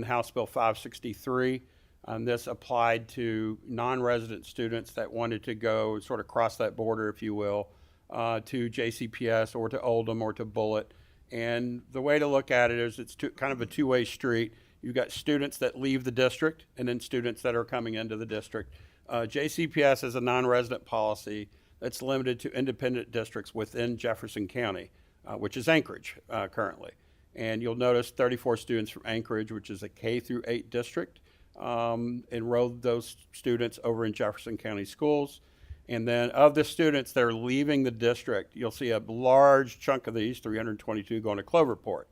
House Bill 563. This applied to non-resident students that wanted to go sort of cross that border, if you will, to JCPS or to Oldham or to Bullitt. And the way to look at it is it's kind of a two-way street. You've got students that leave the district and then students that are coming into the district. JCPS is a non-resident policy that's limited to independent districts within Jefferson County, which is Anchorage currently. And you'll notice 34 students from Anchorage, which is a K through 8 district, enrolled those students over in Jefferson County schools. And then of the students that are leaving the district, you'll see a large chunk of these, 322, going to Cloverport.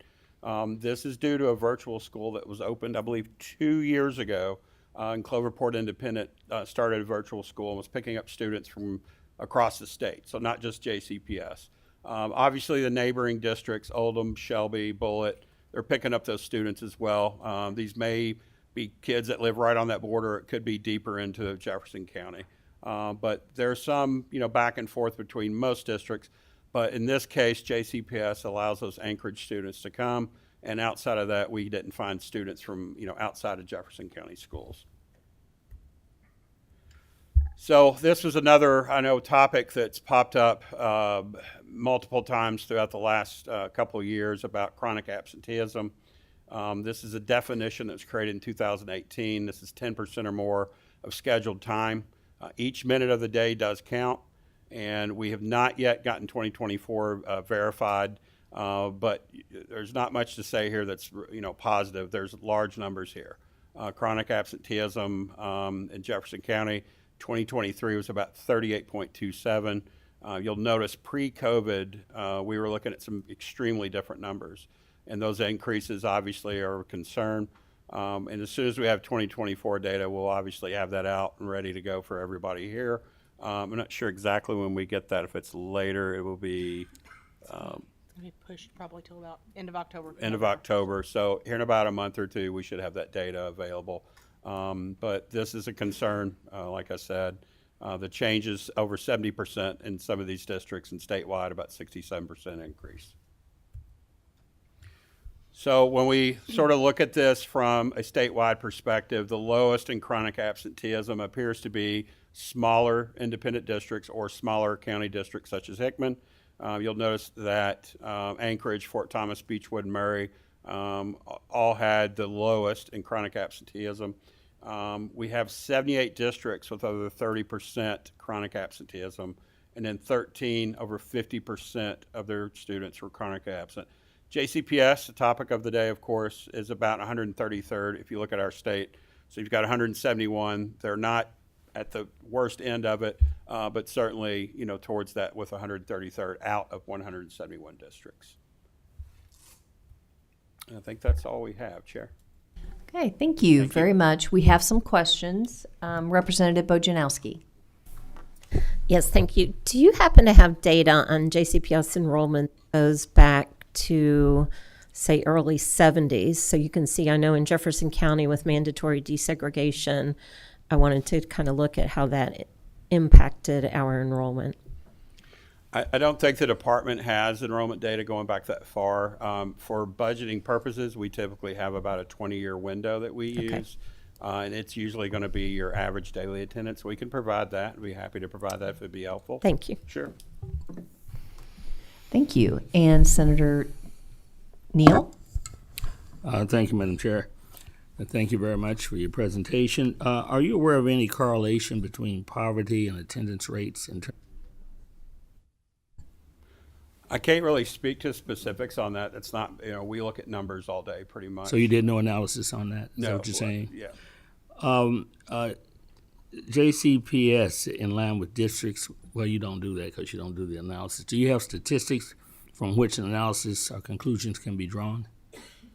This is due to a virtual school that was opened, I believe, 2 years ago. And Cloverport Independent started a virtual school and was picking up students from across the state, so not just JCPS. Obviously, the neighboring districts, Oldham, Shelby, Bullitt, they're picking up those students as well. These may be kids that live right on that border. It could be deeper into Jefferson County. But there's some, back and forth between most districts. But in this case, JCPS allows those Anchorage students to come. And outside of that, we didn't find students from, outside of Jefferson County schools. So this was another, topic that's popped up multiple times throughout the last couple of years about chronic absenteeism. This is a definition that was created in 2018. This is 10% or more of scheduled time. Each minute of the day does count, and we have not yet gotten 2024 verified, but there's not much to say here that's positive. There's large numbers here. Chronic absenteeism in Jefferson County, 2023 was about 38.27. You'll notice pre-COVID, we were looking at some extremely different numbers, and those increases obviously are a concern. And as soon as we have 2024 data, we'll obviously have that out and ready to go for everybody here. I'm not sure exactly when we get that. If it's later, it will be pushed probably till about end of October. End of October. So here in about a month or two, we should have that data available. But this is a concern, like I said. The changes over 70% in some of these districts, and statewide about 67% increase. So when we sort of look at this from a statewide perspective, the lowest in chronic absenteeism appears to be smaller independent districts or smaller county districts such as Hickman. You'll notice that Anchorage, Fort Thomas, Beechwood, and Murray all had the lowest in chronic absenteeism. We have 78 districts with over 30% chronic absenteeism, and then 13 over 50% of their students were chronically absent. JCPS, the topic of the day, of course, is about 133rd if you look at our state. So you've got 171. They're not at the worst end of it, but certainly, towards that with 133rd out of 171 districts. And I think that's all we have, Chair. Okay, thank you very much. We have some questions. Representative Bojanowski. Yes, thank you. Do you happen to have data on JCPS enrollment that goes back to, say, early 70s? So you can see, I know in Jefferson County with mandatory desegregation, I wanted to kind of look at how that impacted our enrollment. I don't think the department has enrollment data going back that far. For budgeting purposes, we typically have about a 20-year window that we use, and it's usually going to be your average daily attendance. We can provide that. We'd be happy to provide that if it'd be helpful. Thank you. Sure. Thank you. And Senator Neal? Thank you, Madam Chair. Thank you very much for your presentation. Are you aware of any correlation between poverty and attendance rates in terms? I can't really speak to specifics on that. It's not, we look at numbers all day pretty much. So you did no analysis on that? Is that what you're saying? Yeah. JCPS in line with districts, well, you don't do that because you don't do the analysis. Do you have statistics from which an analysis or conclusions can be drawn?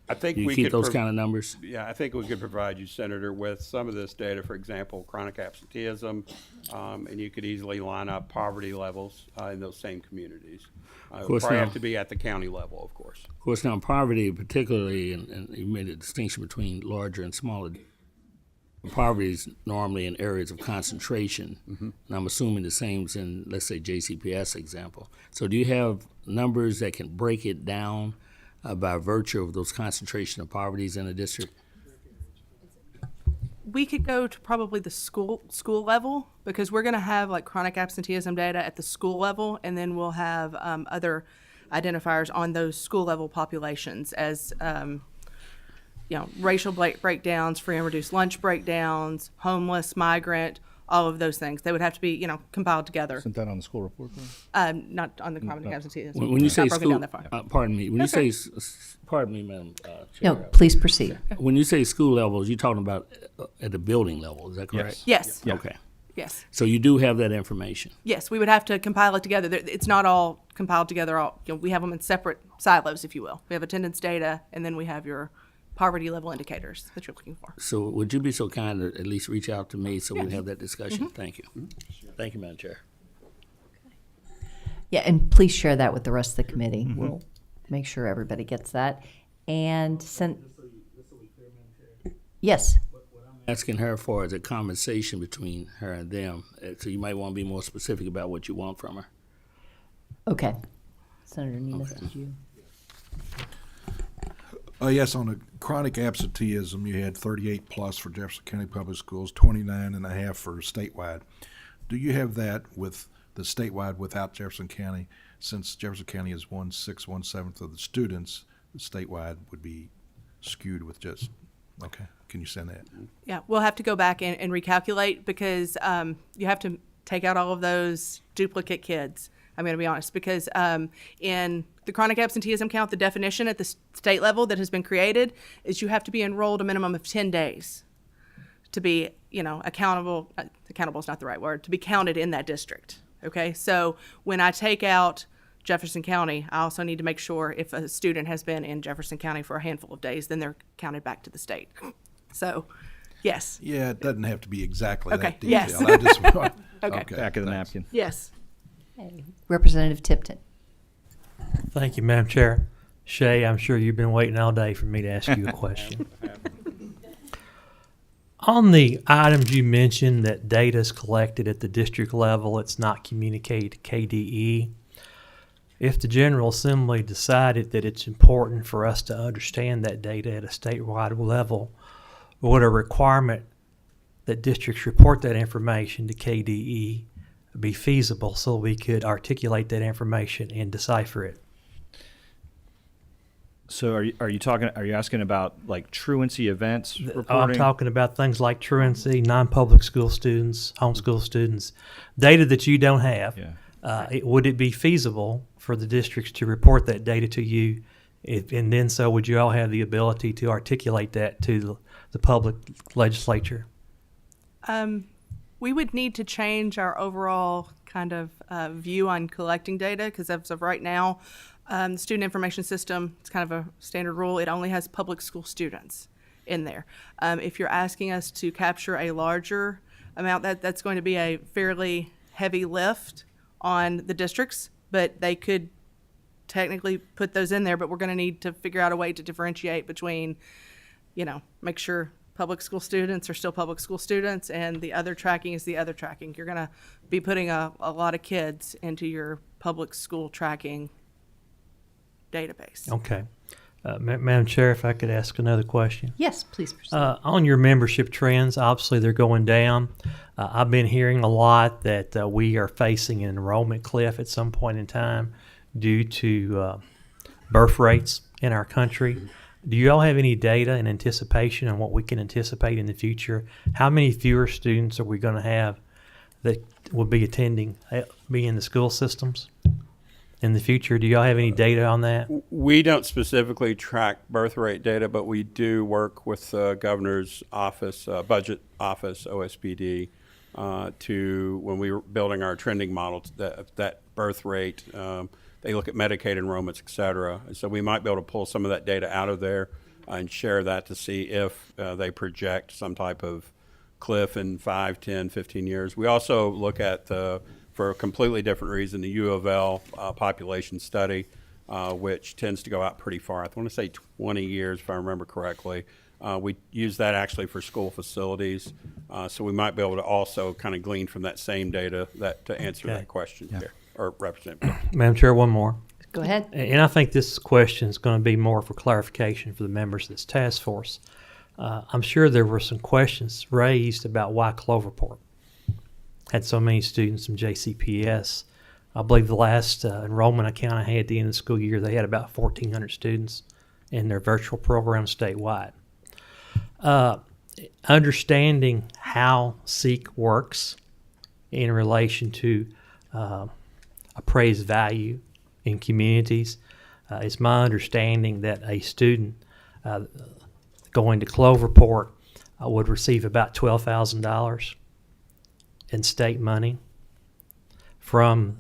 I think Do you we keep could those kind of numbers? Yeah, I think we could provide you, Senator, with some of this data, for example, chronic absenteeism, and you could easily line up poverty levels in those same communities. It would probably have to be at the county level, of course. Of course, now poverty particularly, and you made a distinction between larger and smaller. Poverty is normally in areas of concentration, and I'm assuming the same is in, let's say, JCPS example. So do you have numbers that can break it down by virtue of those concentration of poverties in a district? we could go to probably the school level, because we're going to have like chronic absenteeism data at the school level, and then we'll have other identifiers on those school level populations as racial breakdowns, free and reduced lunch breakdowns, homeless, migrant, all of those things. They would have to be compiled together. Isn't that on the school report? Though? Not on the chronic absenteeism. When you say Not broken school, down that far. pardon me. When you say, pardon me, Madam No, Chair. please proceed. When you say school levels, you're talking about at the building level. Is that correct? Yes. Okay. Yes. So you do have that information. Yes, we would have to compile it together. It's not all compiled together. We have them in separate silos, if you will. We have attendance data, and then we have your poverty level indicators that you're looking for. So would you be so kind to at least reach out to me so we can have that discussion? Thank you. Thank you, Madam Chair. Yeah, and please share that with the rest of the committee. We'll make sure everybody gets that. And yes, Asking her for is a conversation between her and them. So you might want to be more specific about what you want from her. okay. Senator Nemes, did you? Yes, on the chronic absenteeism, you had 38 plus for Jefferson County Public Schools, 29.5 for statewide. Do you have that with the statewide without Jefferson County? Since Jefferson County is 1/6, 1/7 of the students, the statewide would be skewed with just, okay, can you send that? Yeah, we'll have to go back and recalculate, because you have to take out all of those duplicate kids. I'm going to be honest, because in the chronic absenteeism count, the definition at the state level that has been created is you have to be enrolled a minimum of 10 days to be, accountable. Accountable is not the right word, to be counted in that district. Okay, so when I take out Jefferson County, I also need to make sure if a student has been in Jefferson County for a handful of days, then they're counted back to the state. So, yes. Yeah, it doesn't have to be exactly Okay, that detailed. yes. I just, Okay. Back of the thanks. napkin. Yes. Representative Tipton. Thank you, Madam Chair. Shay, I'm sure you've been waiting all day for me to ask you a question. On the items you mentioned that data is collected at the district level, it's not communicated to KDE. If the General Assembly decided that it's important for us to understand that data at a statewide level, would a requirement that districts report that information to KDE be feasible so we could articulate that information and decipher it? So are you asking about like truancy events reporting? I'm talking about things like truancy, non-public school students, homeschool students, data that you don't have. Yeah. Would it be feasible for the districts to report that data to you? And then so would you all have the ability to articulate that to the public legislature? We would need to change our overall kind of view on collecting data, because as of right now, the student information system, it's kind of a standard rule. It only has public school students in there. If you're asking us to capture a larger amount, that's going to be a fairly heavy lift on the districts, but they could technically put those in there, but we're going to need to figure out a way to differentiate between, make sure public school students are still public school students and the other tracking is the other tracking. You're going to be putting a lot of kids into your public school tracking database. Okay. Madam Chair, if I could ask another question. Yes, please proceed. On your membership trends, obviously they're going down. I've been hearing a lot that we are facing an enrollment cliff at some point in time due to birth rates in our country. Do you all have any data and anticipation on what we can anticipate in the future? How many fewer students are we going to have that will be attending, be in the school systems in the future? Do y'all have any data on that? We don't specifically track birth rate data, but we do work with the governor's office, budget office, OSPD, to when we were building our trending model, that birth rate. They look at Medicaid enrollments, et cetera. So we might be able to pull some of that data out of there and share that to see if they project some type of cliff in 5, 10, 15 years. We also look at, for a completely different reason, the U of L population study, which tends to go out pretty far. I want to say 20 years, if I remember correctly. We use that actually for school facilities. So we might be able to also kind of glean from that same data to answer Okay. that question here, or Representative. Madam Chair, one more. Go ahead. And I think this question is going to be more for clarification for the members of this task force. I'm sure there were some questions raised about why Cloverport had so many students from JCPS. I believe the last enrollment account I had at the end of the school year, they had about 1,400 students in their virtual program statewide. Understanding how SEEK works in relation to appraised value in communities, it's my understanding that a student going to Cloverport would receive about $12,000 in state money from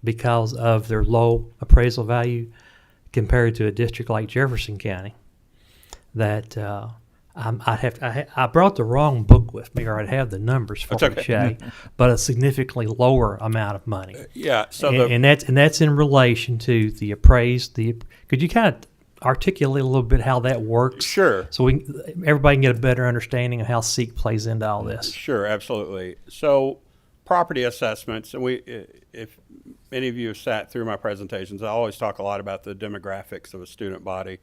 because of their low appraisal value compared to a district like Jefferson County. That I brought the wrong book with me, or I'd have the numbers for That's you, okay. Shay, but a significantly lower amount of money. Yeah, so And that's in relation to the appraised. Could you kind of articulate a little bit how that works? Sure. So everybody can get a better understanding of how SEEK plays into all this. Sure, absolutely. So property assessments, and if any of you have sat through my presentations, I always talk a lot about the demographics of a student body.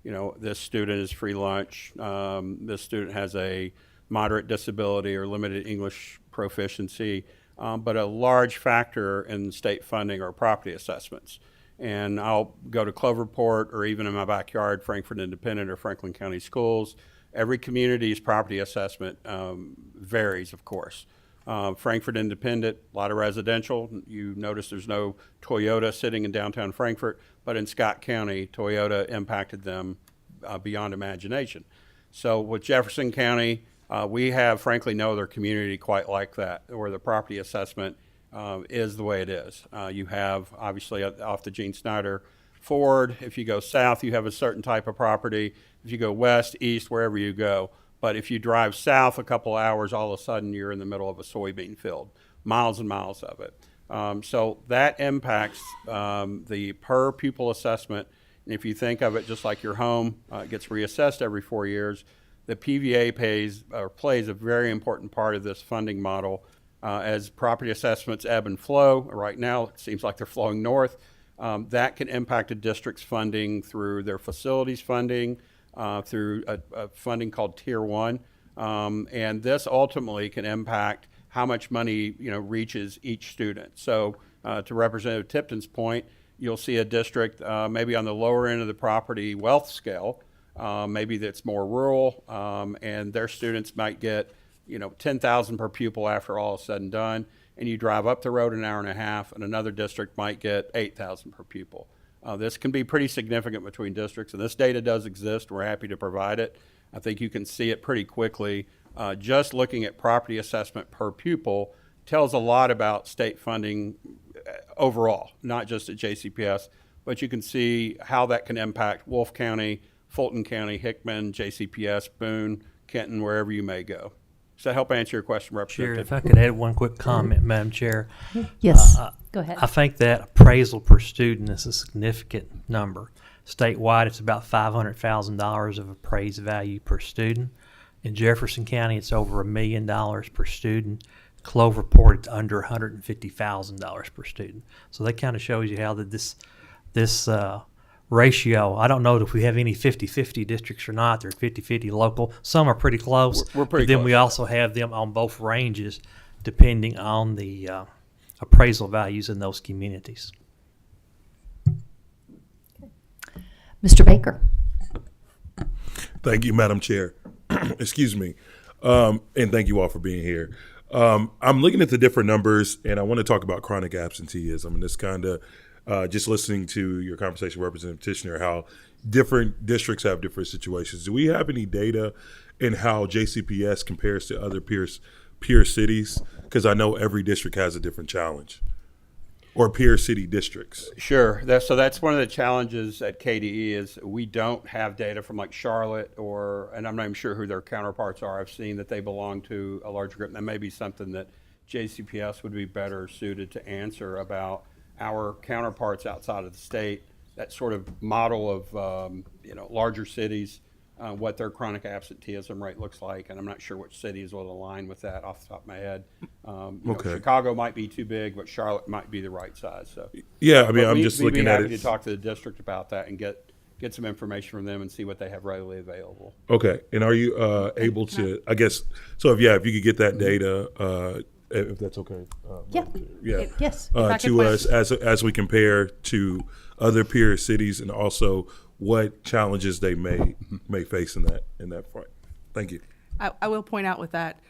You know, this student is free lunch. This student has a moderate disability or limited English proficiency. But a large factor in state funding are property assessments. And I'll go to Cloverport, or even in my backyard, Frankfort Independent or Franklin County Schools. Every community's property assessment varies, of course. Frankfort Independent, a lot of residential. You notice there's no Toyota sitting in downtown Frankfort, but in Scott County, Toyota impacted them beyond imagination. So with Jefferson County, we have, frankly, no other community quite like that, where the property assessment is the way it is. You have, obviously, off the Gene Snyder Ford, if you go south, you have a certain type of property. If you go west, east, wherever you go. But if you drive south a couple hours, all of a sudden you're in the middle of a soybean field, miles and miles of it. So that impacts the per pupil assessment. And if you think of it just like your home, it gets reassessed every 4 years. The PVA plays a very important part of this funding model. As property assessments ebb and flow, right now it seems like they're flowing north. That can impact a district's funding through their facilities funding, through a funding called Tier 1. And this ultimately can impact how much money reaches each student. So to Representative Tipton's point, you'll see a district maybe on the lower end of the property wealth scale, maybe that's more rural, and their students might get $10,000 per pupil after all is said and done. And you drive up the road an hour and a half, and another district might get $8,000 per pupil. This can be pretty significant between districts, and this data does exist. We're happy to provide it. I think you can see it pretty quickly. Just looking at property assessment per pupil tells a lot about state funding overall, not just at JCPS, but you can see how that can impact Wolfe County, Fulton County, Hickman, JCPS, Boone, Kenton, wherever you may go. Does that help answer your question, Chair, Representative? if I could add one quick comment, Madam Chair. Yes, go ahead. I think that appraisal per student is a significant number. Statewide, it's about $500,000 of appraised value per student. In Jefferson County, it's over $1 million per student. Cloverport, it's under $150,000 per student. So that kind of shows you how that this ratio, I don't know if we have any 50-50 districts or not. They're 50-50 local. Some are pretty close. We're pretty but then close. we also have them on both ranges depending on the appraisal values in those communities. Mr. Baker. Thank you, Madam Chair. Excuse me. And thank you all for being here. I'm looking at the different numbers, and I want to talk about chronic absenteeism. And it's kind of just listening to your conversation, Representative Tishner, how different districts have different situations. Do we have any data in how JCPS compares to other peer cities? Because I know every district has a different challenge, or peer city districts. Sure. So that's one of the challenges at KDE is we don't have data from like Charlotte and I'm not even sure who their counterparts are. I've seen that they belong to a larger group. And that may be something that JCPS would be better suited to answer about our counterparts outside of the state, that sort of model of larger cities, what their chronic absenteeism rate looks like, and I'm not sure which cities will align with that off the top of my head. Okay. Chicago might be too big, but Charlotte might be the right size. So Yeah, I mean, but I'm just looking we'd be at happy it. to talk to the district about that and get get some information from them and see what they have readily available. Okay, and are you able to? I guess so. If you could get that data, if that's okay. Yeah. Yeah. Yes. To us as we compare to other peer cities, and also what challenges they may face in that front. Thank you. I will point out with that,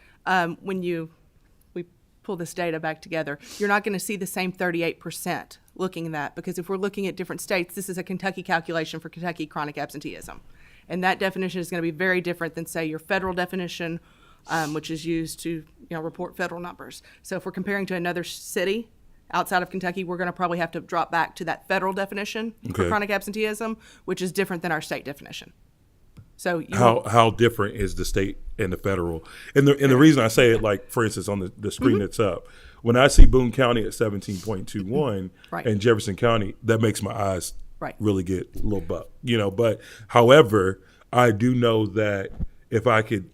when we pull this data back together, you're not going to see the same 38% looking at that, because if we're looking at different states, this is a Kentucky calculation for Kentucky chronic absenteeism. And that definition is going to be very different than, say, your federal definition, which is used to report federal numbers. So if we're comparing to another city outside of Kentucky, we're going to probably have to drop back to that federal definition for Okay. chronic absenteeism, which is different than our state definition. So How different is the state and the federal? And the reason I say it, like for instance, on the screen that's up, when I see Boone County at 17.21 Right. and Jefferson County, that makes my eyes Right. really get a little buck, But however, I do know that if it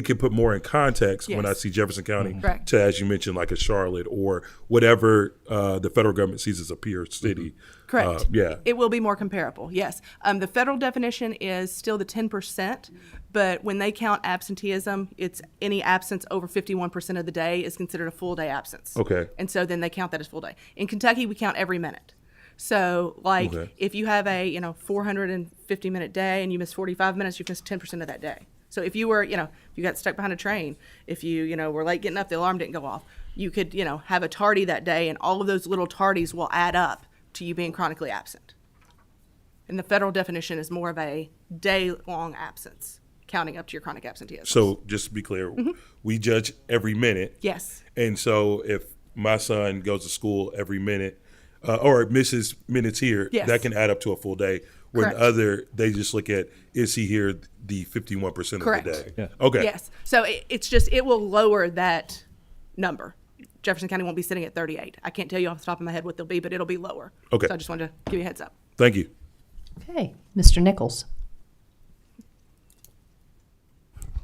could put more in context when I Yes. see Jefferson County Correct. to, as you mentioned, like a Charlotte or whatever the federal government sees as a peer city. Correct. Yeah. It will be more comparable, yes. The federal definition is still the 10%, but when they count absenteeism, it's any absence over 51% of the day is considered a full day absence. Okay. And so then they count that as full day. In Kentucky, we count every minute. So like Okay. if you have a 450-minute day and you miss 45 minutes, you've missed 10% of that day. So if you were, if you got stuck behind a train, if you, were late getting up, the alarm didn't go off, you could, have a tardy that day, and all of those little tardies will add up to you being chronically absent. And the federal definition is more of a day-long absence, counting up to your chronic absenteeism. So just to be clear, we judge every minute. Yes, And so if my son goes to school every minute or misses minutes here, Yes. that can add up to a full day. When Correct. they just look at, is he here the 51% Correct. of the day? Yeah. Okay. yes. So it will lower that number. Jefferson County won't be sitting at 38. I can't tell you off the top of my head what they'll be, but it'll be lower. Okay. So I just wanted to give you a heads up. Thank you. Okay. Mr. Nichols.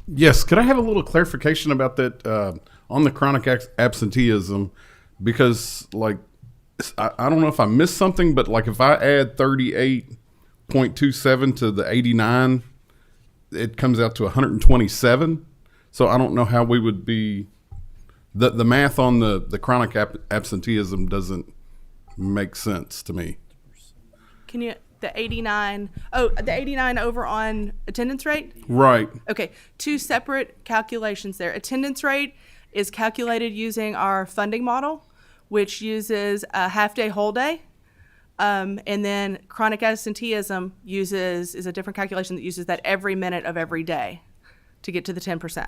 Yes, could I have a little clarification about that on the chronic absenteeism? Because, like, I don't know if I missed something, but, like, if I add 38.27 to the 89, it comes out to 127. So I don't know how we would be the math on the chronic absenteeism doesn't make sense to me. Can you, the 89 over on attendance rate? Right. Okay, two separate calculations there. Attendance rate is calculated using our funding model, which uses a half-day, whole day. And then chronic absenteeism is a different calculation that uses that every minute of every day to get to the 10%.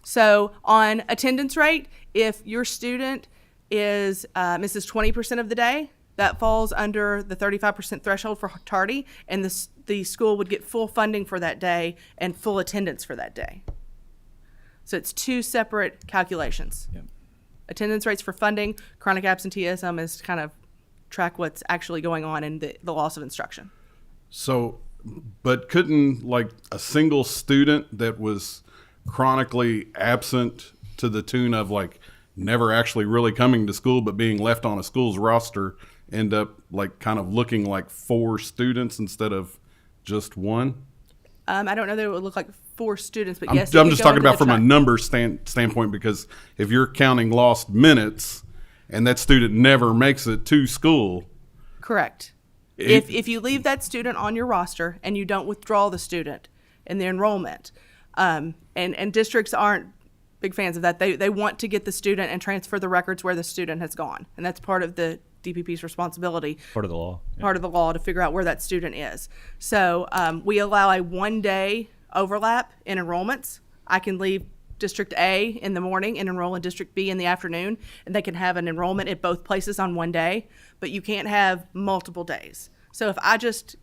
So on attendance rate, if your student misses 20% of the day, that falls under the 35% threshold for tardy, and the school would get full funding for that day and full attendance for that day. So it's two separate calculations. Yep. Attendance rates for funding, chronic absenteeism is kind of track what's actually going on in the loss of instruction. So, but couldn't, like, a single student that was chronically absent to the tune of, like, never actually really coming to school but being left on a school's roster end up, like, kind of looking like 4 students instead of just one? I don't know that it would look like 4 students, but I'm, yes. I'm it just could go talking into about the from a track. number standpoint, because if you're counting lost minutes and that student never makes it to school. Correct. It- If you leave that student on your roster and you don't withdraw the student in the enrollment, and districts aren't big fans of that. They want to get the student and transfer the records where the student has gone, and that's part of the DPP's responsibility. Part of the law. Yeah. Part of the law to figure out where that student is. So we allow a 1-day overlap in enrollments. I can leave District A in the morning and enroll in District B in the afternoon, and they can have an enrollment at both places on one day, but you can't have multiple days. So if I just,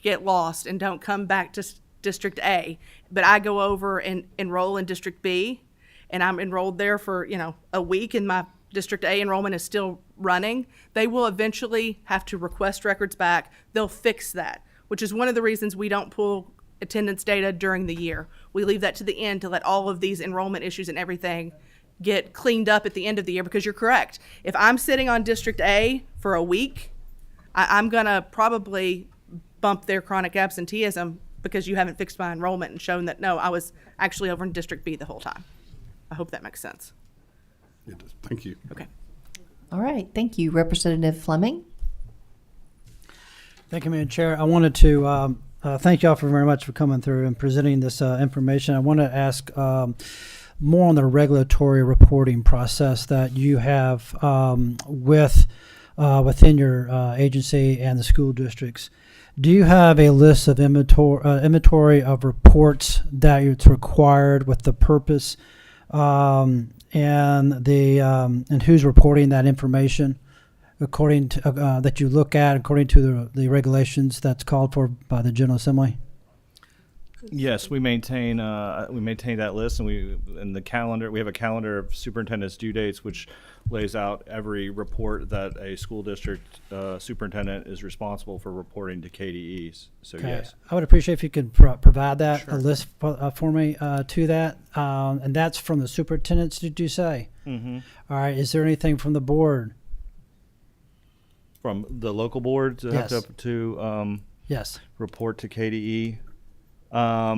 get lost and don't come back to District A, but I go over and enroll in District B, and I'm enrolled there for, a week, and my District A enrollment is still running, they will eventually have to request records back. They'll fix that, which is one of the reasons we don't pull attendance data during the year. We leave that to the end to let all of these enrollment issues and everything get cleaned up at the end of the year, because you're correct. If I'm sitting on District A for a week, I'm going to probably bump their chronic absenteeism because you haven't fixed my enrollment and shown that, no, I was actually over in District B the whole time. I hope that makes sense. It does. Thank you. Okay. All right, thank you. Representative Fleming? Thank you, Madam Chair. I wanted to thank y'all very much for coming through and presenting this information. I want to ask more on the regulatory reporting process that you have within your agency and the school districts. Do you have a list of inventory of reports that it's required with the purpose and who's reporting that information according to that you look at according to the regulations that's called for by the General Assembly? Yes, we maintain that list, and we have a calendar of superintendent's due dates, which lays out every report that a school district superintendent is responsible for reporting to KDEs. So Okay. yes, I would appreciate if you could provide that Sure. a list for me to that, and that's from the superintendents. Did you say? mm-hmm. All right. Is there anything from the board? From the local boards that Yes. have to Yes. report to KDE. Let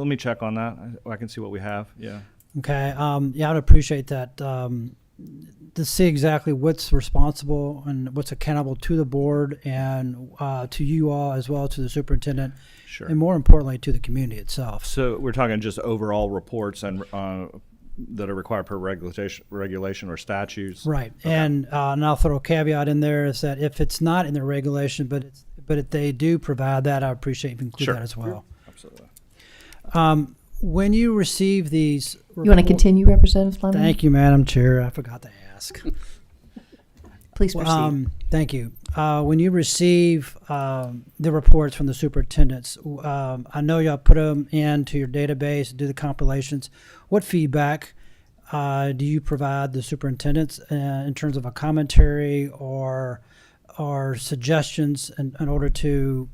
me check on that. I can see what we have. Yeah. Okay. Yeah, I'd appreciate that to see exactly what's responsible and what's accountable to the board and to you all as well, to the superintendent, Sure. and more importantly to the community itself. So we're talking just overall reports and that are required per regulation or statutes. Right. Okay. And I'll throw a caveat in there is that if it's not in the regulation, but if they do provide that, I appreciate if you include Sure. that as well. Absolutely. When you receive these, You want to continue, Representative Fleming? Thank you, Madam Chair. I forgot to ask. Please proceed. Thank you. When you receive the reports from the superintendents, I know y'all put them into your database, do the compilations. What feedback do you provide the superintendents in terms of a commentary or suggestions in order to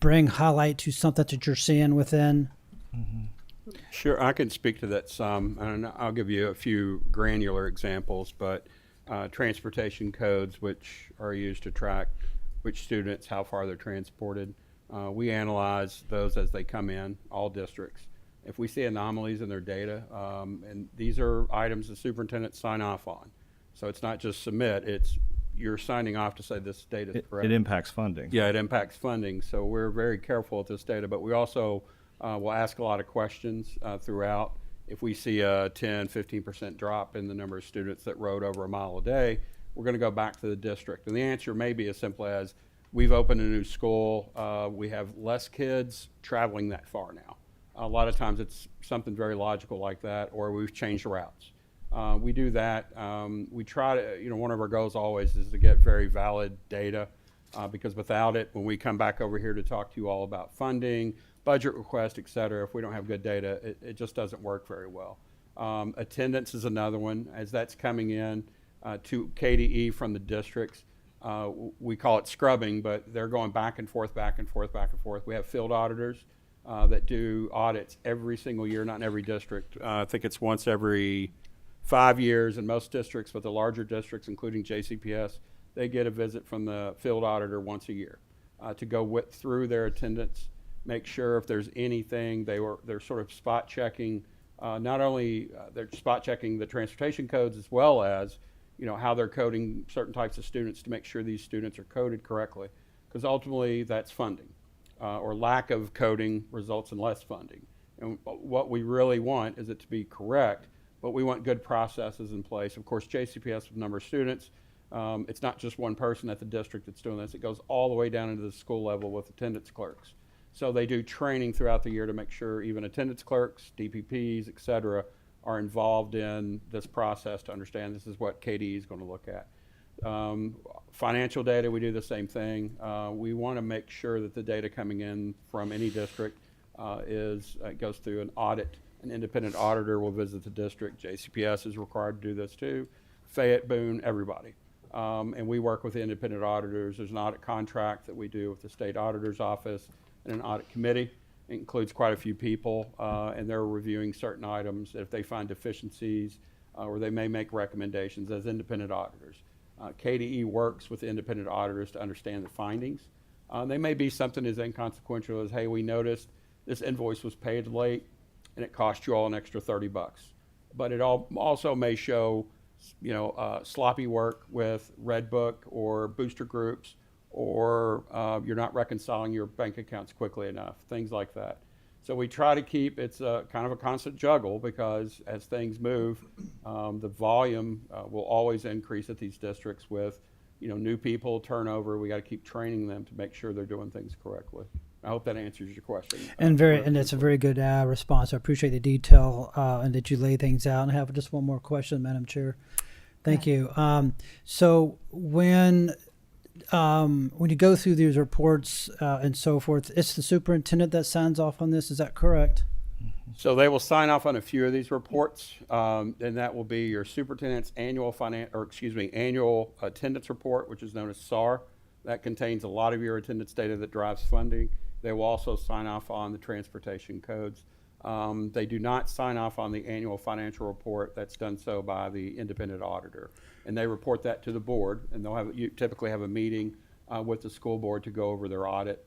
bring highlight to something that you're seeing within? Sure, I can speak to that some, and I'll give you a few granular examples, but transportation codes, which are used to track which students, how far they're transported. We analyze those as they come in, all districts. If we see anomalies in their data, and these are items the superintendents sign off on. So it's not just submit, it's you're signing off to say this data is correct. It impacts funding. Yeah, it impacts funding. So we're very careful with this data, but we also will ask a lot of questions throughout. If we see a 10, 15% drop in the number of students that rode over a mile a day, we're going to go back to the district. And the answer may be as simple as we've opened a new school. We have less kids traveling that far now. A lot of times it's something very logical like that, or we've changed routes. We do that. We try to, one of our goals always is to get very valid data because without it, when we come back over here to talk to you all about funding, budget requests, et cetera, if we don't have good data, it just doesn't work very well. Attendance is another one. As that's coming in to KDE from the districts, we call it scrubbing, but they're going back and forth, back and forth, back and forth. We have field auditors that do audits every single year, not in every district. I think it's once every 5 years in most districts, but the larger districts, including JCPS, they get a visit from the field auditor once a year to go through their attendance, make sure if there's anything, they're sort of spot checking, not only they're spot checking the transportation codes as well as, how they're coding certain types of students to make sure these students are coded correctly, because ultimately that's funding, or lack of coding results in less funding. And what we really want is it to be correct, but we want good processes in place. Of course, JCPS with number of students, it's not just one person at the district that's doing this. It goes all the way down into the school level with attendance clerks. So they do training throughout the year to make sure even attendance clerks, DPPs, et cetera, are involved in this process to understand this is what KDE is going to look at. Financial data, we do the same thing. We want to make sure that the data coming in from any district goes through an audit. An independent auditor will visit the district. JCPS is required to do this too. Fayette, Boone, everybody. And we work with the independent auditors. There's an audit contract that we do with the state auditor's office and an audit committee. It includes quite a few people, and they're reviewing certain items. If they find deficiencies, or they may make recommendations as independent auditors. KDE works with independent auditors to understand the findings. They may be something as inconsequential as, hey, we noticed this invoice was paid late and it cost you all an extra $30. But it also may show, sloppy work with Red Book or booster groups, or you're not reconciling your bank accounts quickly enough, things like that. So we try to keep, it's a kind of a constant juggle, because as things move, the volume will always increase at these districts with, new people, turnover. We got to keep training them to make sure they're doing things correctly. I hope that answers your question. And it's a very good response. I appreciate the detail and that you lay things out. And I have just one more question, Madam Chair. Thank you. So when you go through these reports and so forth, it's the superintendent that signs off on this. Is that correct? So they will sign off on a few of these reports, and that will be your superintendent's annual annual attendance report, which is known as SAR. That contains a lot of your attendance data that drives funding. They will also sign off on the transportation codes. They do not sign off on the annual financial report. That's done so by the independent auditor, and they report that to the board. And you typically have a meeting with the school board to go over their audit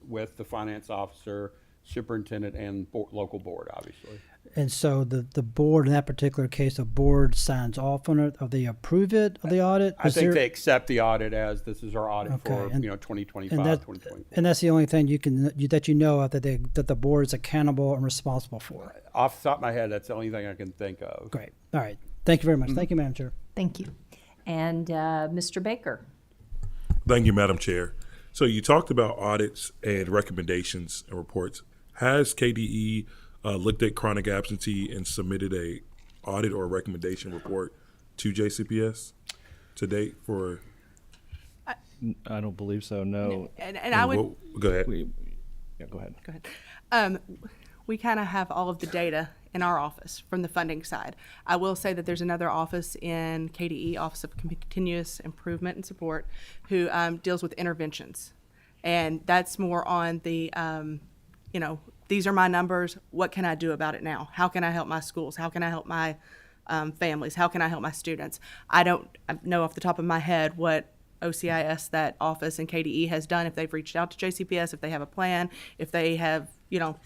with the finance officer, superintendent, and local board, obviously. And so the board, in that particular case, the board signs off on it, or they approve it of the audit? I think they accept the audit as this is our audit for 2025, 2024. And that's the only thing that you know of that the board is accountable and responsible for. Off the top of my head, that's the only thing I can think of. Great. All right. Thank you very much. Thank you, Madam Chair. Thank you. And Mr. Baker. Thank you, Madam Chair. So you talked about audits and recommendations and reports. Has KDE looked at chronic absentee and submitted a audit or recommendation report to JCPS to date for? I don't believe so. No. And I would go ahead. Go ahead. Go ahead. We kind of have all of the data in our office from the funding side. I will say that there's another office in KDE, Office of Continuous Improvement and Support, who deals with interventions. And that's more on the, these are my numbers. What can I do about it now? How can I help my schools? How can I help my families? How can I help my students? I don't know off the top of my head what OCIS, that office in KDE, has done, if they've reached out to JCPS, if they have a plan, if they have,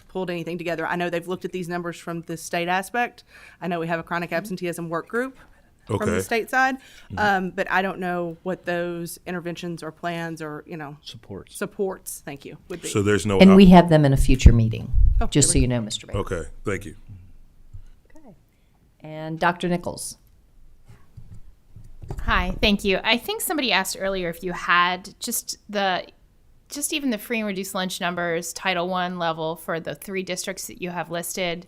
pulled anything together. I know they've looked at these numbers from the state aspect. I know we have a chronic absenteeism work group from the state side, but I don't know what those interventions or plans or, supports, thank you, would be. So there's no. And we have them in a future meeting, just so you know, Mr. Baker. Okay, thank you. Okay. And Dr. Nichols. Hi, thank you. I think somebody asked earlier if you had just even the free and reduced lunch numbers, Title I level for the 3 districts that you have listed,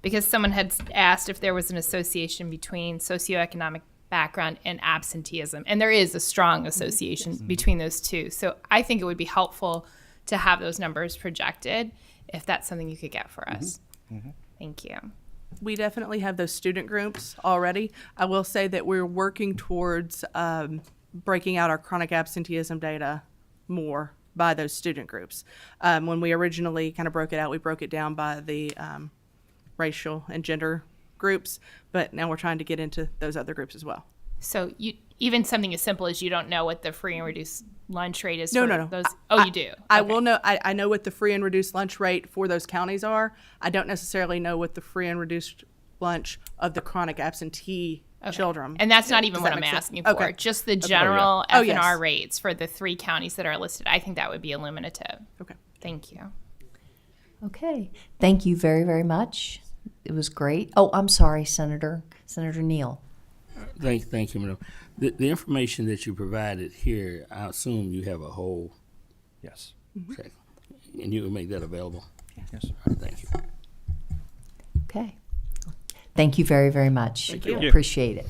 because someone had asked if there was an association between socioeconomic background and absenteeism, and there is a strong association between those two. So I think it would be helpful to have those numbers projected, if that's something you could get for us. Thank you. We definitely have those student groups already. I will say that we're working towards breaking out our chronic absenteeism data more by those student groups. When we originally kind of broke it out, we broke it down by the racial and gender groups, but now we're trying to get into those other groups as well. So even something as simple as you don't know what the free and reduced lunch rate is No. those? You do? I Okay. will know. I know what the free and reduced lunch rate for those counties are. I don't necessarily know what the free and reduced lunch of the chronic absentee children. And that's not even Does what that I'm make sense? asking for. Okay. Just the general Oh, F&R yes. rates for the 3 counties that are listed. I think that would be illuminative. Okay. Thank you. Okay. Thank you very, very much. It was great. Oh, I'm sorry, Senator Neal. Thank you, madam. The information that you provided here, I assume you have a whole. Yes. Check, and you will make that available. Yes. All right, thank you. Okay. Thank you very, very much. Thank you. Appreciate it.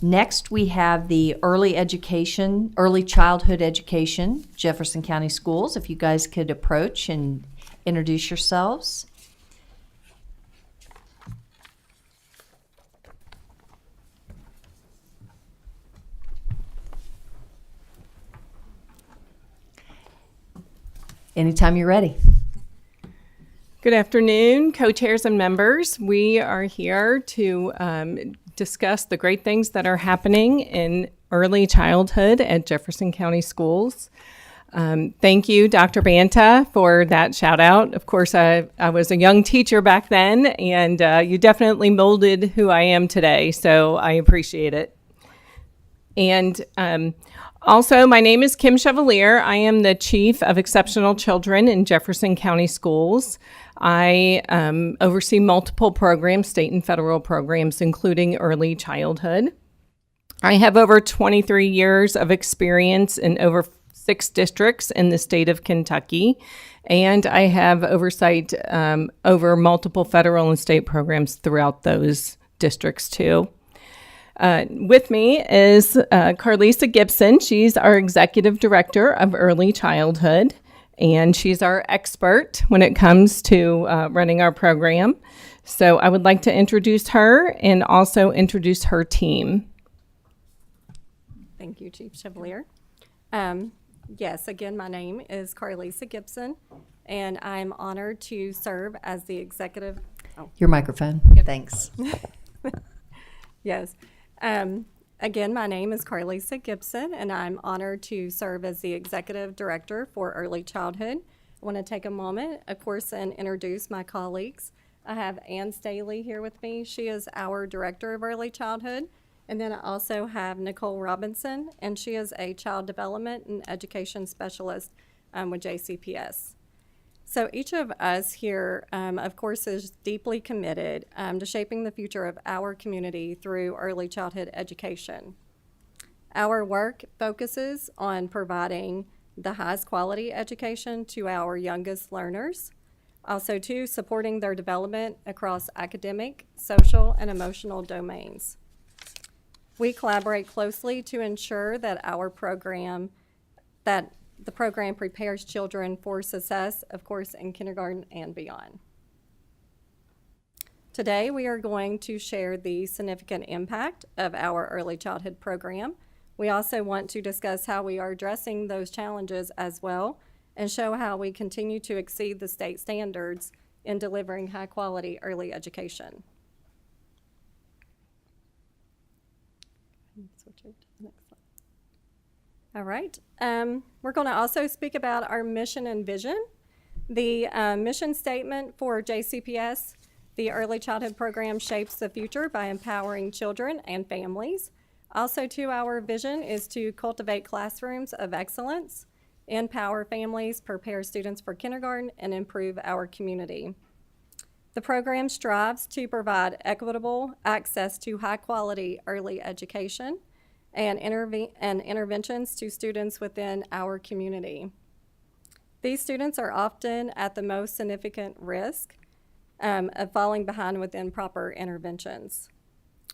Next, we have the early childhood education, Jefferson County Schools. If you guys could approach and introduce yourselves. Anytime you're ready. Good afternoon, co-chairs and members. We are here to discuss the great things that are happening in early childhood at Jefferson County Schools. Thank you, Dr. Banta, for that shout out. Of course, I was a young teacher back then, and you definitely molded who I am today, so I appreciate it. And also, my name is Kim Chevalier. I am the Chief of Exceptional Children in Jefferson County Schools. I oversee multiple programs, state and federal programs, including early childhood. I have over 23 years of experience in over 6 districts in the state of Kentucky, and I have oversight over multiple federal and state programs throughout those districts too. With me is Carlisa Gibson. She's our Executive Director of Early Childhood, and she's our expert when it comes to running our program. So I would like to introduce her and also introduce her team. Thank you, Chief Chevalier. Yes, again, my name is Carlisa Gibson, and I'm honored to serve as the executive. Your microphone. Thanks. Yes. Again, my name is Carlisa Gibson, and I'm honored to serve as the Executive Director for Early Childhood. I want to take a moment, of course, and introduce my colleagues. I have Ann Staley here with me. She is our Director of Early Childhood. And then I also have Nicole Robinson, and she is a Child Development and Education Specialist with JCPS. So each of us here, of course, is deeply committed to shaping the future of our community through early childhood education. Our work focuses on providing the highest quality education to our youngest learners, also too supporting their development across academic, social, and emotional domains. We collaborate closely to ensure that the program prepares children for success, of course, in kindergarten and beyond. Today, we are going to share the significant impact of our early childhood program. We also want to discuss how we are addressing those challenges as well, and show how we continue to exceed the state standards in delivering high-quality early education. Switch over to the next slide. All right. We're going to also speak about our mission and vision. The mission statement for JCPS, the Early Childhood Program shapes the future by empowering children and families. Also, too, our vision is to cultivate classrooms of excellence, empower families, prepare students for kindergarten, and improve our community. The program strives to provide equitable access to high-quality early education and interventions to students within our community. These students are often at the most significant risk of falling behind with improper interventions.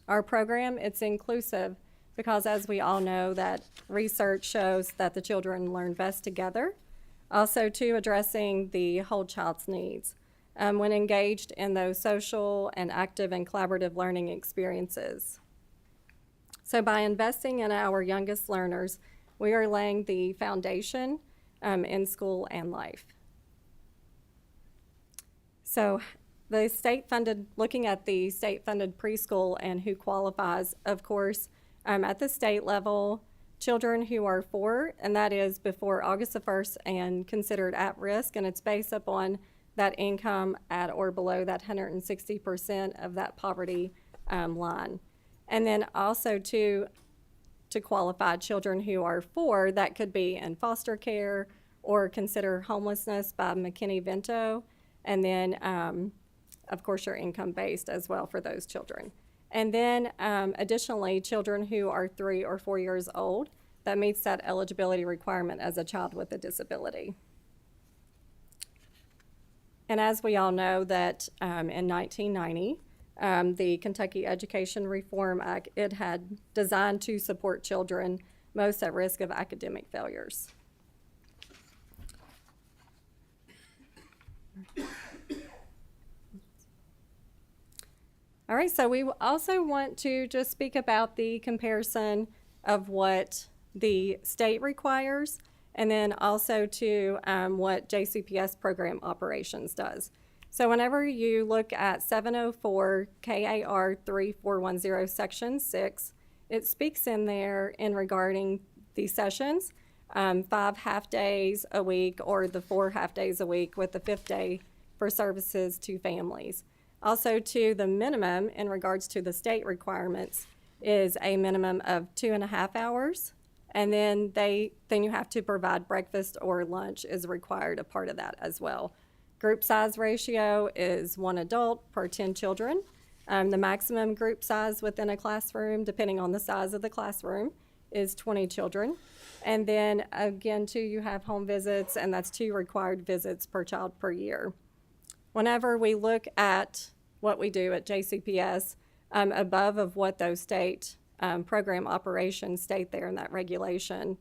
Our program, it's inclusive because, as we all know, that research shows that the children learn best together. Also, too, addressing the whole child's needs when engaged in those social and active and collaborative learning experiences. So by investing in our youngest learners, we are laying the foundation in school and life. So the looking at the state-funded preschool and who qualifies, of course, at the state level, children who are 4, and that is before August the 1st and considered at risk, and it's based upon that income at or below that 160% of that poverty line. And then also to qualify children who are 4, that could be in foster care or consider homelessness by McKinney-Vento, and then of course your income based as well for those children. And then additionally, children who are 3 or 4 years old, that meets that eligibility requirement as a child with a disability. And as we all know that in 1990, the Kentucky Education Reform Act, it had designed to support children most at risk of academic failures. All right, so we also want to just speak about the comparison of what the state requires, and then also to what JCPS program operations does. So whenever you look at 704 KAR 3410 Section 6, it speaks in there in regarding the sessions, 5 half-days a week or the 4 half-days a week with the 5th day for services to families. Also, to the minimum in regards to the state requirements is a minimum of 2.5 hours. And then you have to provide breakfast or lunch is required, a part of that as well. Group size ratio is 1 adult per 10 children. The maximum group size within a classroom, depending on the size of the classroom, is 20 children. And then again, too, you have home visits, and that's 2 required visits per child per year. Whenever we look at what we do at JCPS, above of what those state program operations state there in that regulation,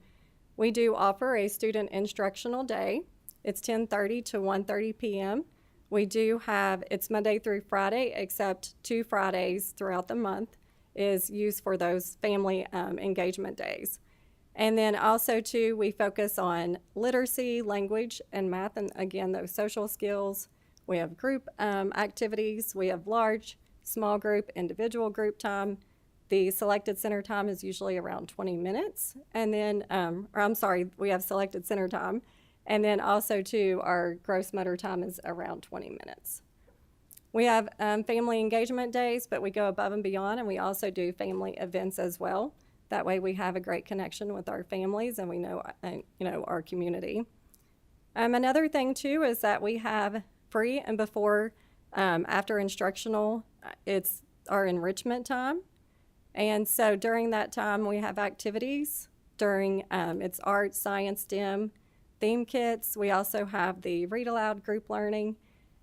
we do offer a student instructional day. It's 10:30 to 1:30 p.m. We do have, it's Monday through Friday, except 2 Fridays throughout the month is used for those family engagement days. And then also, too, we focus on literacy, language, and math, and again, those social skills. We have group activities. We have large, small group, individual group time. The selected center time is usually around 20 minutes. And then, we have selected center time. And then also, too, our gross motor time is around 20 minutes. We have family engagement days, but we go above and beyond, and we also do family events as well. That way we have a great connection with our families, and we know, our community. Another thing, too, is that we have free and before, after instructional, it's our enrichment time. And so during that time, we have activities during, it's art, science, STEM, theme kits. We also have the read aloud group learning.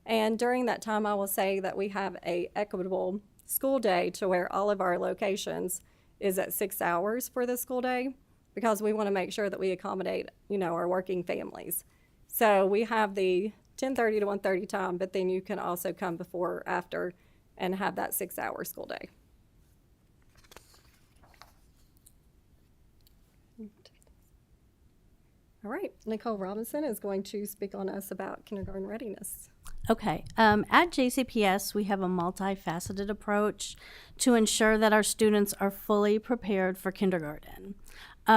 And during that time, I will say that we have a equitable school day to where all of our locations is at 6 hours for the school day, because we want to make sure that we accommodate, our working families. So we have the 10:30 to 1:30 time, but then you can also come before or after and have that 6-hour school day. All right, Nicole Robinson is going to speak on us about kindergarten readiness. Okay, at JCPS, we have a multifaceted approach to ensure that our students are fully prepared for kindergarten.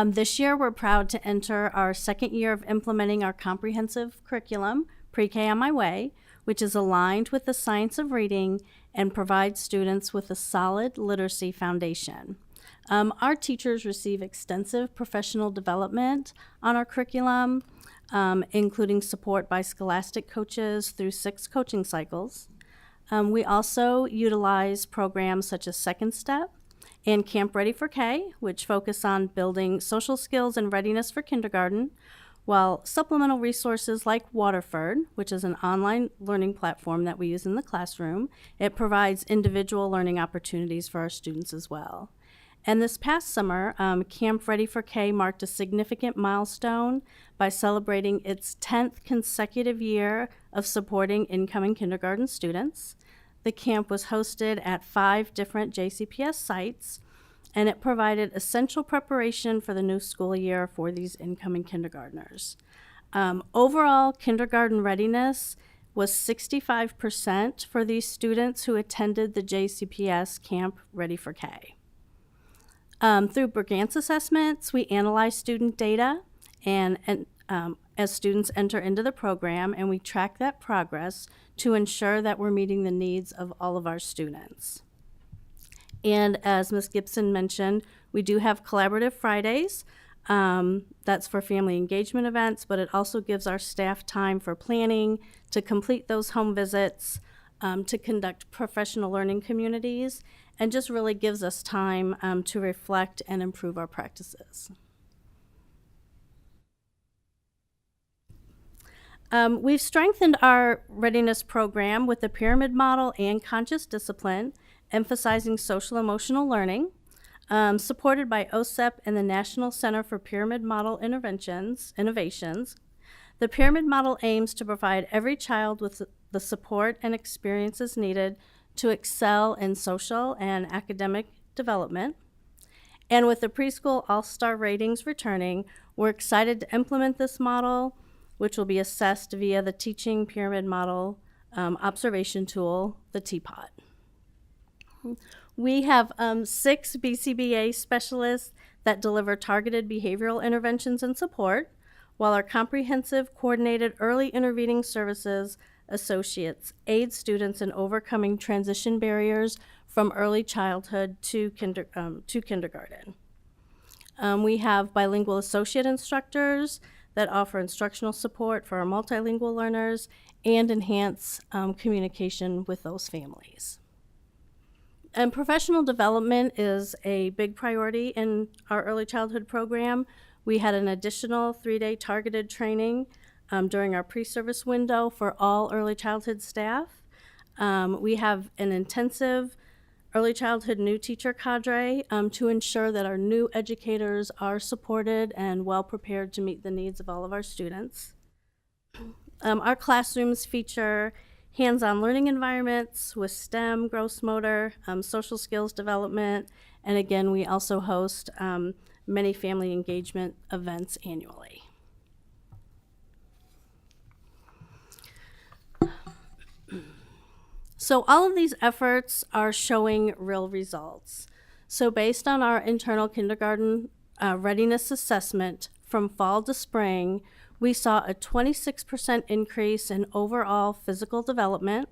This year, we're proud to enter our 2nd year of implementing our comprehensive curriculum, Pre-K on My Way, which is aligned with the science of reading and provides students with a solid literacy foundation. Our teachers receive extensive professional development on our curriculum, including support by scholastic coaches through 6 coaching cycles. We also utilize programs such as Second Step and Camp Ready for K, which focus on building social skills and readiness for kindergarten, while supplemental resources like Waterford, which is an online learning platform that we use in the classroom, it provides individual learning opportunities for our students as well. And this past summer, Camp Ready for K marked a significant milestone by celebrating its 10th consecutive year of supporting incoming kindergarten students. The camp was hosted at 5 different JCPS sites, and it provided essential preparation for the new school year for these incoming kindergartners. Overall, kindergarten readiness was 65% for these students who attended the JCPS Camp Ready for K. Through Brigance assessments, we analyze student data and as students enter into the program, and we track that progress to ensure that we're meeting the needs of all of our students. And as Ms. Gibson mentioned, we do have Collaborative Fridays. That's for family engagement events, but it also gives our staff time for planning, to complete those home visits, to conduct professional learning communities, and just really gives us time to reflect and improve our practices. We've strengthened our readiness program with the pyramid model and conscious discipline, emphasizing social emotional learning, supported by OSEP and the National Center for Pyramid Model Innovations. The pyramid model aims to provide every child with the support and experiences needed to excel in social and academic development. And with the preschool all-star ratings returning, we're excited to implement this model, which will be assessed via the teaching pyramid model observation tool, the teapot. We have 6 BCBA specialists that deliver targeted behavioral interventions and support, while our comprehensive coordinated early intervening services associates aid students in overcoming transition barriers from early childhood to kindergarten. We have bilingual associate instructors that offer instructional support for our multilingual learners and enhance communication with those families. And professional development is a big priority in our early childhood program. We had an additional 3-day targeted training during our pre-service window for all early childhood staff. We have an intensive early childhood new teacher cadre to ensure that our new educators are supported and well prepared to meet the needs of all of our students. Our classrooms feature hands-on learning environments with STEM, gross motor, social skills development, and again, we also host many family engagement events annually. So all of these efforts are showing real results. So based on our internal kindergarten readiness assessment from fall to spring, we saw a 26% increase in overall physical development.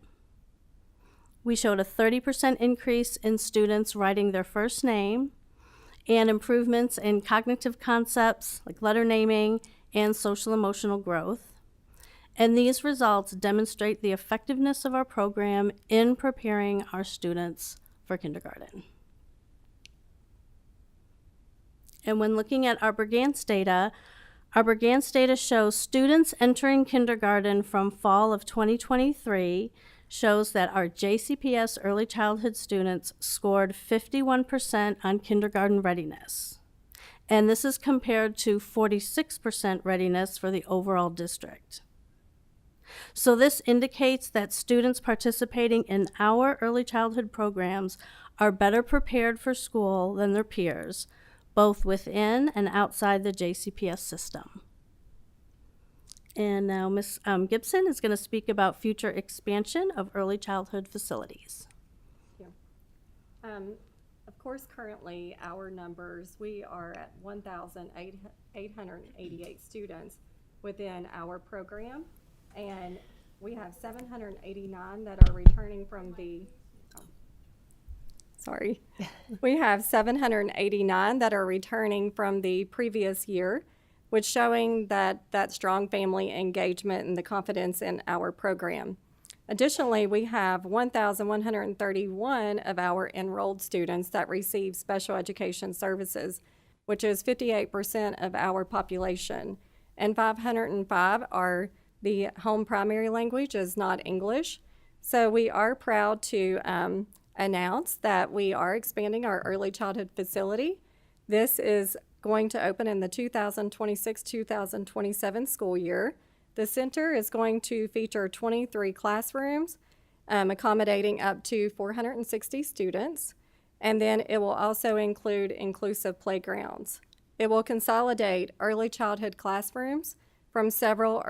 We showed a 30% increase in students writing their first name and improvements in cognitive concepts like letter naming and social emotional growth. And these results demonstrate the effectiveness of our program in preparing our students for kindergarten. And when looking at our Brigance data shows students entering kindergarten from fall of 2023 shows that our JCPS early childhood students scored 51% on kindergarten readiness. And this is compared to 46% readiness for the overall district. So this indicates that students participating in our early childhood programs are better prepared for school than their peers, both within and outside the JCPS system. And now Ms. Gibson is going to speak about future expansion of early childhood facilities. Thank you. Of course, currently our numbers, we are at 1,888 students within our program, and we have 789 that are returning from the we have 789 that are returning from the previous year, which showing that strong family engagement and the confidence in our program. Additionally, we have 1,131 of our enrolled students that receive special education services, which is 58% of our population, and 505 are the home primary language is not English. So we are proud to announce that we are expanding our early childhood facility. This is going to open in the 2026-2027 school year. The center is going to feature 23 classrooms, accommodating up to 460 students, and then it will also include inclusive playgrounds. It will consolidate early childhood classrooms from several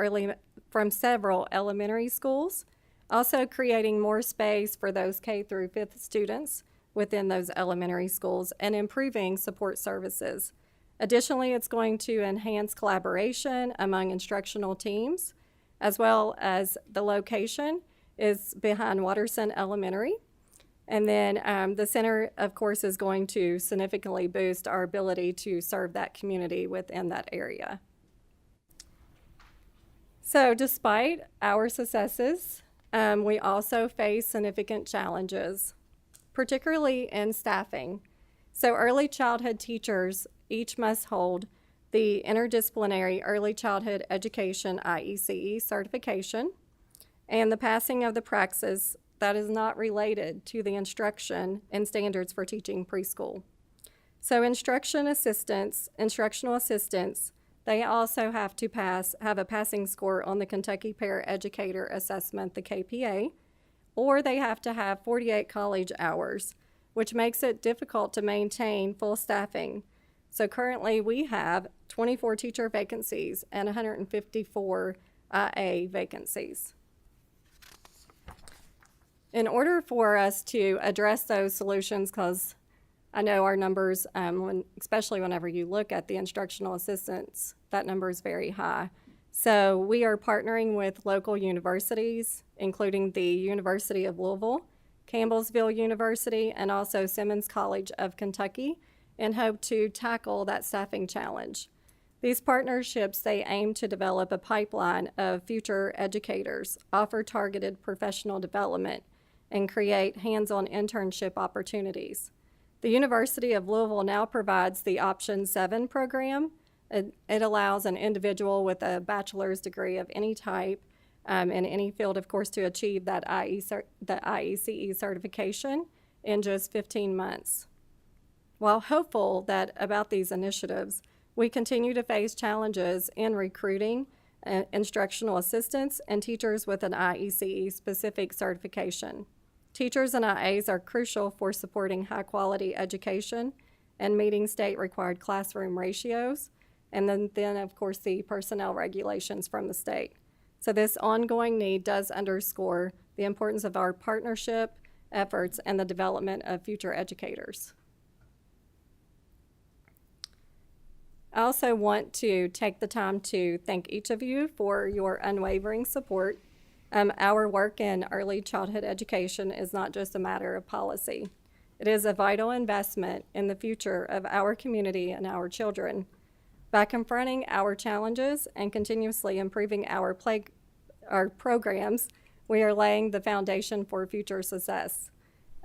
elementary schools, also creating more space for those K through 5th students within those elementary schools and improving support services. Additionally, it's going to enhance collaboration among instructional teams, as well as the location is behind Watterson Elementary. And then the center, of course, is going to significantly boost our ability to serve that community within that area. So despite our successes, we also face significant challenges, particularly in staffing. So early childhood teachers each must hold the Interdisciplinary Early Childhood Education IECE certification and the passing of the praxis that is not related to the instruction and standards for teaching preschool. So instructional assistants, they also have to have a passing score on the Kentucky Paraeducator Assessment, the KPA, or they have to have 48 college hours, which makes it difficult to maintain full staffing. So currently we have 24 teacher vacancies and 154 IA vacancies. In order for us to address those solutions, because I know our numbers, especially whenever you look at the instructional assistants, that number is very high. So we are partnering with local universities, including the University of Louisville, Campbellsville University, and also Simmons College of Kentucky, and hope to tackle that staffing challenge. These partnerships, they aim to develop a pipeline of future educators, offer targeted professional development, and create hands-on internship opportunities. The University of Louisville now provides the Option 7 program. It allows an individual with a bachelor's degree of any type in any field, of course, to achieve that IECE certification in just 15 months. While hopeful about these initiatives, we continue to face challenges in recruiting instructional assistants and teachers with an IECE-specific certification. Teachers and IAs are crucial for supporting high-quality education and meeting state-required classroom ratios, and then, of course, the personnel regulations from the state. So this ongoing need does underscore the importance of our partnership efforts and the development of future educators. I also want to take the time to thank each of you for your unwavering support. Our work in early childhood education is not just a matter of policy. It is a vital investment in the future of our community and our children. By confronting our challenges and continuously improving our programs, we are laying the foundation for future success.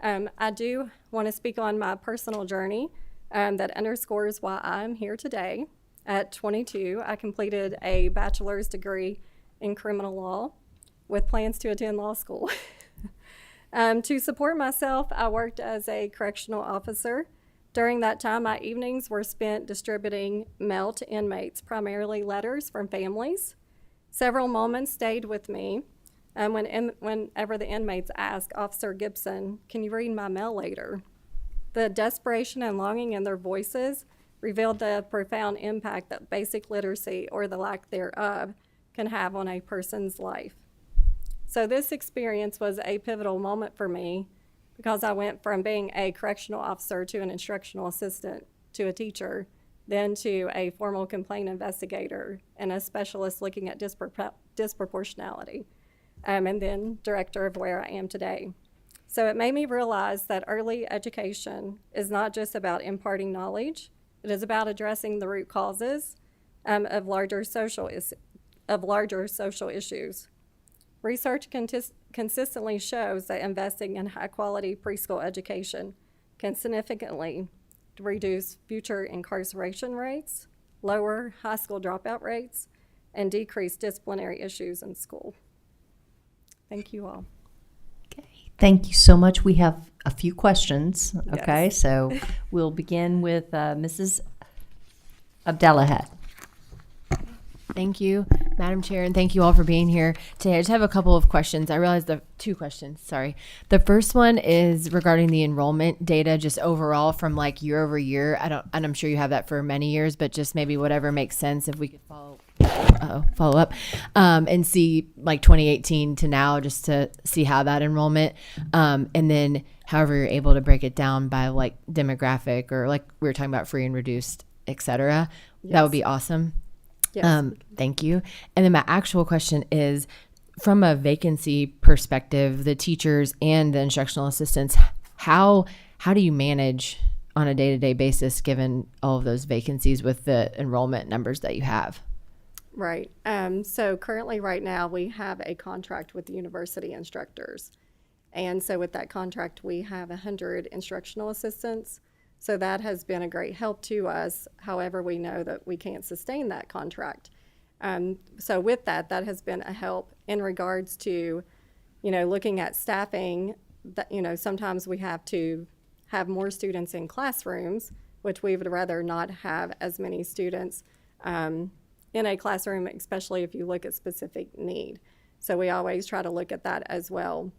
I do want to speak on my personal journey that underscores why I'm here today. At 22, I completed a bachelor's degree in criminal law with plans to attend law school. To support myself, I worked as a correctional officer. During that time, my evenings were spent distributing mail to inmates, primarily letters from families. Several moments stayed with me whenever the inmates asked, "Officer Gibson, can you read my mail later?" The desperation and longing in their voices revealed the profound impact that basic literacy, or the lack thereof, can have on a person's life. So this experience was a pivotal moment for me because I went from being a correctional officer to an instructional assistant to a teacher, then to a formal complaint investigator and a specialist looking at disproportionality, and then director of where I am today. So it made me realize that early education is not just about imparting knowledge, it is about addressing the root causes of larger social issues. Research consistently shows that investing in high-quality preschool education can significantly reduce future incarceration rates, lower high school dropout rates, and decrease disciplinary issues in school. Thank you all. Thank you so much. We have a few questions. Yes. Okay, so we'll begin with Mrs. Abdelahat. Thank you, Madam Chair, and thank you all for being here today. I just have a couple of questions. I realized two questions, sorry. The first one is regarding the enrollment data, just overall from like year over year. And I'm sure you have that for many years, but just maybe whatever makes sense if we could follow up and see like 2018 to now, just to see how that enrollment, and then however you're able to break it down by like demographic or like we were talking about free and reduced, et cetera. Yes. That would be awesome. Yes. Thank you. And then my actual question is, from a vacancy perspective, the teachers and the instructional assistants, how do you manage on a day-to-day basis given all of those vacancies with the enrollment numbers that you have? Right. So currently right now we have a contract with the university instructors. And so with that contract, we have 100 instructional assistants. So that has been a great help to us. However, we know that we can't sustain that contract. So with that has been a help in regards to, looking at staffing. That, sometimes we have to have more students in classrooms, which we would rather not have as many students in a classroom, especially if you look at specific need. So we always try to look at that as well.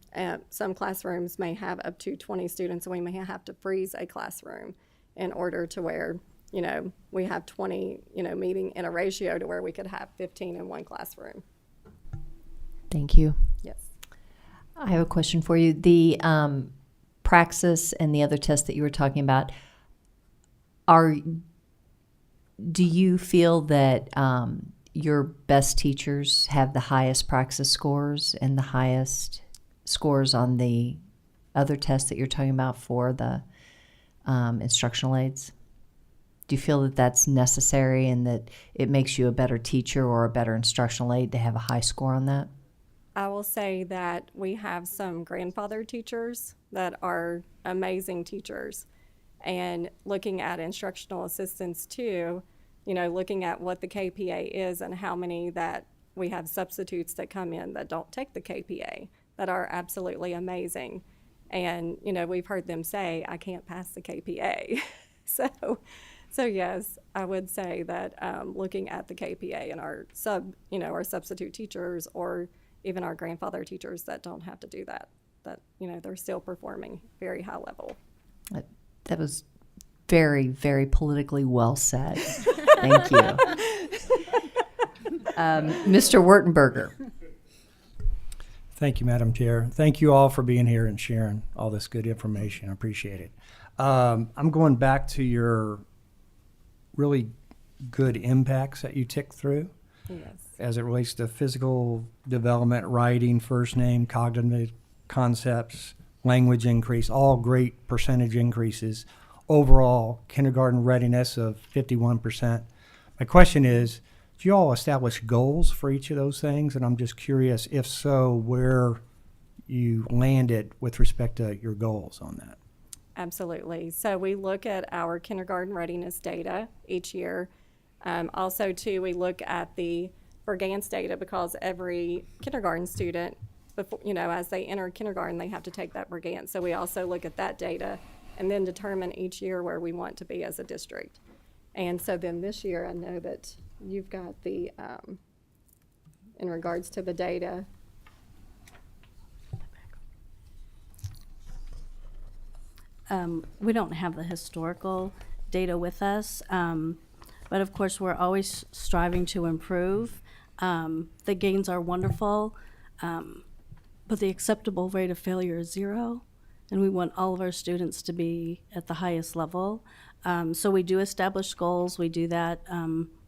Some classrooms may have up to 20 students, and we may have to freeze a classroom in order to where, we have 20, meeting in a ratio to where we could have 15 in one classroom. Thank you. Yes. I have a question for you. The Praxis and the other tests that you were talking about, do you feel that your best teachers have the highest Praxis scores and the highest scores on the other tests that you're talking about for the instructional aids? Do you feel that that's necessary and that it makes you a better teacher or a better instructional aid to have a high score on that? I will say that we have some grandfather teachers that are amazing teachers. And looking at instructional assistants too, you know, looking at what the KPA is and how many that we have substitutes that come in that don't take the KPA that are absolutely amazing. And, you know, we've heard them say, I can't pass the KPA. So yes, I would say that looking at the KPA and our substitute teachers or even our grandfather teachers that don't have to do that, you know, they're still performing very high level. That was very, very politically well said. Thank you. Mr. Wertenberger. Thank you, Madam Chair. Thank you all for being here and sharing all this good information. I appreciate it. I'm going back to your really good impacts that you ticked through. Yes. As it relates to physical development, writing, first name, cognitive concepts, language increase, all great percentage increases. Overall, kindergarten readiness of 51%. My question is, do you all establish goals for each of those things? And I'm just curious, if so, where you landed with respect to your goals on that. Absolutely. So we look at our kindergarten readiness data each year. Also, too, we look at the Bergans data because every kindergarten student, before, you know, as they enter kindergarten, they have to take that Bergans. So we also look at that data and then determine each year where we want to be as a district. And so then this year, I know that you've got the, in regards to the data, we don't have the historical data with us, but of course we're always striving to improve. The gains are wonderful, but the acceptable rate of failure is 0, and we want all of our students to be at the highest level. So we do establish goals. We do that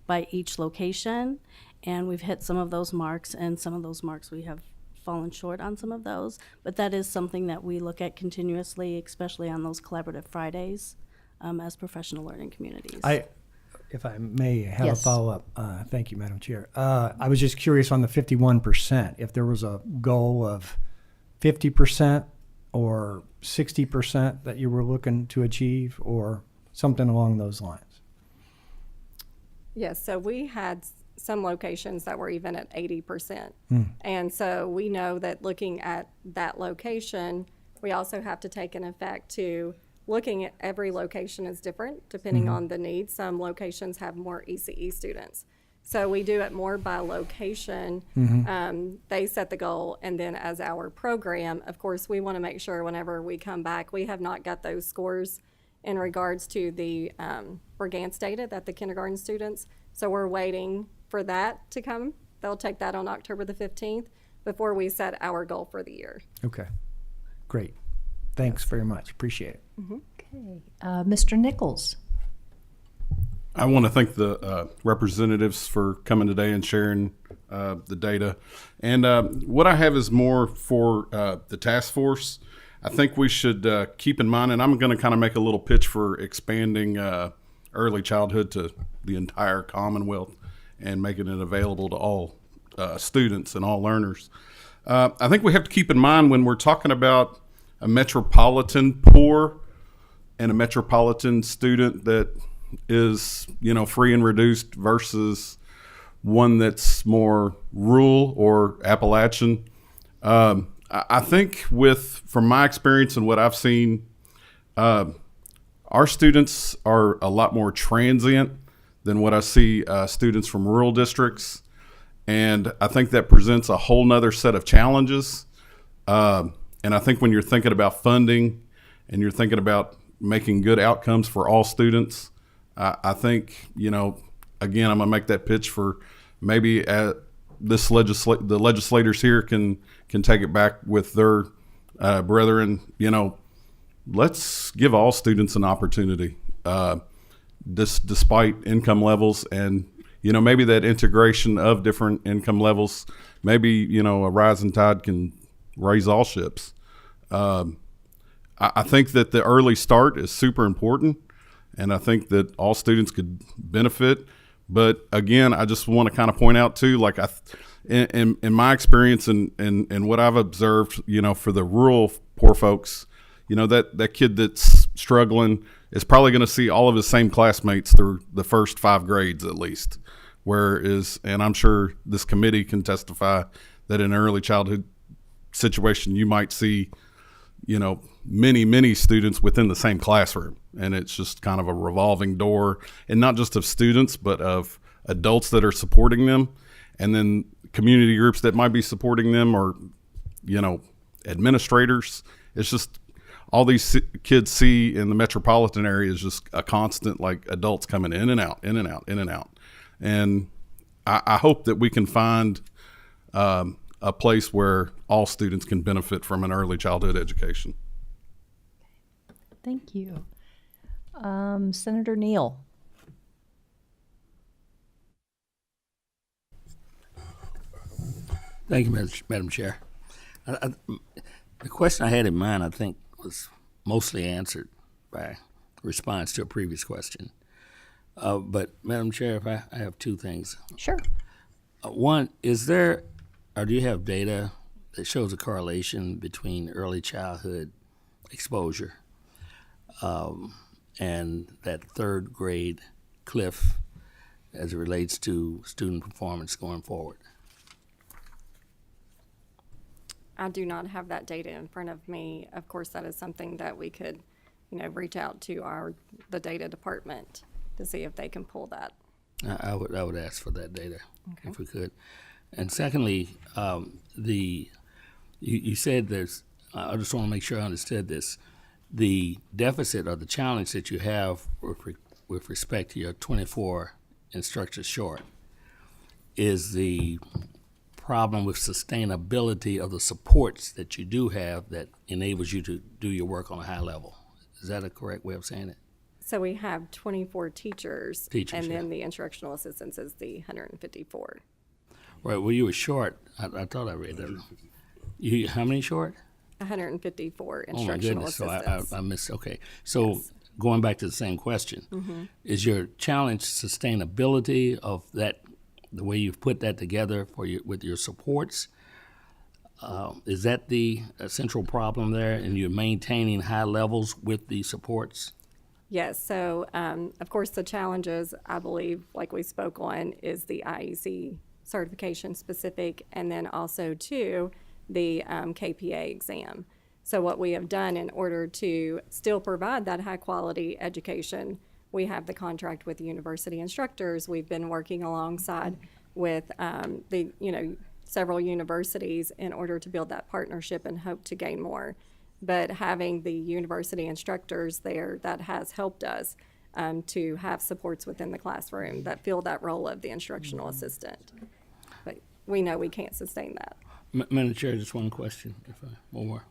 by each location, and we've hit some of those marks, and some of those marks we have fallen short on some of those, but that is something that we look at continuously, especially on those collaborative Fridays as professional learning communities. If I may have Yes. a follow-up. Thank you, Madam Chair. I was just curious on the 51%, if there was a goal of 50% or 60% that you were looking to achieve or something along those lines. yes, so we had some locations that were even at 80%. And so we know that looking at that location, we also have to take an effect to looking at every location is different depending on the needs. Some locations have more ECE students. So we do it more by location. They set the goal, and then as our program, of course, we want to make sure whenever we come back, we have not got those scores in regards to the Bergans data that the kindergarten students. So we're waiting for that to come. They'll take that on October the 15th before we set our goal for the year. Okay, great. Thanks very much. Appreciate it. Okay. Mr. Nichols. I want to thank the representatives for coming today and sharing the data. And what I have is more for the task force. I think we should keep in mind, and I'm going to kind of make a little pitch for expanding early childhood to the entire Commonwealth and making it available to all students and all learners. I think we have to keep in mind when we're talking about a metropolitan poor and a metropolitan student that is, you know, free and reduced versus one that's more rural or Appalachian. I think from my experience and what I've seen, our students are a lot more transient than what I see students from rural districts. And I think that presents a whole nother set of challenges. And I think when you're thinking about funding and you're thinking about making good outcomes for all students, I think, you know, again, I'm going to make that pitch for maybe the legislators here can take it back with their brethren. Let's give all students an opportunity, despite income levels, and maybe that integration of different income levels. Maybe a rising tide can raise all ships. I think that the early start is super important, and I think that all students could benefit. But again, I just want to kind of point out too, like in my experience and what I've observed, for the rural poor folks, that kid that's struggling is probably going to see all of his same classmates through the first 5 grades at least. Whereas, and I'm sure this committee can testify that in an early childhood situation, you might see, many students within the same classroom. And it's just kind of a revolving door, and not just of students, but of adults that are supporting them, and then community groups that might be supporting them, or, administrators. It's just all these kids see in the metropolitan area is just a constant, like, adults coming in and out, in and out, in and out. And I hope that we can find a place where all students can benefit from an early childhood education. Thank you. Senator Neal. Thank you, Madam Chair. The question I had in mind, I think, was mostly answered by response to a previous question. But, Madam Chair, if I have 2 things. Sure. One, is there, or do you have data that shows a correlation between early childhood exposure and that 3rd grade cliff as it relates to student performance going forward? I do not have that data in front of me. Of course, that is something that we could, reach out to the data department to see if they can pull that. I would ask for that data, if we could. And secondly, you said there's, I just want to make sure I understood this, the deficit or the challenge that you have with respect to your 24 instructors short is the problem with sustainability of the supports that you do have that enables you to do your work on a high level. Is that a correct way of saying it? So we have 24 teachers, and then the instructional assistants is the 154. Right. Well, you were short. I thought I read that. You how many short? 154 Oh my instructional goodness! assistants. So I missed. Okay. So going back to the same question, is your challenge sustainability of that? The way you've put that together with your supports, is that the central problem there, and you're maintaining high levels with the supports? Yes. So, of course, the challenges, I believe, like we spoke on, is the IEC certification specific, and then also, too, the KPA exam. So what we have done in order to still provide that high-quality education, we have the contract with the university instructors. We've been working alongside with several universities in order to build that partnership and hope to gain more. But having the university instructors there, that has helped us to have supports within the classroom that fill that role of the instructional assistant. But we know we can't sustain that. Madam Chair, just one question, one more.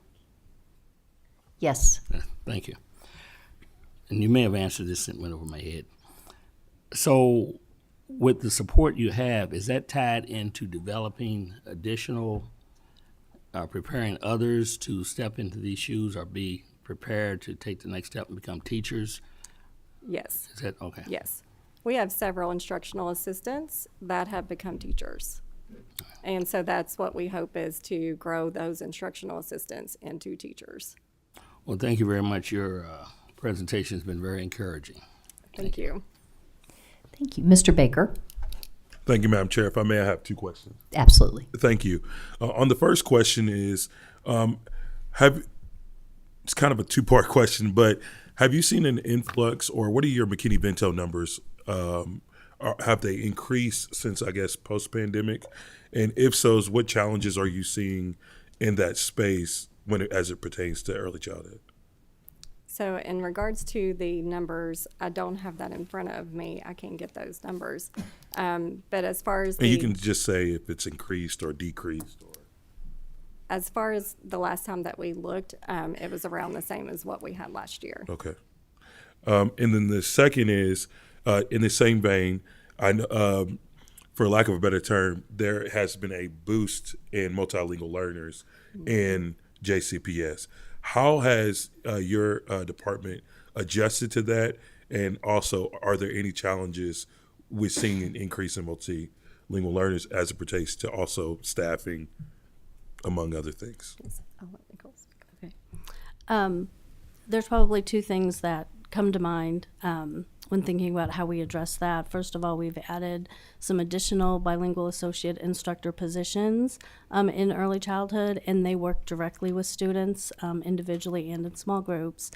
Yes. Thank you. And you may have answered this, it went over my head. So with the support you have, is that tied into developing additional, preparing others to step into these shoes or be prepared to take the next step and become teachers? Yes. Is that okay? Yes. We have several instructional assistants that have become teachers. And so that's what we hope is to grow those instructional assistants into teachers. Well, thank you very much. Your presentation has been very encouraging. Thank you. Thank you. Mr. Baker. Thank you, Madam Chair. If I may, I have 2 questions. Absolutely. Thank you. On the first question is, it's kind of a 2-part question, but have you seen an influx, or what are your McKinney-Vento numbers? Have they increased since, I guess, post-pandemic? And if so, what challenges are you seeing in that space as it pertains to early childhood? So in regards to the numbers, I don't have that in front of me. I can't get those numbers. But as far as And you can just say if it's increased or decreased. as far as the last time that we looked, it was around the same as what we had last year. Okay. And then the second is, in the same vein, I know, for lack of a better term, there has been a boost in multilingual learners in JCPS. How has your department adjusted to that? And also, are there any challenges with seeing an increase in multilingual learners as it pertains to also staffing, among other things? I'll let Nicole speak. Okay. There's probably two things that come to mind when thinking about how we address that. First of all, we've added some additional bilingual associate instructor positions in early childhood, and they work directly with students individually and in small groups.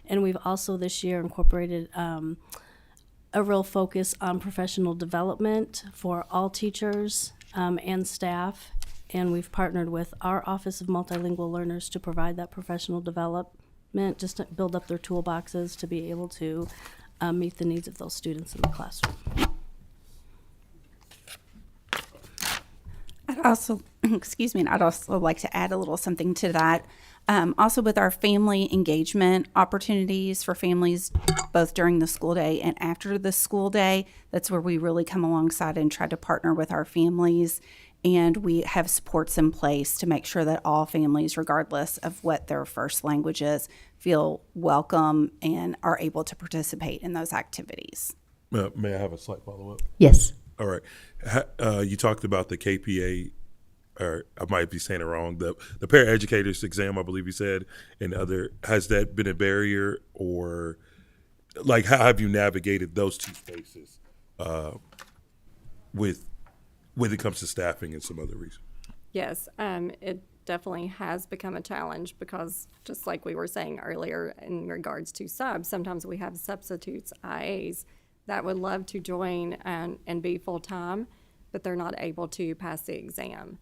And we've also this year incorporated a real focus on professional development for all teachers and staff. And we've partnered with our Office of Multilingual Learners to provide that professional development, just to build up their toolboxes to be able to meet the needs of those students in the classroom. I'd also, excuse me, and I'd also like to add a little something to that. Also with our family engagement opportunities for families, both during the school day and after the school day, that's where we really come alongside and try to partner with our families. And we have supports in place to make sure that all families, regardless of what their first language is, feel welcome and are able to participate in those activities. May I have a slight follow-up? Yes. All right. You talked about the KPA, or I might be saying it wrong, the paraeducators exam, I believe you said, and other. Has that been a barrier, or like how have you navigated those two spaces when it comes to staffing and some other reasons? Yes, it definitely has become a challenge because just like we were saying earlier in regards to subs, sometimes we have substitutes, IAs, that would love to join and be full-time, but they're not able to pass the exam.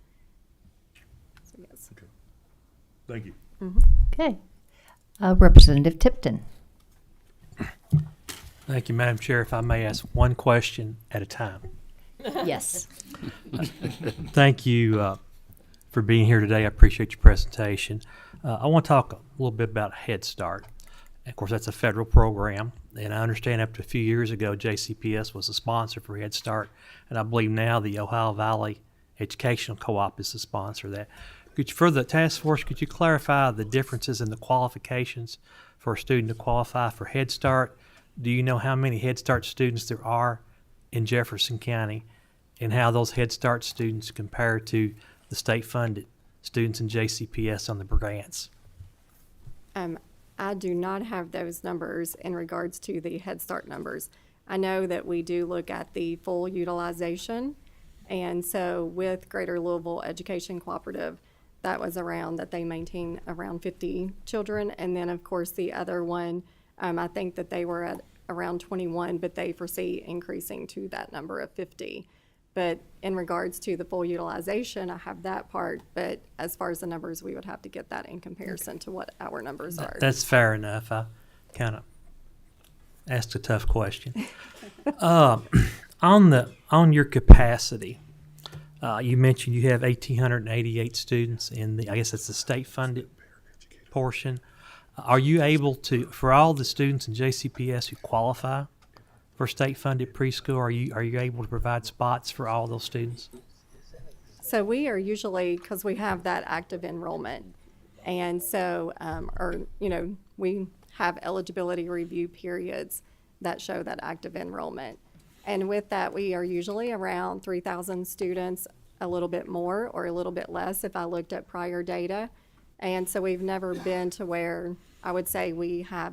So, yes. Okay. Thank you. Okay. Representative Tipton. Thank you, Madam Chair. If I may ask one question at a time. Yes. Thank you for being here today. I appreciate your presentation. I want to talk a little bit about Head Start. Of course, that's a federal program, and I understand up to a few years ago, JCPS was a sponsor for Head Start, and I believe now the Ohio Valley Educational Co-op is the sponsor of that. For the task force, could you clarify the differences in the qualifications for a student to qualify for Head Start? Do you know how many Head Start students there are in Jefferson County, and how those Head Start students compare to the state-funded students in JCPS on the grants? I do not have those numbers in regards to the Head Start numbers. I know that we do look at the full utilization, and so with Greater Louisville Education Cooperative, that was around that they maintain around 50 children, and then of course the other one, I think that they were at around 21, but they foresee increasing to that number of 50. But in regards to the full utilization, I have that part, but as far as the numbers, we would have to get that in comparison to what our numbers are. That's fair enough. I kind of asked a tough question. On your capacity, you mentioned you have 1,888 students in the, I guess it's the state-funded portion. Are you able to, for all the students in JCPS who qualify for state-funded preschool, are you able to provide spots for all those students? So we are usually, because we have that active enrollment, and so, we have eligibility review periods that show that active enrollment. And with that, we are usually around 3,000 students, a little bit more or a little bit less if I looked at prior data. And so we've never been to where I would say we have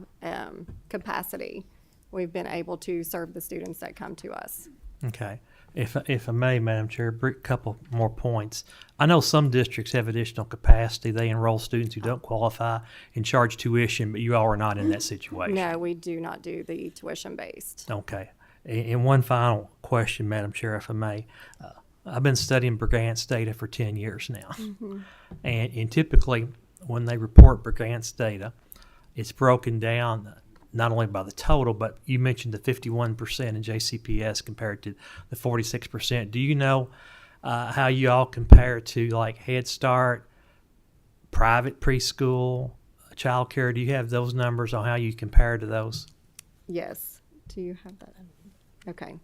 capacity. We've been able to serve the students that come to us. Okay. If I may, Madam Chair, a couple more points. I know some districts have additional capacity. They enroll students who don't qualify and charge tuition, but you all are not in that situation. No, we do not do the tuition-based. Okay. And one final question, Madam Chair, if I may. I've been studying Brigance data for 10 years now. And typically, when they report Brigance data, it's broken down not only by the total, but you mentioned the 51% in JCPS compared to the 46%. Do you know how you all compare to like Head Start, private preschool, child care? Do you have those numbers on how you compare to those? Yes. Do you have that? Okay.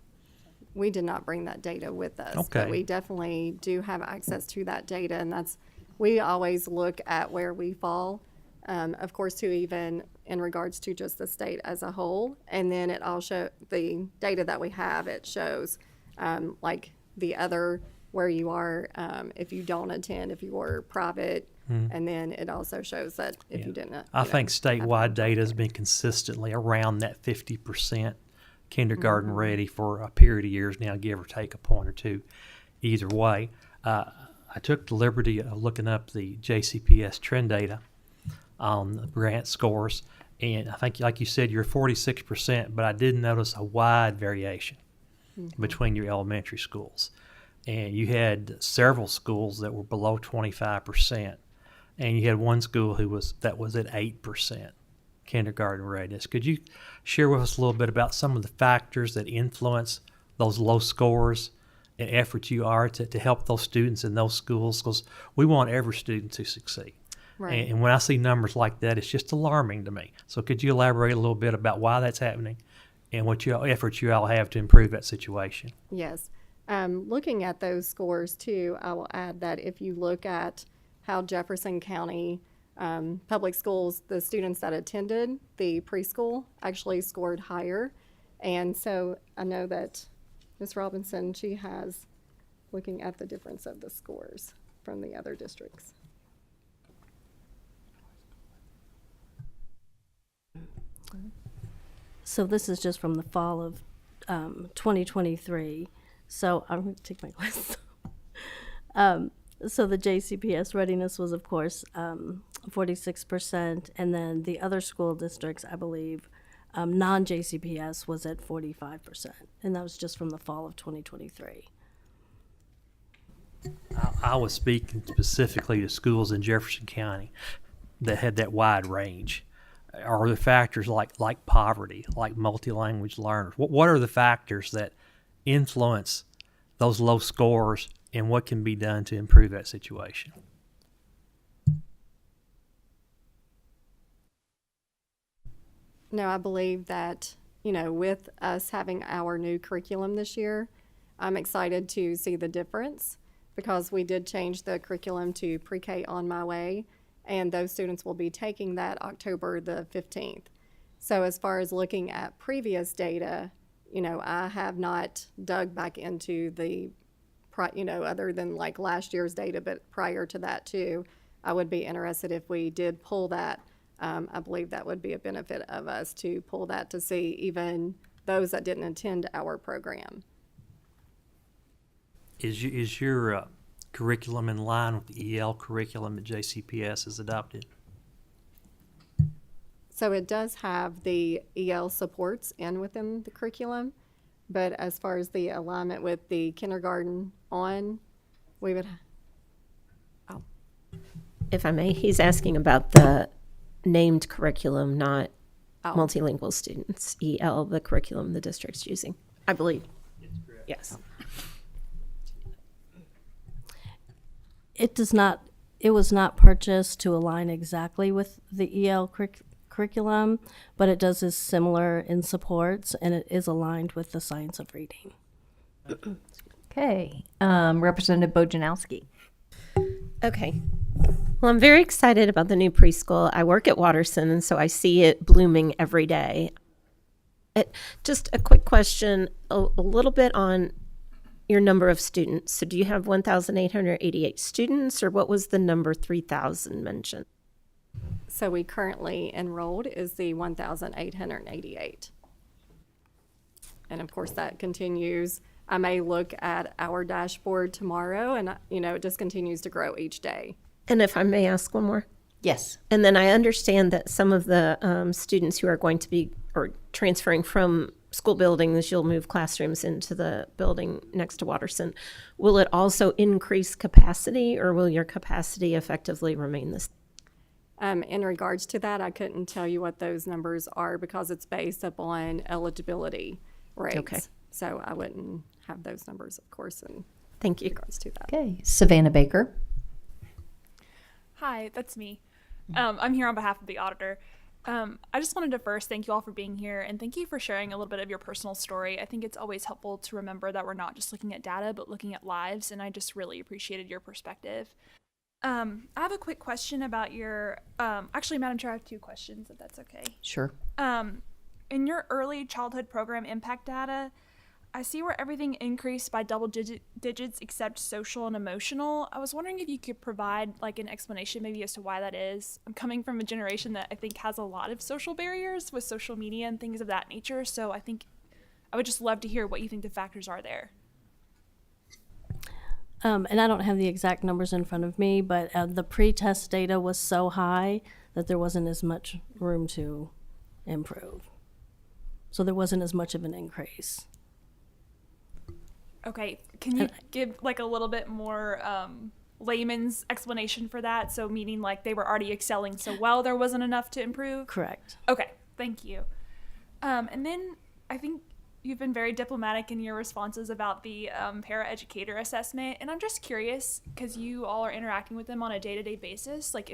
We did not bring that data with us. Okay. But we definitely do have access to that data, and we always look at where we fall, of course, to even in regards to just the state as a whole. And then it also, the data that we have, it shows like the other, where you are, if you don't attend, if you were private, and then it also shows that if you didn't. I think statewide data has been consistently around that 50% kindergarten ready for a period of years now, give or take a point or two. Either way, I took the liberty of looking up the JCPS trend data on the grant scores, and I think, like you said, you're 46%, but I did notice a wide variation between your elementary schools. And you had several schools that were below 25%, and you had one school that was at 8% kindergarten readiness. Could you share with us a little bit about some of the factors that influence those low scores and efforts you are to help those students in those schools? Because we want every student to succeed. Right. And when I see numbers like that, it's just alarming to me. So could you elaborate a little bit about why that's happening and what efforts you all have to improve that situation? Yes. Looking at those scores too, I will add that if you look at how Jefferson County public schools, the students that attended the preschool actually scored higher. And so I know that Ms. Robinson, she has looking at the difference of the scores from the other districts. So this is just from the fall of 2023. So I'm going to take my glasses off. So the JCPS readiness was, of course, 46%, and then the other school districts, I believe, non-JCPS was at 45%, and that was just from the fall of 2023. I was speaking specifically to schools in Jefferson County that had that wide range. Are there factors like poverty, like multi-language learners? What are the factors that influence those low scores, and what can be done to improve that situation? No, I believe that, you know, with us having our new curriculum this year, I'm excited to see the difference because we did change the curriculum to Pre-K On My Way, and those students will be taking that October the 15th. So as far as looking at previous data, you know, I have not dug back into the, you know, other than like last year's data, but prior to that too, I would be interested if we did pull that. I believe that would be a benefit of us to pull that to see even those that didn't attend our program. Is your curriculum in line with the EL curriculum that JCPS has adopted? So it does have the EL supports within the curriculum, but as far as the alignment with the kindergarten on, we would. Oh. If I may, he's asking about the named curriculum, not multilingual students. EL, the curriculum the district's using, I believe. Yes. It was not purchased to align exactly with the EL curriculum, but it is similar in supports, and it is aligned with the science of reading. Okay. Representative Bojanowski. Okay. Well, I'm very excited about the new preschool. I work at Watterson, and so I see it blooming every day. Just a quick question, a little bit on your number of students. So do you have 1,888 students, or what was the number 3,000 mentioned? So we currently enrolled is the 1,888. And of course that continues. I may look at our dashboard tomorrow, and you know, it just continues to grow each day. And if I may ask one more? Yes. And then I understand that some of the students who are going to be or transferring from school buildings, you'll move classrooms into the building next to Watterson. Will it also increase capacity, or will your capacity effectively remain the same? In regards to that, I couldn't tell you what those numbers are because it's based upon eligibility rates. Okay. So I wouldn't have those numbers, of course, in Thank you. regards to that. Okay, Savannah Baker. Hi, that's me. I'm here on behalf of the auditor. I just wanted to first thank you all for being here and thank you for sharing a little bit of your personal story. I think it's always helpful to remember that we're not just looking at data, but looking at lives, and I just really appreciated your perspective. I have a quick question about your, actually, Madam Chair, I have two questions, if that's okay. Sure. In your early childhood program impact data, I see where everything increased by double digits except social and emotional. I was wondering if you could provide like an explanation maybe as to why that is. I'm coming from a generation that I think has a lot of social barriers with social media and things of that nature, so I think I would just love to hear what you think the factors are there. And I don't have the exact numbers in front of me, but the pre-test data was so high that there wasn't as much room to improve. So there wasn't as much of an increase. Okay, can you give like a little bit more layman's explanation for that? So meaning like they were already excelling so well there wasn't enough to improve? Correct. Okay, thank you. And then I think you've been very diplomatic in your responses about the paraeducator assessment, and I'm just curious because you all are interacting with them on a day-to-day basis. Like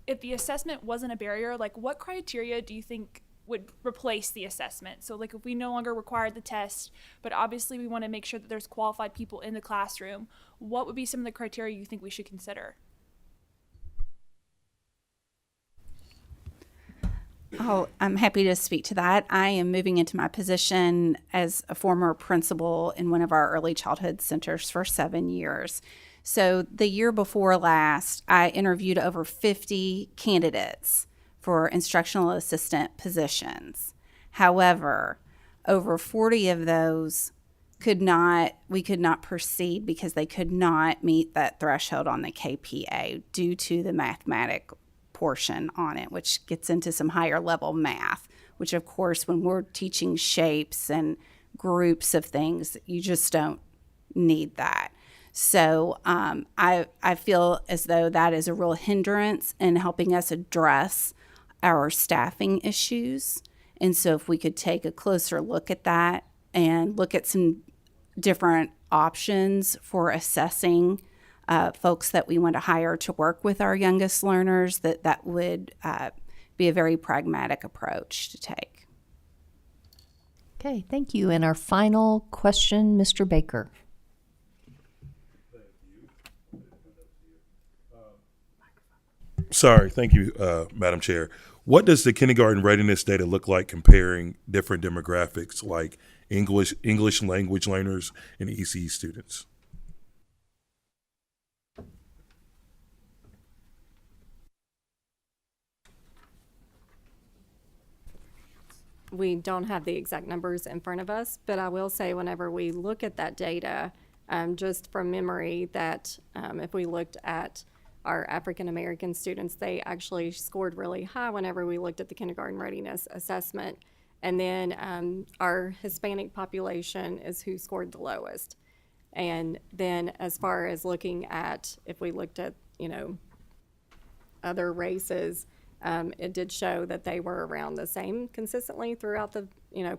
if the assessment wasn't a barrier, like what criteria do you think would replace the assessment? So like if we no longer required the test, but obviously we want to make sure that there's qualified people in the classroom, what would be some of the criteria you think we should consider? Oh, I'm happy to speak to that. I am moving into my position as a former principal in one of our early childhood centers for 7 years. So the year before last, I interviewed over 50 candidates for instructional assistant positions. However, over 40 of those we could not proceed because they could not meet that threshold on the KPA due to the mathematic portion on it, which gets into some higher level math, which of course, when we're teaching shapes and groups of things, you just don't need that. So I feel as though that is a real hindrance in helping us address our staffing issues. And so if we could take a closer look at that and look at some different options for assessing folks that we want to hire to work with our youngest learners, that would be a very pragmatic approach to take. Okay, thank you. And our final question, Mr. Baker. Sorry, thank you, Madam Chair. What does the kindergarten readiness data look like comparing different demographics like English language learners and ECE students? We don't have the exact numbers in front of us, but I will say whenever we look at that data, just from memory, that if we looked at our African American students, they actually scored really high whenever we looked at the kindergarten readiness assessment. And then our Hispanic population is who scored the lowest. And then as far as looking at, if we looked at, other races, it did show that they were around the same consistently throughout the,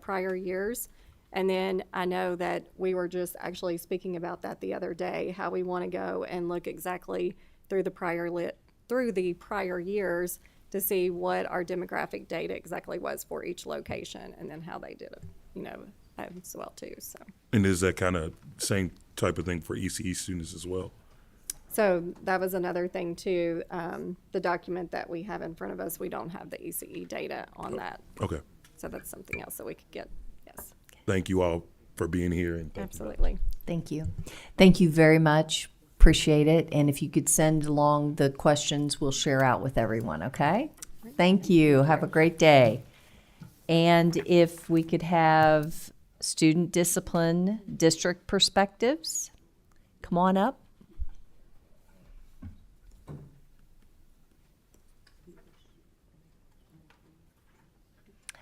prior years. And then I know that we were just actually speaking about that the other day, how we want to go and look exactly through the prior years to see what our demographic data exactly was for each location, and then how they did it, as well too. So. And is that kind of same type of thing for ECE students as well? So that was another thing too. The document that we have in front of us, we don't have the ECE data on that. Okay. So that's something else that we could get. Yes. Thank you all for being here. And absolutely. Thank you. Thank you very much. Appreciate it. And if you could send along the questions, we'll share out with everyone, okay? Thank you. Have a great day. And if we could have student discipline district perspectives, come on up.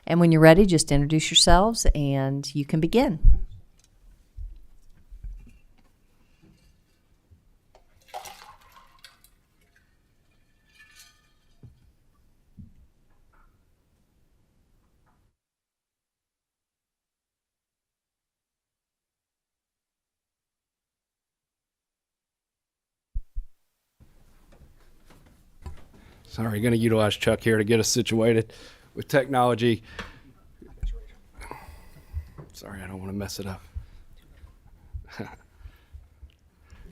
And when you're ready, just introduce yourselves and you can begin. Sorry, going to utilize Chuck here to get us situated with technology. Sorry, I don't want to mess it up.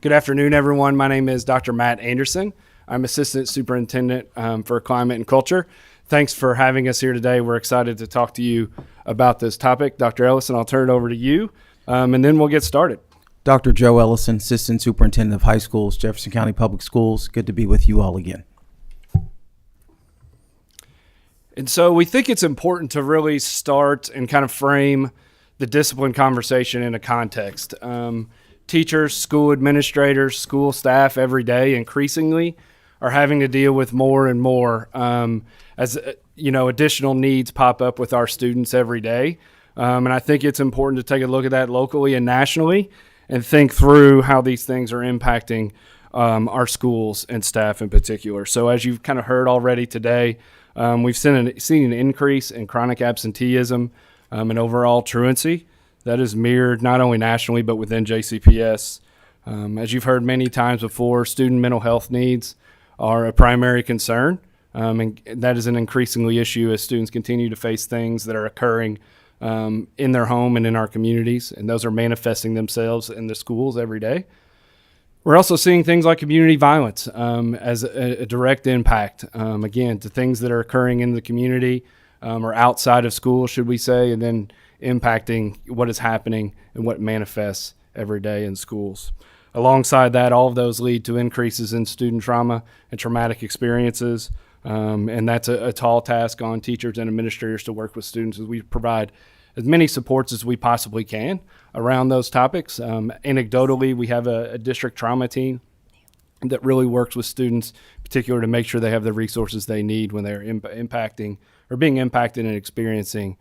Good afternoon, everyone. My name is Dr. Matt Anderson. I'm Assistant Superintendent for Climate and Culture. Thanks for having us here today. We're excited to talk to you about this topic. Dr. Ellison, I'll turn it over to you, and then we'll get started. Dr. Joe Ellison, Assistant Superintendent of High Schools, Jefferson County Public Schools. Good to be with you all again. And so we think it's important to really start and kind of frame the discipline conversation in a context. Teachers, school administrators, school staff every day increasingly are having to deal with more and more as additional needs pop up with our students every day. And I think it's important to take a look at that locally and nationally and think through how these things are impacting our schools and staff in particular. So as you've kind of heard already today, we've seen an increase in chronic absenteeism and overall truancy. That is mirrored not only nationally but within JCPS. As you've heard many times before, student mental health needs are a primary concern, and that is an increasingly issue as students continue to face things that are occurring in their home and in our communities, and those are manifesting themselves in the schools every day. We're also seeing things like community violence as a direct impact, again, to things that are occurring in the community or outside of school, should we say, and then impacting what is happening and what manifests every day in schools. Alongside that, all of those lead to increases in student trauma and traumatic experiences, and that's a tall task on teachers and administrators to work with students as we provide as many supports as we possibly can around those topics. Anecdotally, we have a district trauma team that really works with students, in particular, to make sure they have the resources they need when they're impacting or being impacted and experiencing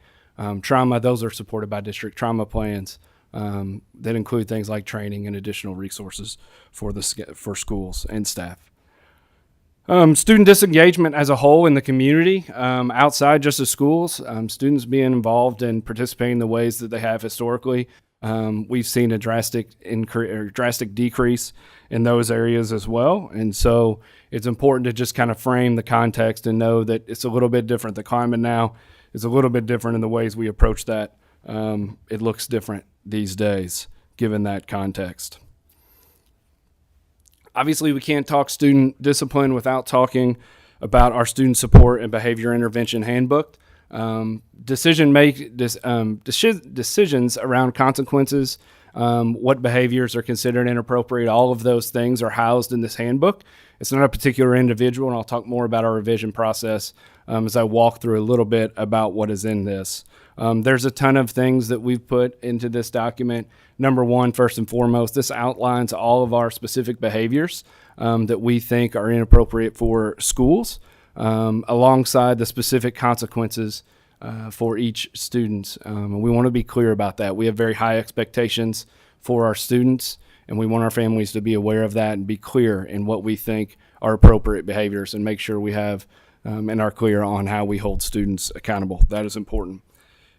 trauma. Those are supported by district trauma plans that include things like training and additional resources for schools and staff. Student disengagement as a whole in the community, outside just of schools, students being involved and participating in the ways that they have historically. We've seen a drastic decrease in those areas as well. And so it's important to just kind of frame the context and know that it's a little bit different. The climate now is a little bit different in the ways we approach that. It looks different these days, given that context. Obviously, we can't talk student discipline without talking about our student support and behavior intervention handbook. Decisions around consequences, what behaviors are considered inappropriate, all of those things are housed in this handbook. It's not a particular individual, and I'll talk more about our revision process as I walk through a little bit about what is in this. There's a ton of things that we've put into this document. Number one, first and foremost, this outlines all of our specific behaviors that we think are inappropriate for schools, alongside the specific consequences for each student. And we want to be clear about that. We have very high expectations for our students, and we want our families to be aware of that and be clear in what we think are appropriate behaviors and make sure we have and are clear on how we hold students accountable. That is important.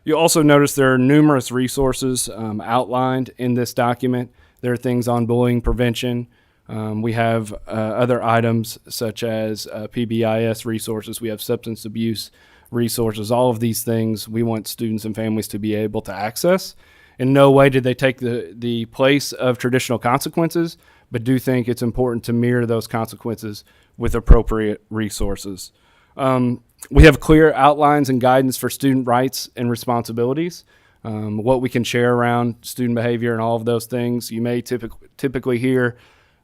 You'll also notice there are numerous resources outlined in this document. There are things on bullying prevention. We have other items such as PBIS resources. We have substance abuse resources. All of these things we want students and families to be able to access. In no way did they take the place of traditional consequences, but do think it's important to mirror those consequences with appropriate resources. We have clear outlines and guidance for student rights and responsibilities, what we can share around student behavior and all of those things. You may typically hear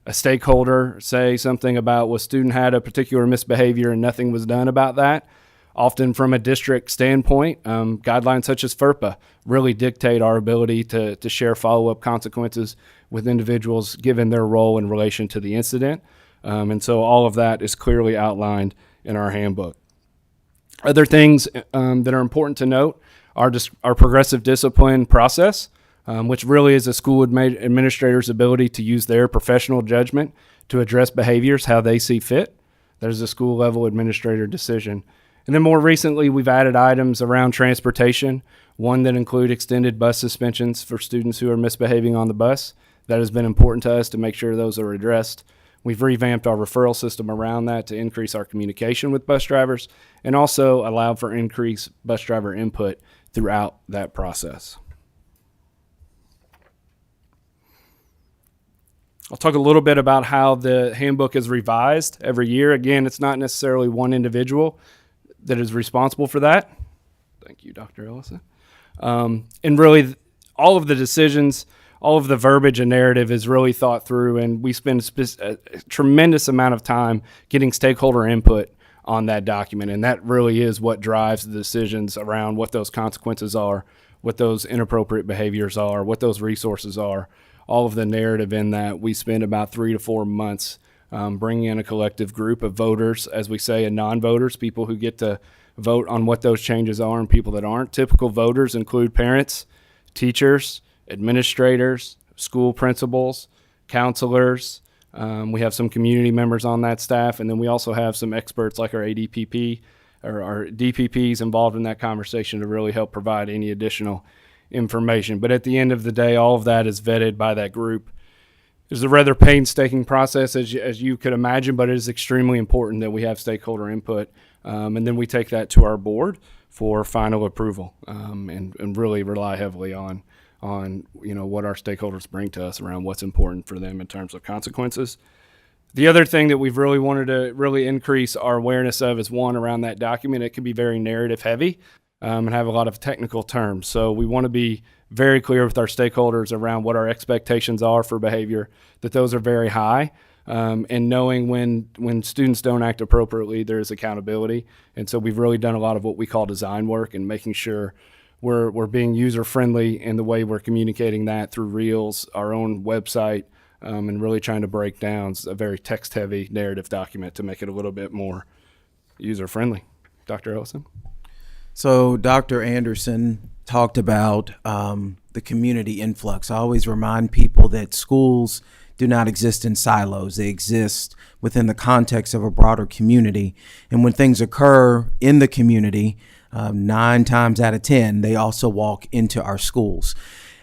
a stakeholder say something about, well, student had a particular misbehavior and nothing was done about that. Often from a district standpoint, guidelines such as FERPA really dictate our ability to share follow-up consequences with individuals given their role in relation to the incident. And so all of that is clearly outlined in our handbook. Other things that are important to note are just our progressive discipline process, which really is a school administrator's ability to use their professional judgment to address behaviors how they see fit. That is a school level administrator decision. And then more recently, we've added items around transportation, one that include extended bus suspensions for students who are misbehaving on the bus. That has been important to us to make sure those are addressed. We've revamped our referral system around that to increase our communication with bus drivers and also allow for increased bus driver input throughout that process. I'll talk a little bit about how the handbook is revised every year. Again, it's not necessarily one individual that is responsible for that. Thank you, Dr. Ellison. And really, all of the decisions, all of the verbiage and narrative is really thought through, and we spend a tremendous amount of time getting stakeholder input on that document, and that really is what drives the decisions around what those consequences are, what those inappropriate behaviors are, what those resources are. All of the narrative in that, we spend about 3 to 4 months bringing in a collective group of voters, as we say, and non-voters, people who get to vote on what those changes are and people that aren't. Typical voters include parents, teachers, administrators, school principals, counselors. We have some community members on that staff, and then we also have some experts like our ADPP or our DPPs involved in that conversation to really help provide any additional information. But at the end of the day, all of that is vetted by that group. It's a rather painstaking process, as you could imagine, but it is extremely important that we have stakeholder input, and then we take that to our board for final approval, and really rely heavily on what our stakeholders bring to us around what's important for them in terms of consequences. The other thing that we've really wanted to really increase our awareness of is, one, around that document. It can be very narrative heavy and have a lot of technical terms. So we want to be very clear with our stakeholders around what our expectations are for behavior, that those are very high, and knowing when students don't act appropriately, there is accountability. And so we've really done a lot of what we call design work and making sure we're being user-friendly in the way we're communicating that through Reels, our own website, and really trying to break down a very text-heavy narrative document to make it a little bit more user-friendly. Dr. Ellison? So Dr. Anderson talked about the community influx. I always remind people that schools do not exist in silos. They exist within the context of a broader community. And when things occur in the community, 9 times out of 10, they also walk into our schools.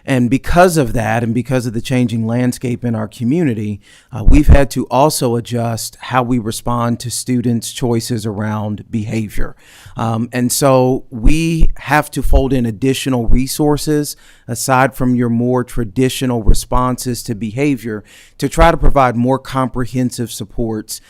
And because of that, and because of the changing landscape in our community, we've had to also adjust how we respond to students' choices around behavior. And so we have to fold in additional resources aside from your more traditional responses to behavior to try to provide more comprehensive supports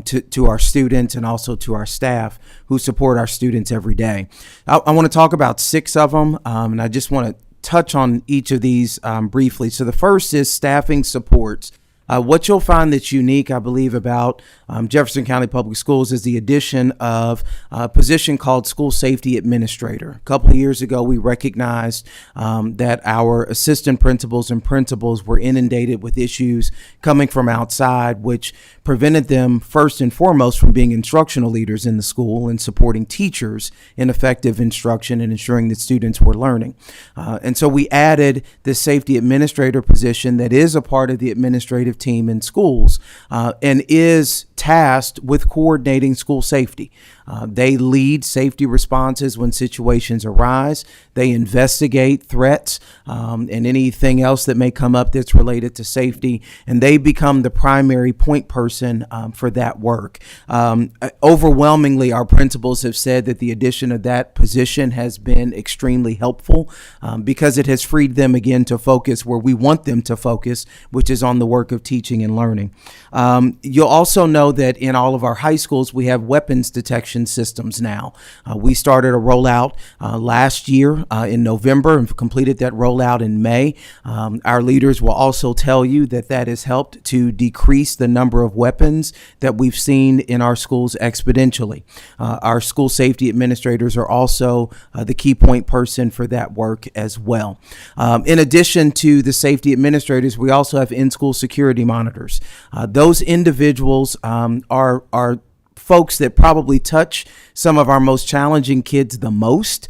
to our students and also to our staff who support our students every day. I want to talk about 6 of them, and I just want to touch on each of these briefly. So the first is staffing supports. What you'll find that's unique, I believe, about Jefferson County Public Schools is the addition of a position called School Safety Administrator. A couple of years ago, we recognized that our assistant principals and principals were inundated with issues coming from outside, which prevented them, first and foremost, from being instructional leaders in the school and supporting teachers in effective instruction and ensuring that students were learning. And so we added this safety administrator position that is a part of the administrative team in schools and is tasked with coordinating school safety. They lead safety responses when situations arise. They investigate threats and anything else that may come up that's related to safety, and they become the primary point person for that work. Overwhelmingly, our principals have said that the addition of that position has been extremely helpful because it has freed them again to focus where we want them to focus, which is on the work of teaching and learning. You'll also know that in all of our high schools, we have weapons detection systems now. We started a rollout last year in November and completed that rollout in May. Our leaders will also tell you that that has helped to decrease the number of weapons that we've seen in our schools exponentially. Our school safety administrators are also the key point person for that work as well. In addition to the safety administrators, we also have in-school security monitors. Those individuals are folks that probably touch some of our most challenging kids the most,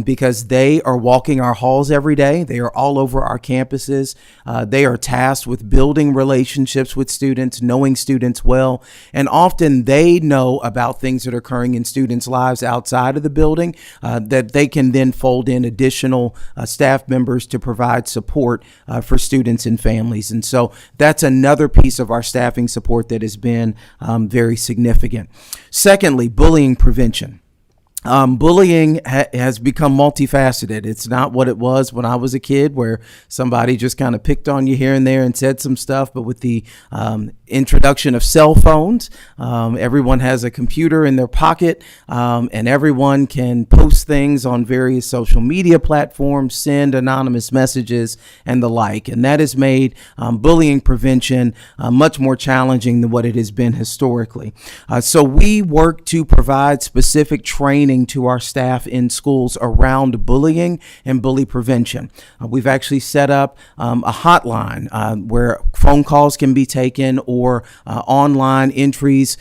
because they are walking our halls every day. They are all over our campuses. They are tasked with building relationships with students, knowing students well, and often they know about things that are occurring in students' lives outside of the building, that they can then fold in additional staff members to provide support for students and families. And so that's another piece of our staffing support that has been very significant. Secondly, bullying prevention. Bullying has become multifaceted. It's not what it was when I was a kid, where somebody just kind of picked on you here and there and said some stuff. But with the introduction of cell phones, everyone has a computer in their pocket, and everyone can post things on various social media platforms, send anonymous messages, and the like. And that has made bullying prevention much more challenging than what it has been historically. So we work to provide specific training to our staff in schools around bullying and bully prevention. We've actually set up a hotline where phone calls can be taken, or online entries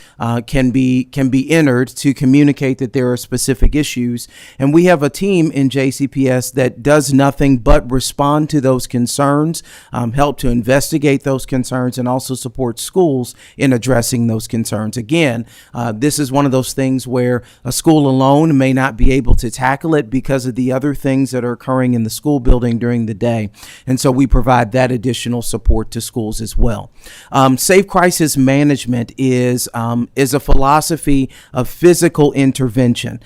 can be entered to communicate that there are specific issues. And we have a team in JCPS that does nothing but respond to those concerns, help to investigate those concerns, and also support schools in addressing those concerns. Again, this is one of those things where a school alone may not be able to tackle it because of the other things that are occurring in the school building during the day. And so we provide that additional support to schools as well. Safe crisis management is a philosophy of physical intervention.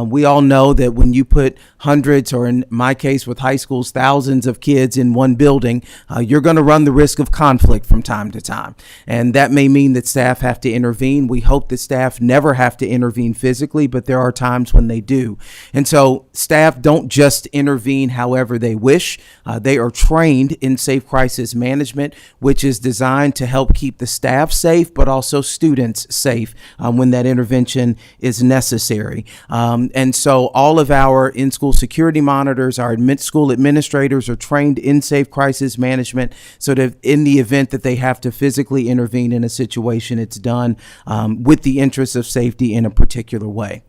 We all know that when you put hundreds, or in my case with high schools, thousands of kids in one building, you're going to run the risk of conflict from time to time. And that may mean that staff have to intervene. We hope that staff never have to intervene physically, but there are times when they do. And so staff don't just intervene however they wish. They are trained in safe crisis management, which is designed to help keep the staff safe, but also students safe when that intervention is necessary. And so all of our in-school security monitors, our school administrators are trained in safe crisis management, so that in the event that they have to physically intervene in a situation, it's done with the interests of safety in a particular way.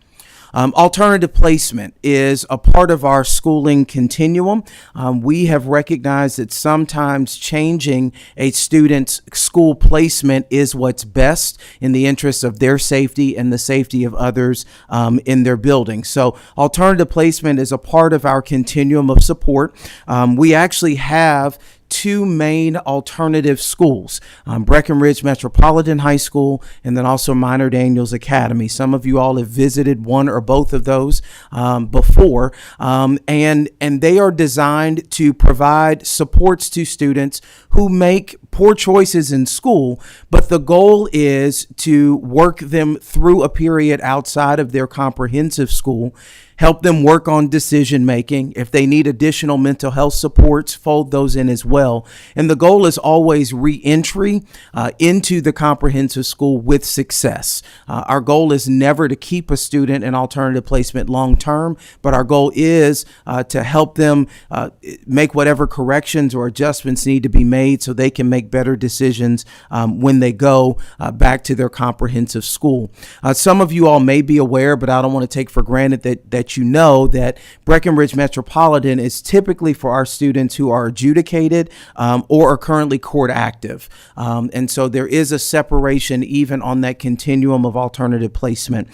Alternative placement is a part of our schooling continuum. We have recognized that sometimes changing a student's school placement is what's best in the interest of their safety and the safety of others in their building. So alternative placement is a part of our continuum of support. We actually have two main alternative schools, Breckenridge Metropolitan High School, and then also Minor Daniels Academy. Some of you all have visited one or both of those before, and they are designed to provide supports to students who make poor choices in school, but the goal is to work them through a period outside of their comprehensive school, help them work on decision making. If they need additional mental health supports, fold those in as well. And the goal is always re-entry into the comprehensive school with success. Our goal is never to keep a student in alternative placement long term, but our goal is to help them make whatever corrections or adjustments need to be made so they can make better decisions when they go back to their comprehensive school. Some of you all may be aware, but I don't want to take for granted that you know that Breckenridge Metropolitan is typically for our students who are adjudicated or are currently court active. And so there is a separation even on that continuum of alternative placement.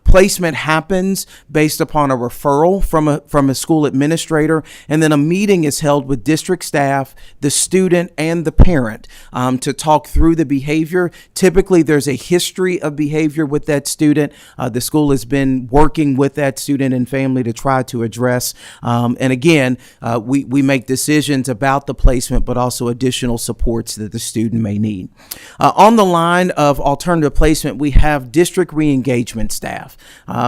Placement happens based upon a referral from a school administrator, and then a meeting is held with district staff, the student, and the parent to talk through the behavior. Typically, there's a history of behavior with that student. The school has been working with that student and family to try to address. And again, we make decisions about the placement, but also additional supports that the student may need. On the line of alternative placement, we have district re-engagement staff.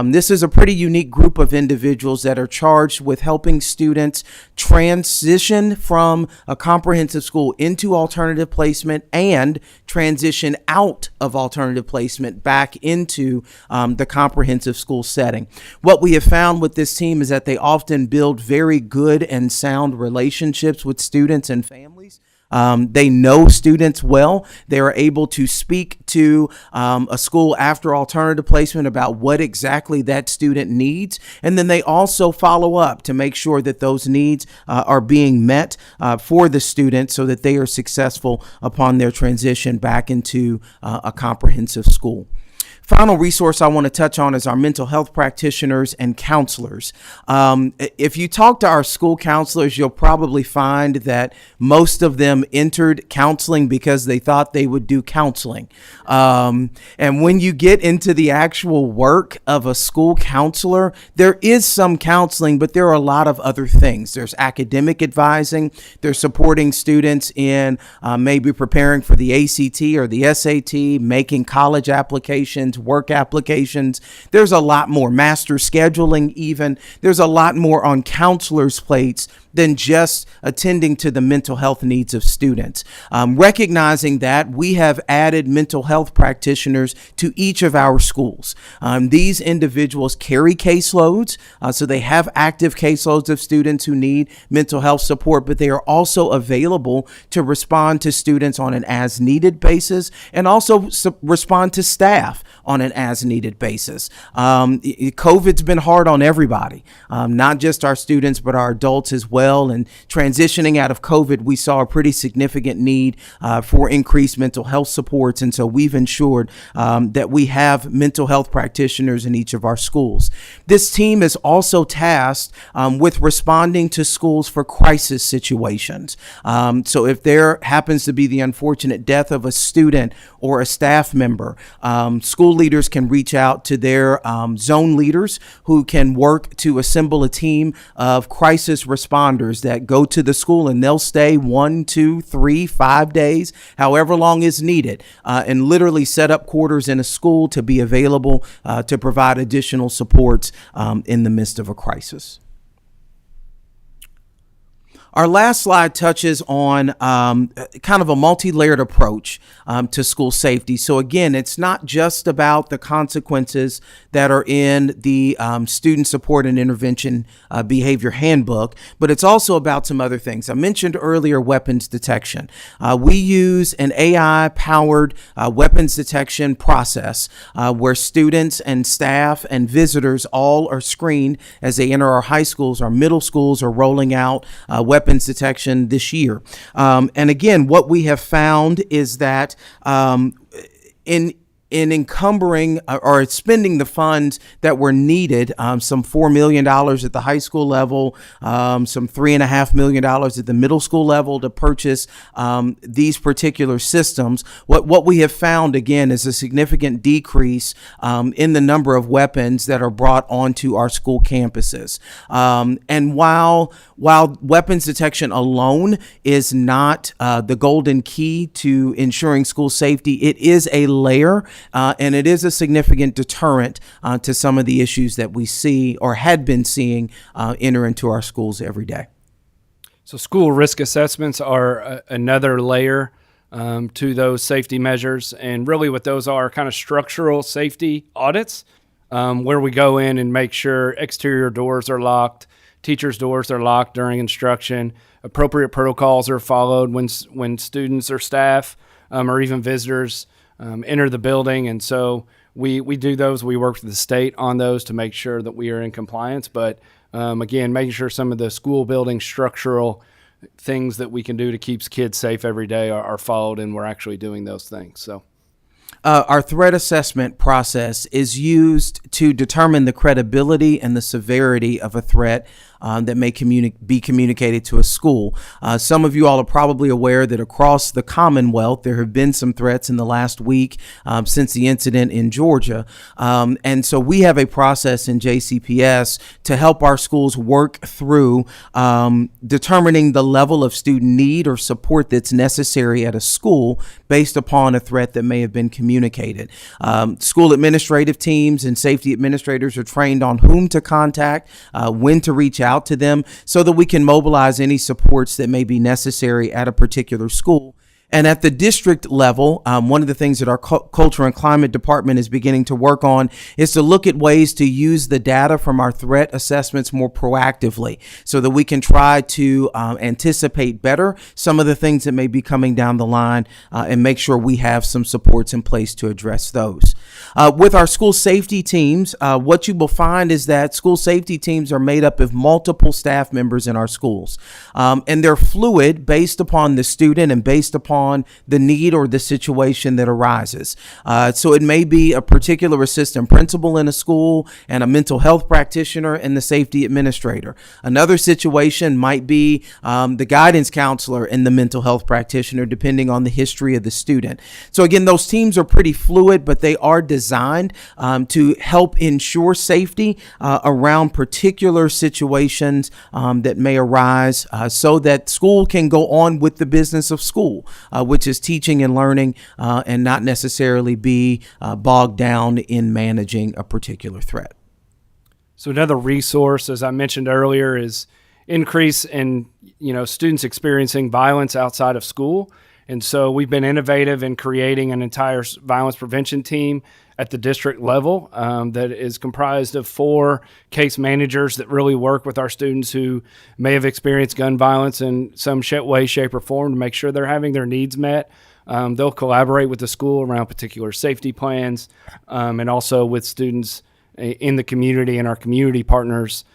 This is a pretty unique group of individuals that are charged with helping students transition from a comprehensive school into alternative placement and transition out of alternative placement back into the comprehensive school setting. What we have found with this team is that they often build very good and sound relationships with students and families. They know students well. They are able to speak to a school after alternative placement about what exactly that student needs. And then they also follow up to make sure that those needs are being met for the student so that they are successful upon their transition back into a comprehensive school. Final resource I want to touch on is our mental health practitioners and counselors. If you talk to our school counselors, you'll probably find that most of them entered counseling because they thought they would do counseling. And when you get into the actual work of a school counselor, there is some counseling, but there are a lot of other things. There's academic advising. There's supporting students in maybe preparing for the ACT or the SAT, making college applications, work applications. There's a lot more, master scheduling even. There's a lot more on counselors' plates than just attending to the mental health needs of students. Recognizing that, we have added mental health practitioners to each of our schools. These individuals carry caseloads, so they have active caseloads of students who need mental health support, but they are also available to respond to students on an as-needed basis and also respond to staff on an as-needed basis. COVID's been hard on everybody, not just our students, but our adults as well. And transitioning out of COVID, we saw a pretty significant need for increased mental health supports. And so we've ensured that we have mental health practitioners in each of our schools. This team is also tasked with responding to schools for crisis situations. So if there happens to be the unfortunate death of a student or a staff member, school leaders can reach out to their zone leaders who can work to assemble a team of crisis responders that go to the school, and they'll stay 1, 2, 3, 5 days, however long is needed, and literally set up quarters in a school to be available to provide additional supports in the midst of a crisis. Our last slide touches on kind of a multi-layered approach to school safety. So again, it's not just about the consequences that are in the Student Support and Intervention Behavior Handbook, but it's also about some other things. I mentioned earlier weapons detection. We use an AI-powered weapons detection process where students and staff and visitors all are screened as they enter our high schools. Our middle schools are rolling out weapons detection this year. And again, what we have found is that in encumbering or spending the funds that were needed, some $4 million at the high school level, some $3.5 million at the middle school level to purchase these particular systems. What we have found, again, is a significant decrease in the number of weapons that are brought onto our school campuses. And while weapons detection alone is not the golden key to ensuring school safety, it is a layer and it is a significant deterrent to some of the issues that we see or had been seeing enter into our schools every day. So school risk assessments are another layer to those safety measures. And really what those are kind of structural safety audits where we go in and make sure exterior doors are locked, teachers' doors are locked during instruction, appropriate protocols are followed when students or staff or even visitors enter the building. And so we do those. We work with the state on those to make sure that we are in compliance. But again, making sure some of the school building structural things that we can do to keep kids safe every day are followed, and we're actually doing those things. So. Our threat assessment process is used to determine the credibility and the severity of a threat that may be communicated to a school. Some of you all are probably aware that across the Commonwealth, there have been some threats in the last week since the incident in Georgia. And so we have a process in JCPS to help our schools work through determining the level of student need or support that's necessary at a school based upon a threat that may have been communicated. School administrative teams and safety administrators are trained on whom to contact, when to reach out to them, so that we can mobilize any supports that may be necessary at a particular school. And at the district level, one of the things that our Culture and Climate Department is beginning to work on is to look at ways to use the data from our threat assessments more proactively so that we can try to anticipate better some of the things that may be coming down the line and make sure we have some supports in place to address those. With our school safety teams, what you will find is that school safety teams are made up of multiple staff members in our schools. And they're fluid based upon the student and based upon the need or the situation that arises. So it may be a particular assistant principal in a school and a mental health practitioner and the safety administrator. Another situation might be the guidance counselor and the mental health practitioner, depending on the history of the student. So again, those teams are pretty fluid, but they are designed to help ensure safety around particular situations that may arise so that school can go on with the business of school. Which is teaching and learning and not necessarily be bogged down in managing a particular threat. So another resource, as I mentioned earlier, is increase in students experiencing violence outside of school. And so we've been innovative in creating an entire violence prevention team at the district level that is comprised of 4 case managers that really work with our students who may have experienced gun violence in some way, shape, or form to make sure they're having their needs met. They'll collaborate with the school around particular safety plans and also with students in the community and our community partners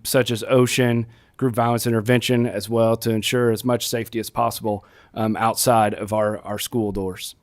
such as Ocean, Group Violence Intervention as well, to ensure as much safety as possible outside of our school doors.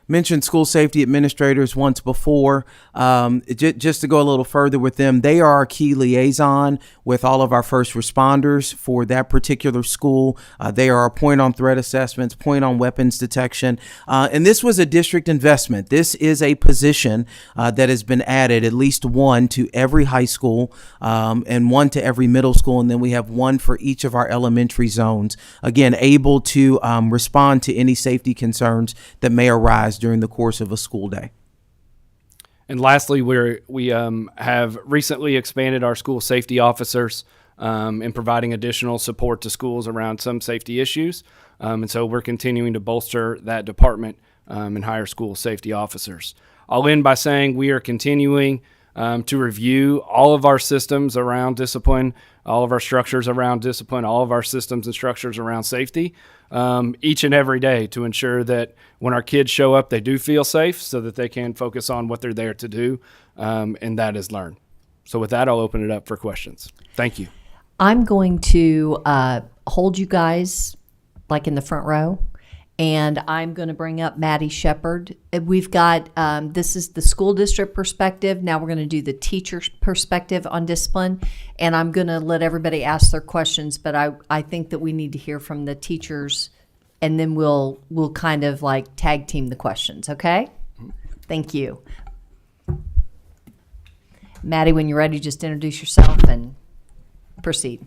Mentioned school safety administrators once before. Just to go a little further with them, they are our key liaison with all of our first responders for that particular school. They are our point on threat assessments, point on weapons detection. And this was a district investment. This is a position that has been added, at least one to every high school and one to every middle school. And then we have one for each of our elementary zones. Again, able to respond to any safety concerns that may arise during the course of a school day. And lastly, we have recently expanded our school safety officers in providing additional support to schools around some safety issues. And so we're continuing to bolster that department and hire school safety officers. I'll end by saying we are continuing to review all of our systems around discipline, all of our structures around discipline, all of our systems and structures around safety each and every day to ensure that when our kids show up, they do feel safe so that they can focus on what they're there to do, and that is learn. So with that, I'll open it up for questions. Thank you. I'm going to hold you guys like in the front row, and I'm going to bring up Maddie Shepard. We've got, this is the school district perspective. Now we're going to do the teacher's perspective on discipline, and I'm going to let everybody ask their questions, but I think that we need to hear from the teachers, and then we'll kind of like tag team the questions, okay? Thank you. Maddie, when you're ready, just introduce yourself and proceed.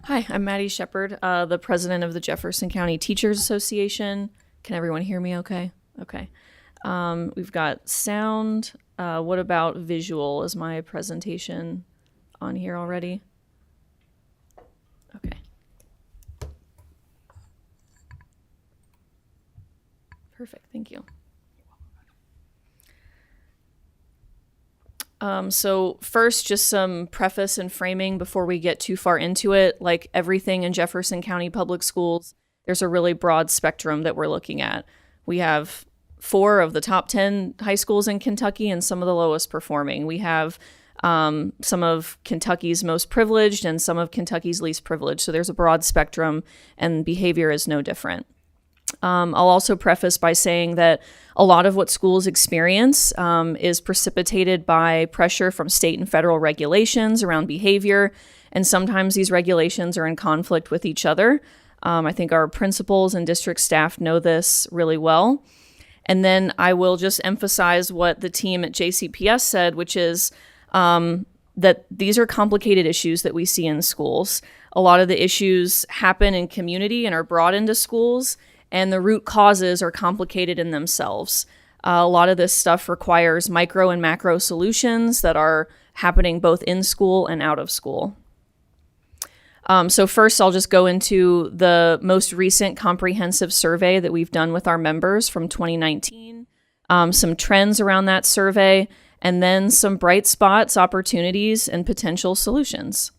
Hi, I'm Maddie Shepard, the president of the Jefferson County Teachers Association. Can everyone hear me okay? Okay. We've got sound. What about visual? Is my presentation on here already? Okay. Perfect, thank you. So first, just some preface and framing before we get too far into it. Like everything in Jefferson County Public Schools, there's a really broad spectrum that we're looking at. We have 4 of the top 10 high schools in Kentucky and some of the lowest performing. We have some of Kentucky's most privileged and some of Kentucky's least privileged. So there's a broad spectrum, and behavior is no different. I'll also preface by saying that a lot of what schools experience is precipitated by pressure from state and federal regulations around behavior, and sometimes these regulations are in conflict with each other. I think our principals and district staff know this really well. And then I will just emphasize what the team at JCPS said, which is that these are complicated issues that we see in schools. A lot of the issues happen in community and are brought into schools, and the root causes are complicated in themselves. A lot of this stuff requires micro and macro solutions that are happening both in school and out of school. So first, I'll just go into the most recent comprehensive survey that we've done with our members from 2019, some trends around that survey, and then some bright spots, opportunities, and potential solutions.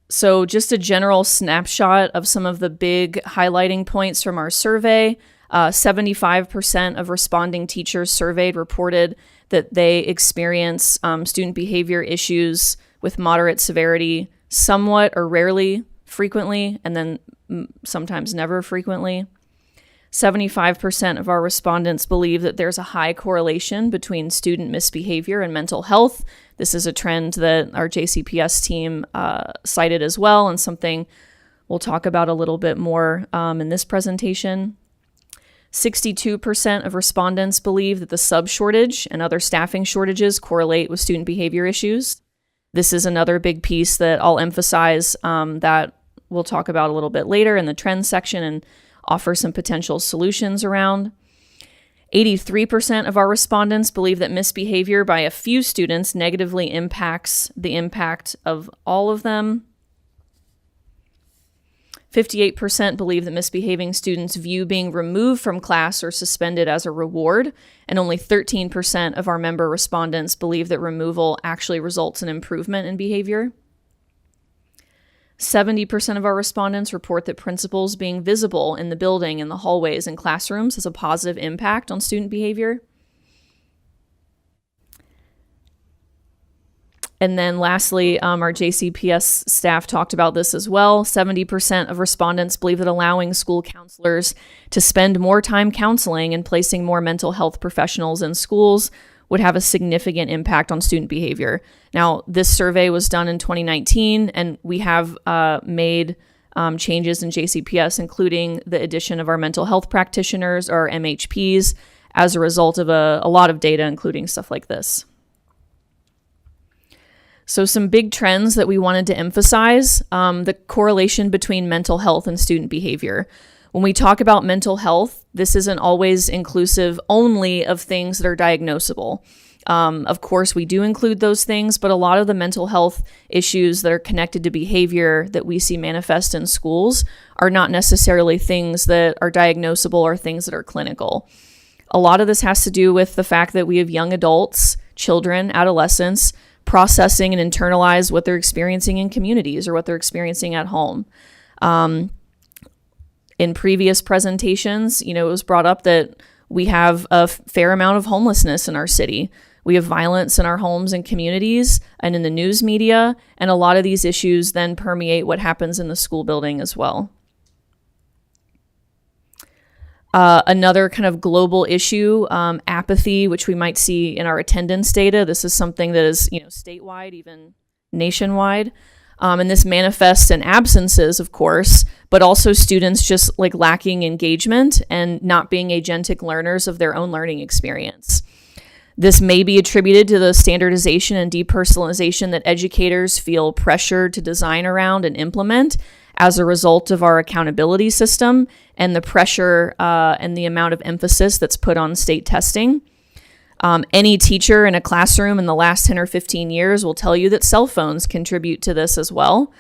So just a general snapshot of some of the big highlighting points from our survey. 75% of responding teachers surveyed reported that they experience student behavior issues with moderate severity somewhat or rarely frequently, and then sometimes never frequently. 75% of our respondents believe that there's a high correlation between student misbehavior and mental health. This is a trend that our JCPS team cited as well, and something we'll talk about a little bit more in this presentation. 62% of respondents believe that the sub shortage and other staffing shortages correlate with student behavior issues. This is another big piece that I'll emphasize that we'll talk about a little bit later in the trends section and offer some potential solutions around. 83% of our respondents believe that misbehavior by a few students negatively impacts the impact of all of them. 58% believe that misbehaving students view being removed from class or suspended as a reward, and only 13% of our member respondents believe that removal actually results in improvement in behavior. 70% of our respondents report that principals being visible in the building, in the hallways, and classrooms has a positive impact on student behavior. And then lastly, our JCPS staff talked about this as well. 70% of respondents believe that allowing school counselors to spend more time counseling and placing more mental health professionals in schools would have a significant impact on student behavior. Now, this survey was done in 2019, and we have made changes in JCPS, including the addition of our mental health practitioners, or MHPs, as a result of a lot of data, including stuff like this. So some big trends that we wanted to emphasize, the correlation between mental health and student behavior. When we talk about mental health, this isn't always inclusive only of things that are diagnosable. Of course, we do include those things, but a lot of the mental health issues that are connected to behavior that we see manifest in schools are not necessarily things that are diagnosable or things that are clinical. A lot of this has to do with the fact that we have young adults, children, adolescents, processing and internalize what they're experiencing in communities or what they're experiencing at home. In previous presentations, it was brought up that we have a fair amount of homelessness in our city. We have violence in our homes and communities and in the news media, and a lot of these issues then permeate what happens in the school building as well. Another kind of global issue, apathy, which we might see in our attendance data. This is something that is, statewide, even nationwide. And this manifests in absences, of course, but also students just lacking engagement and not being agentic learners of their own learning experience. This may be attributed to the standardization and depersonalization that educators feel pressured to design around and implement as a result of our accountability system and the pressure and the amount of emphasis that's put on state testing. Any teacher in a classroom in the last 10 or 15 years will tell you that cell phones contribute to this as well.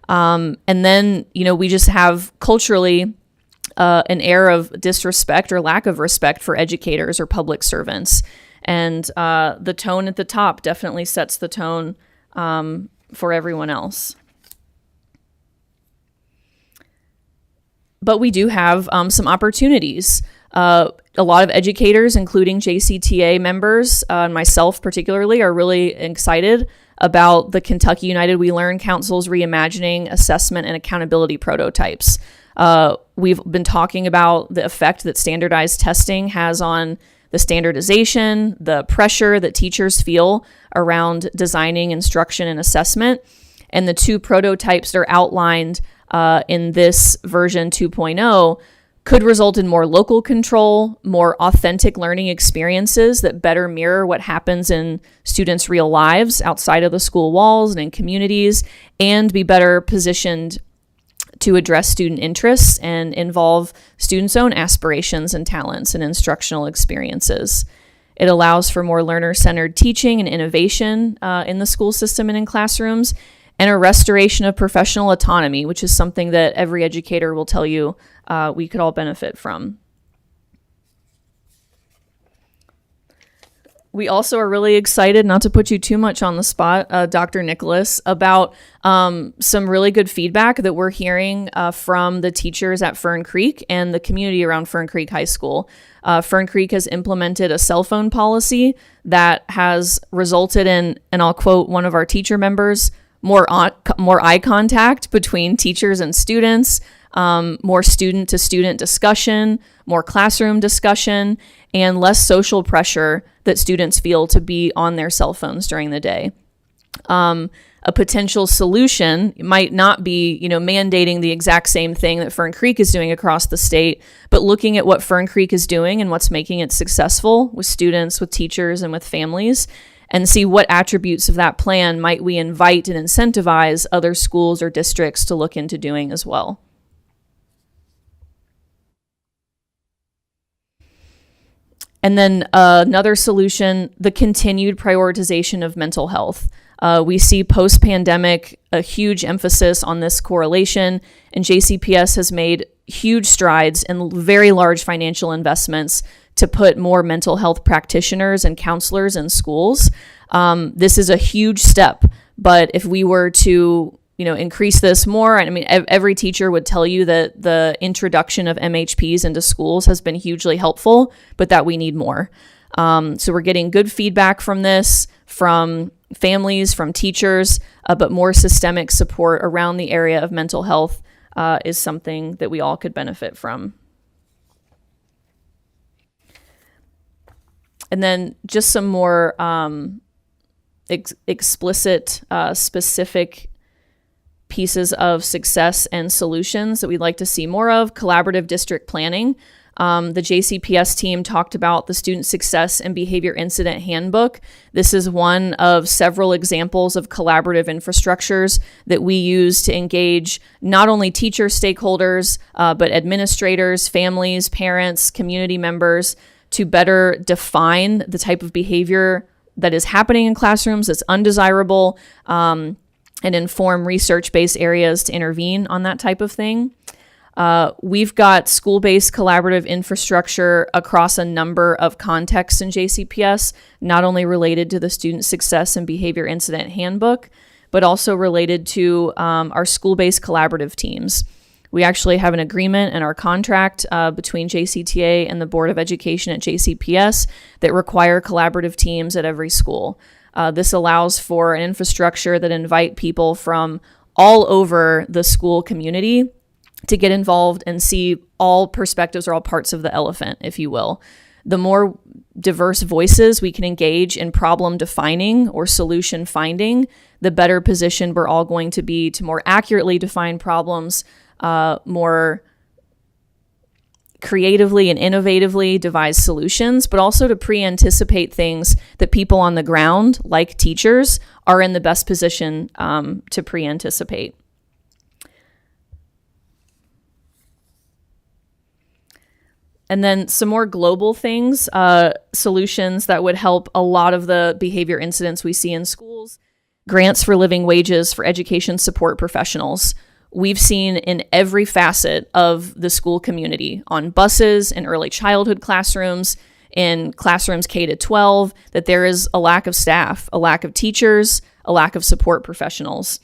And then, we just have culturally an air of disrespect or lack of respect for educators or public servants. And the tone at the top definitely sets the tone for everyone else. But we do have some opportunities. A lot of educators, including JCTA members, and myself particularly, are really excited about the Kentucky United We Learn Council's reimagining assessment and accountability prototypes. We've been talking about the effect that standardized testing has on the standardization, the pressure that teachers feel around designing instruction and assessment, and the two prototypes that are outlined in this version 2.0 could result in more local control, more authentic learning experiences that better mirror what happens in students' real lives outside of the school walls and in communities, and be better positioned to address student interests and involve students' own aspirations and talents and instructional experiences. It allows for more learner-centered teaching and innovation in the school system and in classrooms, and a restoration of professional autonomy, which is something that every educator will tell you we could all benefit from. We also are really excited, not to put you too much on the spot, Dr. Nicholas, about some really good feedback that we're hearing from the teachers at Fern Creek and the community around Fern Creek High School. Fern Creek has implemented a cell phone policy that has resulted in, and I'll quote one of our teacher members, more eye contact between teachers and students, more student-to-student discussion, more classroom discussion, and less social pressure that students feel to be on their cell phones during the day. A potential solution might not be, mandating the exact same thing that Fern Creek is doing across the state, but looking at what Fern Creek is doing and what's making it successful with students, with teachers, and with families, and see what attributes of that plan might we invite and incentivize other schools or districts to look into doing as well. And then another solution, the continued prioritization of mental health. We see post-pandemic a huge emphasis on this correlation, and JCPS has made huge strides and very large financial investments to put more mental health practitioners and counselors in schools. This is a huge step, but if we were to increase this more, I mean, every teacher would tell you that the introduction of MHPs into schools has been hugely helpful, but that we need more. So we're getting good feedback from this, from families, from teachers, but more systemic support around the area of mental health is something that we all could benefit from. And then just some more explicit, specific pieces of success and solutions that we'd like to see more of. Collaborative district planning. The JCPS team talked about the Student Success and Behavior Incident Handbook. This is one of several examples of collaborative infrastructures that we use to engage not only teacher stakeholders, but administrators, families, parents, community members, to better define the type of behavior that is happening in classrooms that's undesirable, and inform research-based areas to intervene on that type of thing. We've got school-based collaborative infrastructure across a number of contexts in JCPS, not only related to the Student Success and Behavior Incident Handbook, but also related to our school-based collaborative teams. We actually have an agreement in our contract between JCTA and the Board of Education at JCPS that require collaborative teams at every school. This allows for an infrastructure that invite people from all over the school community to get involved and see all perspectives or all parts of the elephant, if you will. The more diverse voices we can engage in problem defining or solution finding, the better positioned we're all going to be to more accurately define problems, more creatively and innovatively devise solutions, but also to pre-anticipate things that people on the ground, like teachers, are in the best position to pre-anticipate. And then some more global things, solutions that would help a lot of the behavior incidents we see in schools. Grants for living wages for education support professionals. We've seen in every facet of the school community, on buses, in early childhood classrooms, in classrooms K-12, that there is a lack of staff, a lack of teachers, a lack of support professionals.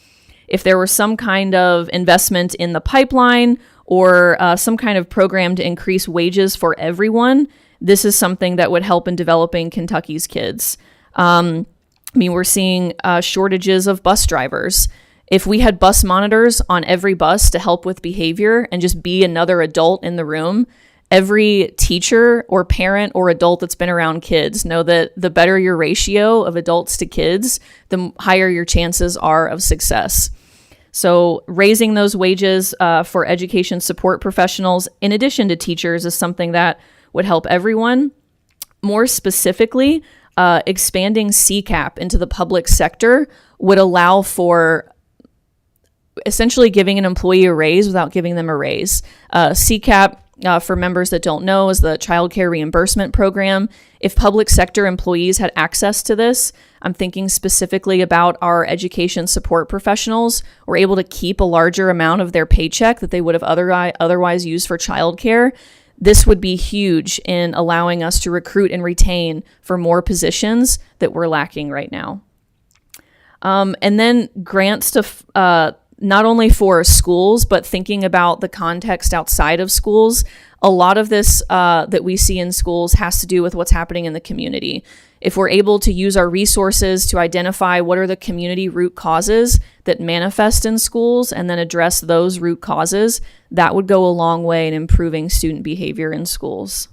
If there were some kind of investment in the pipeline or some kind of program to increase wages for everyone, this is something that would help in developing Kentucky's kids. We're seeing shortages of bus drivers. If we had bus monitors on every bus to help with behavior and just be another adult in the room, every teacher or parent or adult that's been around kids know that the better your ratio of adults to kids, the higher your chances are of success. So raising those wages for education support professionals, in addition to teachers, is something that would help everyone. More specifically, expanding CCAP into the public sector would allow for essentially giving an employee a raise without giving them a raise. CCAP, for members that don't know, is the Child Care Reimbursement Program. If public sector employees had access to this, I'm thinking specifically about our education support professionals. We're able to keep a larger amount of their paycheck that they would have otherwise used for childcare. This would be huge in allowing us to recruit and retain for more positions that we're lacking right now. And then grants to not only for schools, but thinking about the context outside of schools. A lot of this that we see in schools has to do with what's happening in the community. If we're able to use our resources to identify what are the community root causes that manifest in schools and then address those root causes, that would go a long way in improving student behavior in schools.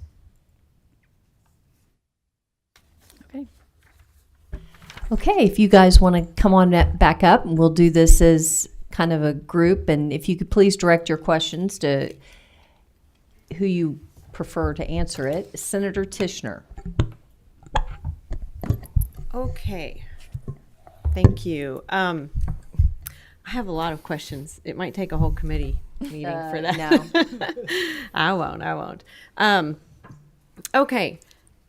Okay, if you guys want to come on back up, and we'll do this as kind of a group, and if you could please direct your questions to who you prefer to answer it. Senator Tishner. Okay, thank you. I have a lot of questions. It might take a whole committee meeting for that. No. I won't. Okay,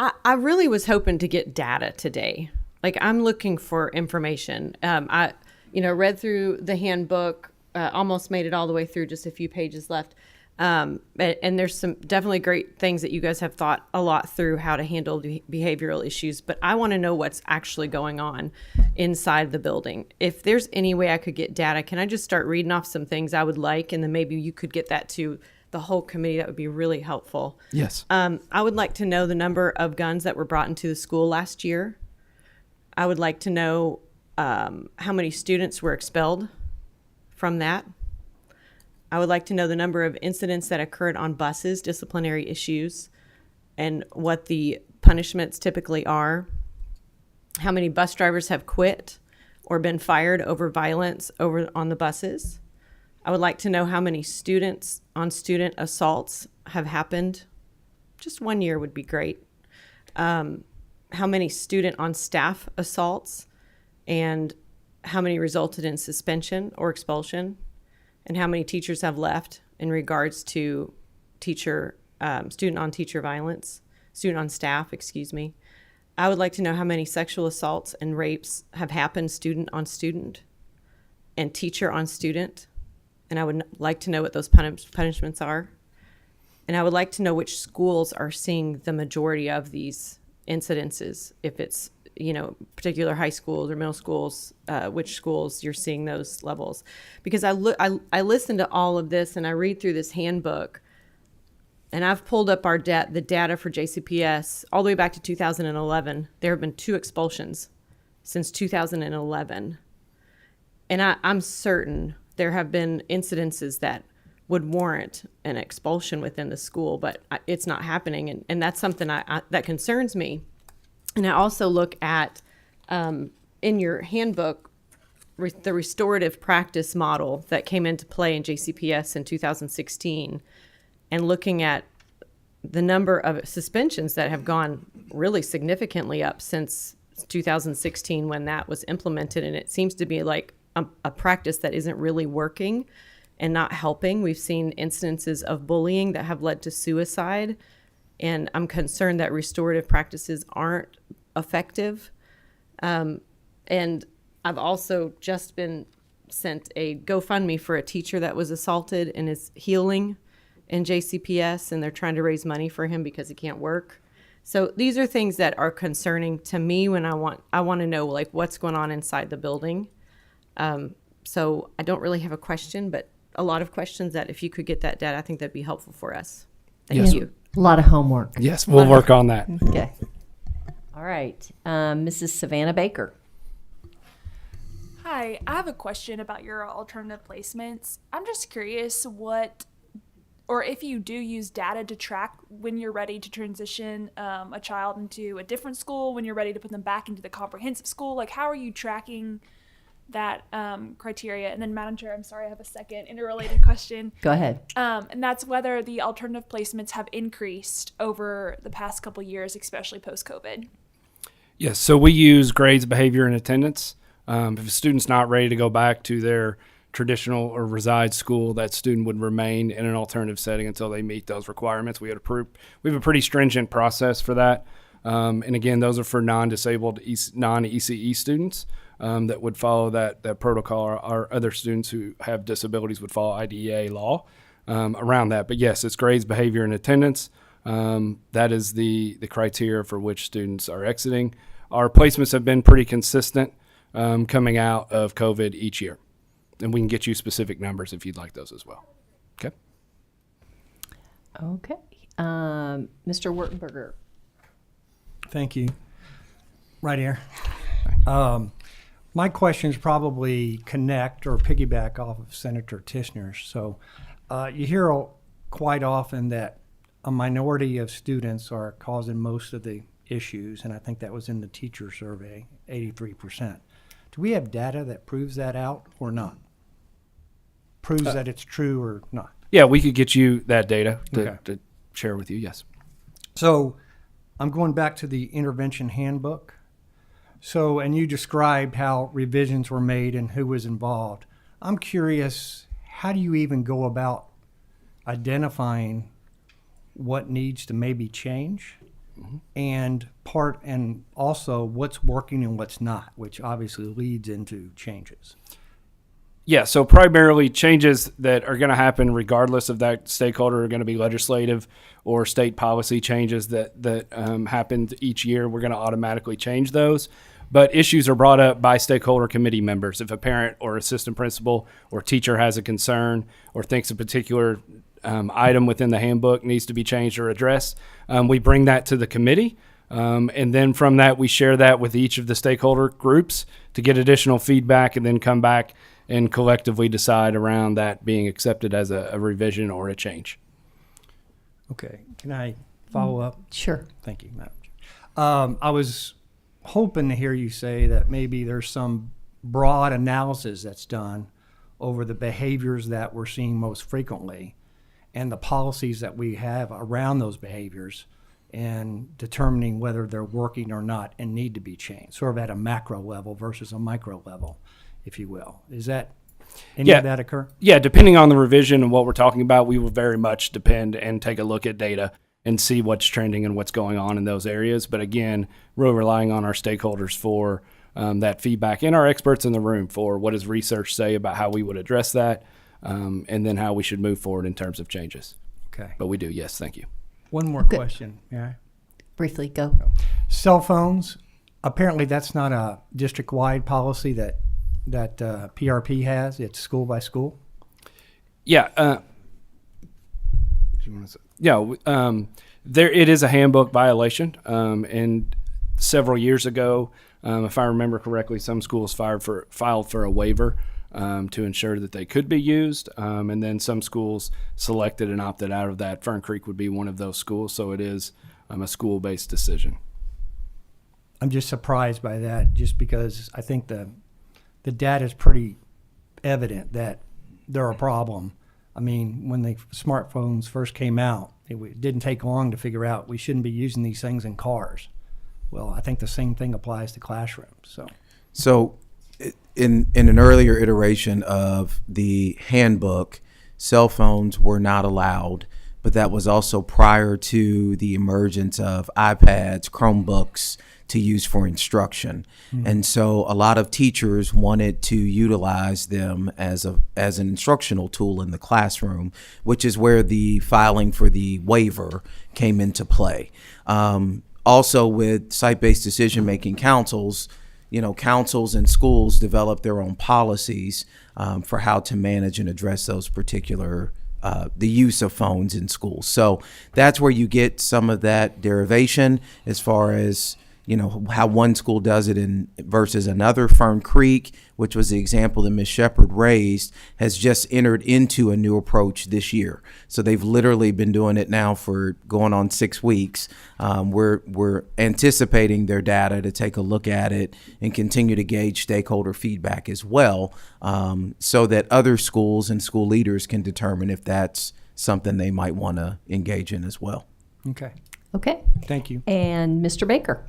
I really was hoping to get data today. Like, I'm looking for information. I read through the handbook, almost made it all the way through, just a few pages left. And there's some definitely great things that you guys have thought a lot through how to handle behavioral issues, but I want to know what's actually going on inside the building. If there's any way I could get data, can I just start reading off some things I would like, and then maybe you could get that to the whole committee? That would be really helpful. Yes. I would like to know the number of guns that were brought into the school last year. I would like to know how many students were expelled from that. I would like to know the number of incidents that occurred on buses, disciplinary issues, and what the punishments typically are. How many bus drivers have quit or been fired over violence on the buses. I would like to know how many student assaults have happened. Just 1 year would be great. How many student on staff assaults, and how many resulted in suspension or expulsion, and how many teachers have left in regards to student on staff, excuse me. I would like to know how many sexual assaults and rapes have happened student on student and teacher on student. And I would like to know what those punishments are. And I would like to know which schools are seeing the majority of these incidences, if it's particular high schools or middle schools, which schools you're seeing those levels. Because I listen to all of this and I read through this handbook, and I've pulled up the data for JCPS all the way back to 2011. There have been 2 expulsions since 2011, and I'm certain there have been incidences that would warrant an expulsion within the school, but it's not happening, and that's something that concerns me. And I also look at, in your handbook, the restorative practice model that came into play in JCPS in 2016, and looking at the number of suspensions that have gone really significantly up since 2016 when that was implemented, and it seems to be like a practice that isn't really working and not helping. We've seen instances of bullying that have led to suicide, and I'm concerned that restorative practices aren't effective. And I've also just been sent a GoFundMe for a teacher that was assaulted and is healing in JCPS, and they're trying to raise money for him because he can't work. So these are things that are concerning to me when I want to know, like, what's going on inside the building. So I don't really have a question, but a lot of questions that if you could get that data, I think that'd be helpful for us. Thank you. A lot of homework. Yes, we'll work on that. Okay. All right. Mrs. Savannah Baker. Hi, I have a question about your alternative placements. I'm just curious or if you do use data to track when you're ready to transition a child into a different school, when you're ready to put them back into the comprehensive school. Like, how are you tracking that criteria? And then, Madam Chair, I'm sorry, I have a second interrelated question. Go ahead. And that's whether the alternative placements have increased over the past couple years, especially post-COVID. Yes, so we use grades, behavior, and attendance. If a student's not ready to go back to their traditional or reside school, that student would remain in an alternative setting until they meet those requirements. We have a pretty stringent process for that. And again, those are for non-disabled, non-ECE students that would follow that protocol. Our other students who have disabilities would follow IDEA law around that. But yes, it's grades, behavior, and attendance. That is the criteria for which students are exiting. Our placements have been pretty consistent coming out of COVID each year. And we can get you specific numbers if you'd like those as well. Okay. Okay. Mr. Wurtenberger. Thank you. Right here. My questions probably connect or piggyback off of Senator Tishner's. So you hear quite often that a minority of students are causing most of the issues, and I think that was in the teacher survey, 83%. Do we have data that proves that out or not? Proves that it's true or not? Yeah, we could get you that data Okay. to share with you, yes. So I'm going back to the intervention handbook. So, and you described how revisions were made and who was involved. I'm curious, how do you even go about identifying what needs to maybe change? And also what's working and what's not, which obviously leads into changes. Yeah, so primarily changes that are going to happen regardless of that stakeholder are going to be legislative or state policy changes that happened each year. We're going to automatically change those. But issues are brought up by stakeholder committee members. If a parent or assistant principal or teacher has a concern or thinks a particular item within the handbook needs to be changed or addressed, we bring that to the committee. And then from that, we share that with each of the stakeholder groups to get additional feedback and then come back and collectively decide around that being accepted as a revision or a change. Okay. Can I follow up? Sure. Thank you, Madam. I was hoping to hear you say that maybe there's some broad analysis that's done over the behaviors that we're seeing most frequently and the policies that we have around those behaviors and determining whether they're working or not and need to be changed, sort of at a macro level versus a micro level, if you will. Is that any of that occur? Yeah, depending on the revision and what we're talking about, we will very much depend and take a look at data and see what's trending and what's going on in those areas. But again, we're relying on our stakeholders for that feedback and our experts in the room for what does research say about how we would address that and then how we should move forward in terms of changes. Okay. But we do, yes, thank you. One more question. Yeah. Briefly, go. Cell phones. Apparently, that's not a district-wide policy that PRP has. It's school by school. Yeah. It is a handbook violation. And several years ago, if I remember correctly, some schools filed for a waiver to ensure that they could be used. And then some schools selected and opted out of that. Fern Creek would be one of those schools. So it is a school-based decision. I'm just surprised by that, just because I think the data is pretty evident that they're a problem. I mean, when the smartphones first came out, it didn't take long to figure out we shouldn't be using these things in cars. Well, I think the same thing applies to classrooms. So in an earlier iteration of the handbook, cell phones were not allowed, but that was also prior to the emergence of iPads, Chromebooks to use for instruction. Mm-hmm. And so a lot of teachers wanted to utilize them as an instructional tool in the classroom, which is where the filing for the waiver came into play. Also with site-based decision-making councils, councils and schools develop their own policies for how to manage and address those particular the use of phones in schools. So that's where you get some of that derivation as far as how one school does it versus another. Fern Creek, which was the example that Ms. Shepard raised, has just entered into a new approach this year. So they've literally been doing it now for going on 6 weeks. We're anticipating their data to take a look at it and continue to gauge stakeholder feedback as well, so that other schools and school leaders can determine if that's something they might want to engage in as well. Okay. Okay. Thank you. And Mr. Baker.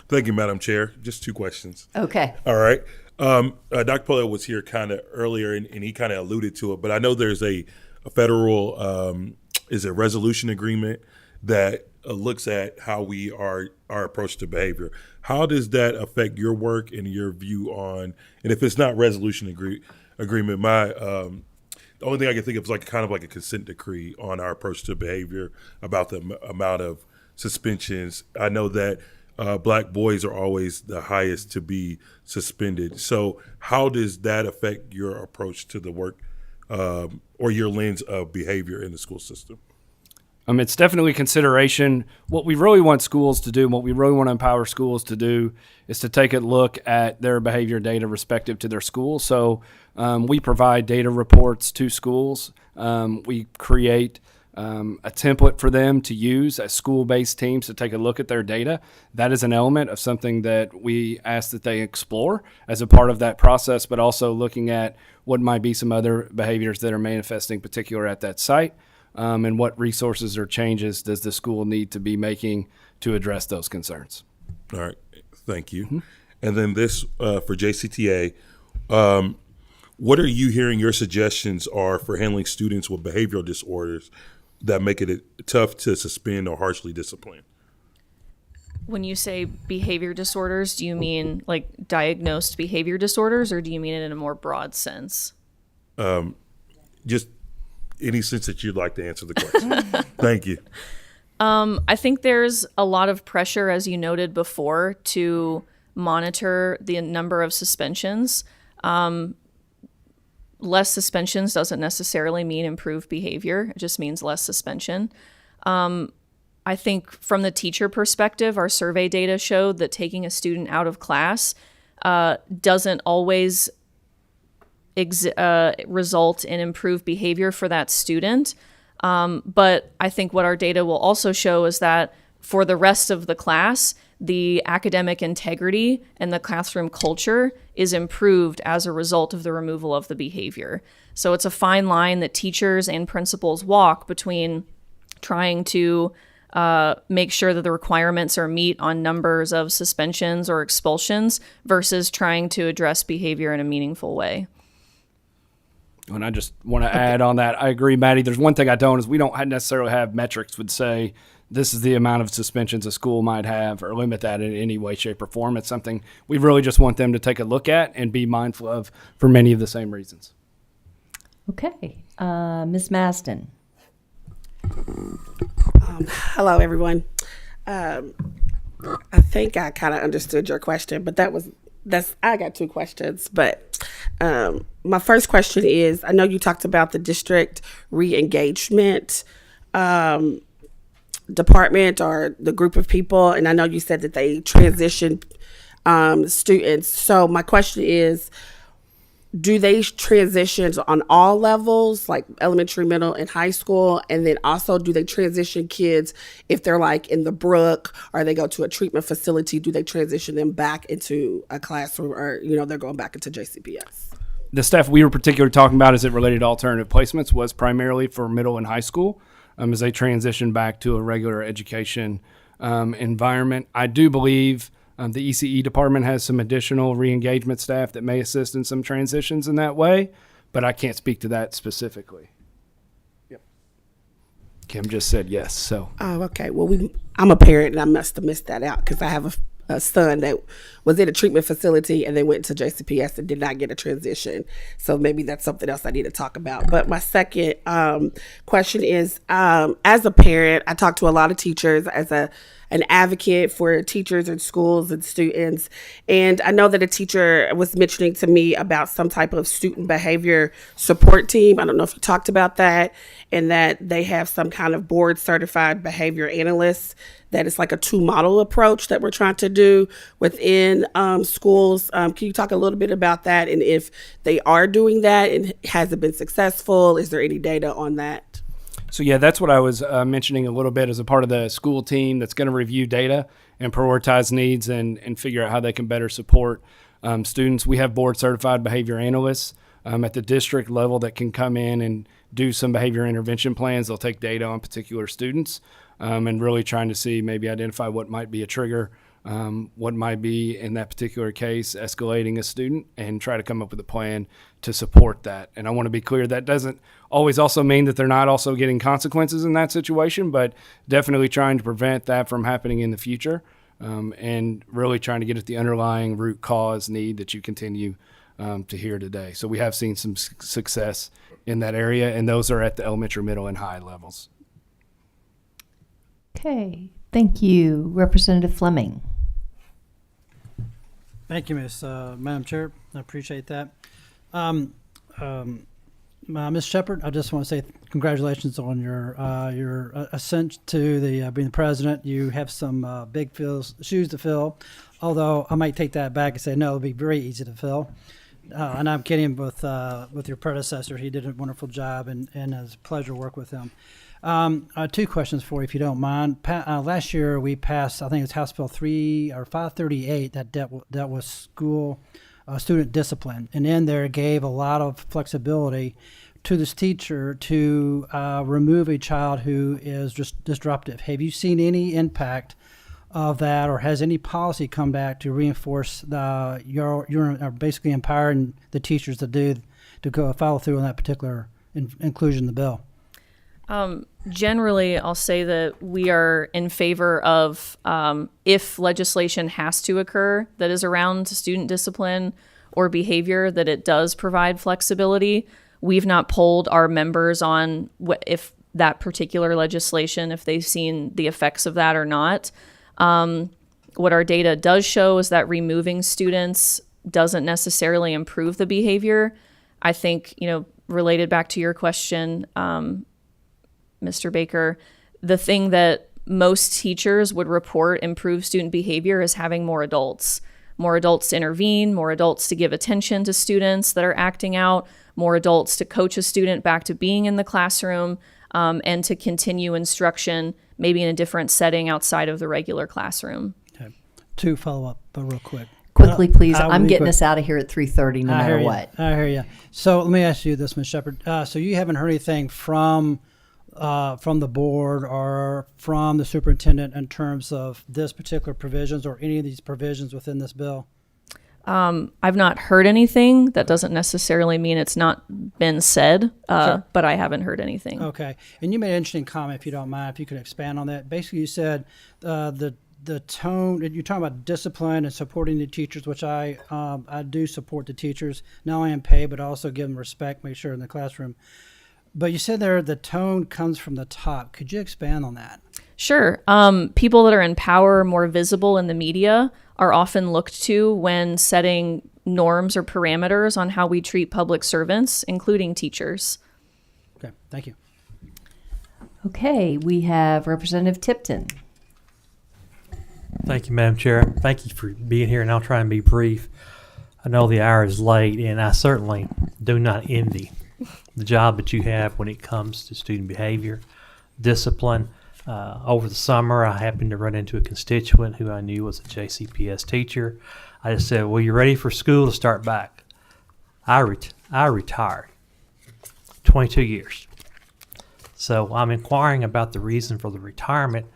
Thank you, Madam Chair. Just 2 questions. Okay. All right. Dr. Polio was here kind of earlier, and he kind of alluded to it, but I know there's a federal resolution agreement that looks at how we are our approach to behavior. How does that affect your work and your view on? And if it's not resolution agreement, my the only thing I can think of is like kind of like a consent decree on our approach to behavior about the amount of suspensions. I know that black boys are always the highest to be suspended. So how does that affect your approach to the work or your lens of behavior in the school system? It's definitely a consideration. What we really want schools to do, and what we really want to empower schools to do, is to take a look at their behavior data respective to their school. So we provide data reports to schools. We create a template for them to use as school-based teams to take a look at their data. That is an element of something that we ask that they explore as a part of that process, but also looking at what might be some other behaviors that are manifesting particular at that site. And what resources or changes does the school need to be making to address those concerns? All right, thank you. Mm-hmm. And then this for JCTA, what are you hearing your suggestions are for handling students with behavioral disorders that make it tough to suspend or harshly discipline? When you say behavior disorders, do you mean like diagnosed behavior disorders, or do you mean it in a more broad sense? Just any sense that you'd like to answer the question. Thank you. I think there's a lot of pressure, as you noted before, to monitor the number of suspensions. Less suspensions doesn't necessarily mean improved behavior. It just means less suspension. I think from the teacher perspective, our survey data showed that taking a student out of class doesn't always result in improved behavior for that student. But I think what our data will also show is that for the rest of the class, the academic integrity and the classroom culture is improved as a result of the removal of the behavior. So it's a fine line that teachers and principals walk between trying to make sure that the requirements are met on numbers of suspensions or expulsions versus trying to address behavior in a meaningful way. And I just want to add on that. I agree, Maddie. There's one thing I don't is we don't necessarily have metrics would say this is the amount of suspensions a school might have or limit that in any way, shape, or form. It's something we really just want them to take a look at and be mindful of for many of the same reasons. Okay. Ms. Maston. Hello, everyone. I think I kind of understood your question, but I got two questions. But my first question is, I know you talked about the district re-engagement department or the group of people, and I know you said that they transitioned students. So my question is, do they transition on all levels, like elementary, middle, and high school? And then also, do they transition kids if they're like in the Brook or they go to a treatment facility? Do they transition them back into a classroom, or they're going back into JCPS? The stuff we were particularly talking about as it related to alternative placements was primarily for middle and high school as they transition back to a regular education environment. I do believe the ECE department has some additional re-engagement staff that may assist in some transitions in that way, but I can't speak to that specifically. Yep. Kim just said yes, so. Oh, okay. Well, I'm a parent, and I must have missed that out because I have a son that was in a treatment facility and then went to JCPS and did not get a transition. So maybe that's something else I need to talk about. But my second question is, as a parent, I talk to a lot of teachers as an advocate for teachers and schools and students. And I know that a teacher was mentioning to me about some type of student behavior support team. I don't know if you talked about that, and that they have some kind of board certified behavior analysts, that it's like a 2-model approach that we're trying to do within schools. Can you talk a little bit about that, and if they are doing that, and has it been successful? Is there any data on that? So yeah, that's what I was mentioning a little bit as a part of the school team that's going to review data and prioritize needs and figure out how they can better support students. We have board certified behavior analysts at the district level that can come in and do some behavior intervention plans. They'll take data on particular students and really trying to see, maybe identify what might be a trigger what might be, in that particular case, escalating a student, and try to come up with a plan to support that. And I want to be clear, that doesn't always also mean that they're not also getting consequences in that situation, but definitely trying to prevent that from happening in the future, and really trying to get at the underlying root cause need that you continue to hear today. So we have seen some success in that area, and those are at the elementary, middle, and high levels. Okay, thank you. Representative Fleming. Thank you, Madam Chair. I appreciate that. Ms. Shepherd, I just want to say congratulations on your ascent to the being the president. You have some big shoes to fill, although I might take that back and say no, it'll be very easy to fill. And I'm kidding with your predecessor. He did a wonderful job, and it's a pleasure to work with him. Two questions for you, if you don't mind. Last year we passed, I think it's House Bill 538 that dealt with school student discipline, and in there gave a lot of flexibility to this teacher to remove a child who is just disruptive. Have you seen any impact of that, or has any policy come back to reinforce you're basically empowering the teachers to go follow through on that particular inclusion in the bill? Generally, I'll say that we are in favor of, if legislation has to occur that is around student discipline or behavior, that it does provide flexibility. We've not polled our members on if that particular legislation, if they've seen the effects of that or not. What our data does show is that removing students doesn't necessarily improve the behavior. I think, related back to your question, Mr. Baker, the thing that most teachers would report improve student behavior is having more adults to intervene, more adults to give attention to students that are acting out, more adults to coach a student back to being in the classroom, and to continue instruction, maybe in a different setting outside of the regular classroom. Okay. To follow up, but real quick. Quickly, please. I'm getting us out of here at 3:30 no matter what. I hear you. So let me ask you this, Ms. Shepherd. So you haven't heard anything from the board or from the superintendent in terms of this particular provisions or any of these provisions within this bill? I've not heard anything. That doesn't necessarily mean it's not been said, Sure. but I haven't heard anything. Okay. And you made an interesting comment, if you don't mind, if you could expand on that. Basically, you said the tone, you're talking about discipline and supporting the teachers, which I do support the teachers, not only in pay, but also give them respect, make sure in the classroom. But you said there the tone comes from the top. Could you expand on that? Sure. People that are in power, more visible in the media, are often looked to when setting norms or parameters on how we treat public servants, including teachers. Okay, thank you. Okay, we have Representative Tipton. Thank you, Madam Chair. Thank you for being here, and I'll try and be brief. I know the hour is late, and I certainly do not envy the job that you have when it comes to student behavior, discipline. Over the summer, I happened to run into a constituent who I knew was a JCPS teacher. I just said, well, you ready for school to start back? I retired 22 years. So I'm inquiring about the reason for the retirement,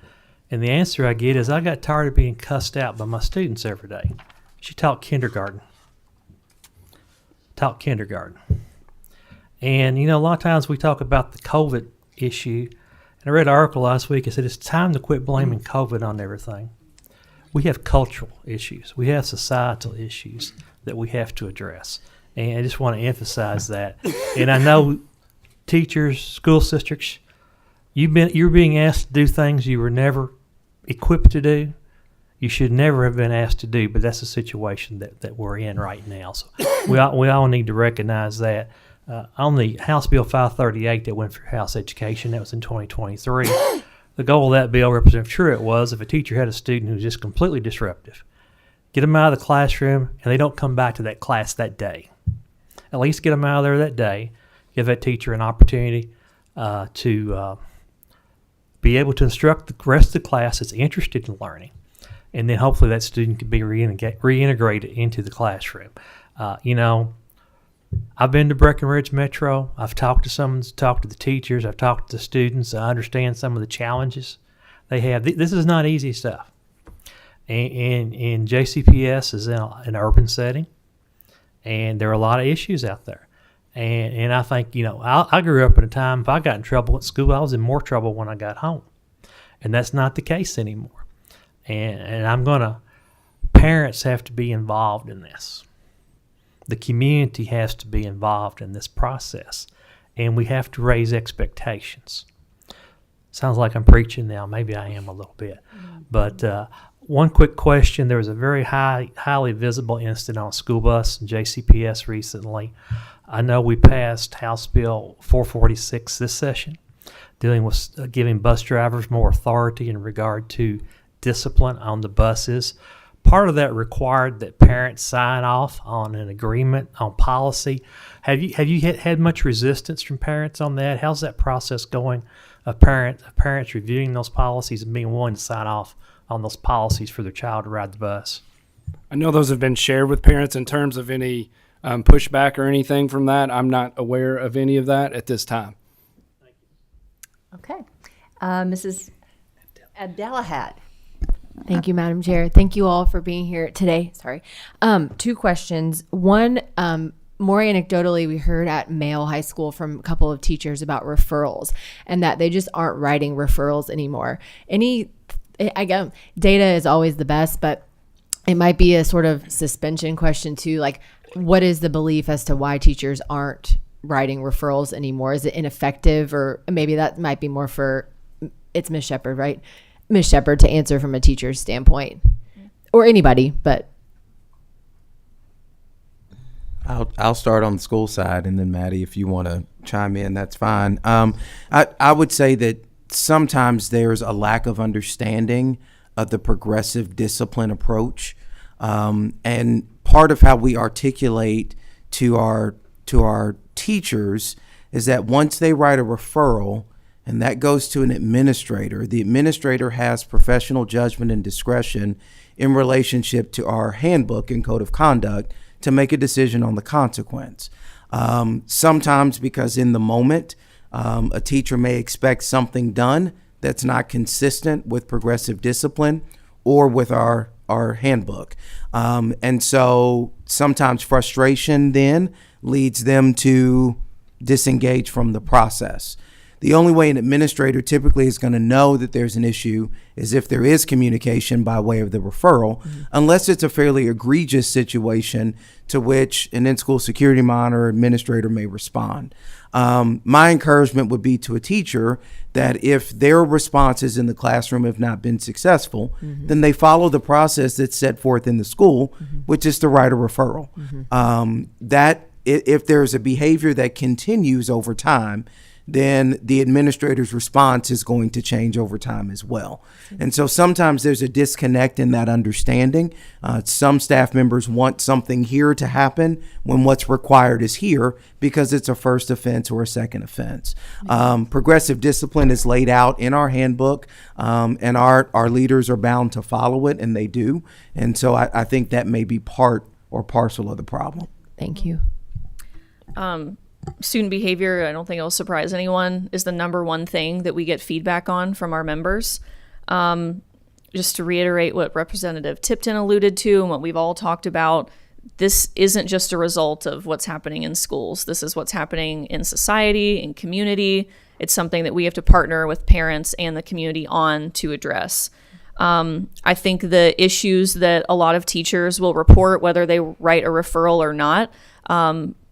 and the answer I get is I got tired of being cussed out by my students every day. She taught kindergarten. And, a lot of times we talk about the COVID issue. And I read an article last week that said it's time to quit blaming COVID on everything. We have cultural issues. We have societal issues that we have to address. And I just want to emphasize that. And I know teachers, school districts, you're being asked to do things you were never equipped to do. You should never have been asked to do, but that's the situation that we're in right now. So we all need to recognize that. On the House Bill 538 that went for House Education, that was in 2023, the goal of that bill, Representative Truitt, was if a teacher had a student who's just completely disruptive, get them out of the classroom and they don't come back to that class that day. At least get them out of there that day, give that teacher an opportunity to be able to instruct the rest of the class that's interested in learning. And then hopefully that student can be reintegrated into the classroom. I've been to Breckenridge Metro. I've talked to the teachers. I've talked to the students. I understand some of the challenges they have. This is not easy stuff. And JCPS is in an urban setting, and there are a lot of issues out there. And I think, I grew up at a time, if I got in trouble at school, I was in more trouble when I got home. And that's not the case anymore. And parents have to be involved in this. The community has to be involved in this process. And we have to raise expectations. Sounds like I'm preaching now. Maybe I am a little bit. But one quick question. There was a very highly visible incident on a school bus in JCPS recently. I know we passed House Bill 446 this session, dealing with giving bus drivers more authority in regard to discipline on the buses. Part of that required that parents sign off on an agreement on policy. Have you had much resistance from parents on that? How's that process going? Of parents reviewing those policies and being willing to sign off on those policies for their child to ride the bus? I know those have been shared with parents. In terms of any pushback or anything from that, I'm not aware of any of that at this time. Okay. Mrs. Abdelahat. Thank you, Madam Chair. Thank you all for being here today. Sorry. 2 questions. One, more anecdotally, we heard at Mayo High School from a couple of teachers about referrals and that they just aren't writing referrals anymore. Data is always the best, but it might be a sort of suspension question too. Like, what is the belief as to why teachers aren't writing referrals anymore? Is it ineffective? Or maybe that might be more for, it's Ms. Shepard, right? Ms. Shepard to answer from a teacher's standpoint, or anybody, but. I'll start on the school side, and then Maddie, if you want to chime in, that's fine. I would say that sometimes there's a lack of understanding of the progressive discipline approach, and part of how we articulate to our teachers is that once they write a referral and that goes to an administrator, the administrator has professional judgment and discretion in relationship to our handbook and code of conduct to make a decision on the consequence. Sometimes because in the moment, a teacher may expect something done that's not consistent with progressive discipline or with our handbook. And so sometimes frustration then leads them to disengage from the process. The only way an administrator typically is going to know that there's an issue is if there is communication by way of the referral, unless it's a fairly egregious situation to which an in-school security monitor or administrator may respond. My encouragement would be to a teacher that if their responses in the classroom have not been successful, then they follow the process that's set forth in the school, which is to write a referral. That if there's a behavior that continues over time, then the administrator's response is going to change over time as well. And so sometimes there's a disconnect in that understanding. Some staff members want something here to happen when what's required is here because it's a first offense or a second offense. Progressive discipline is laid out in our handbook, and our leaders are bound to follow it, and they do. And so I think that may be part or parcel of the problem. Thank you. Student behavior, I don't think it'll surprise anyone, is the number one thing that we get feedback on from our members. Just to reiterate what Representative Tipton alluded to and what we've all talked about, this isn't just a result of what's happening in schools. This is what's happening in society, in community. It's something that we have to partner with parents and the community on to address. I think the issues that a lot of teachers will report, whether they write a referral or not,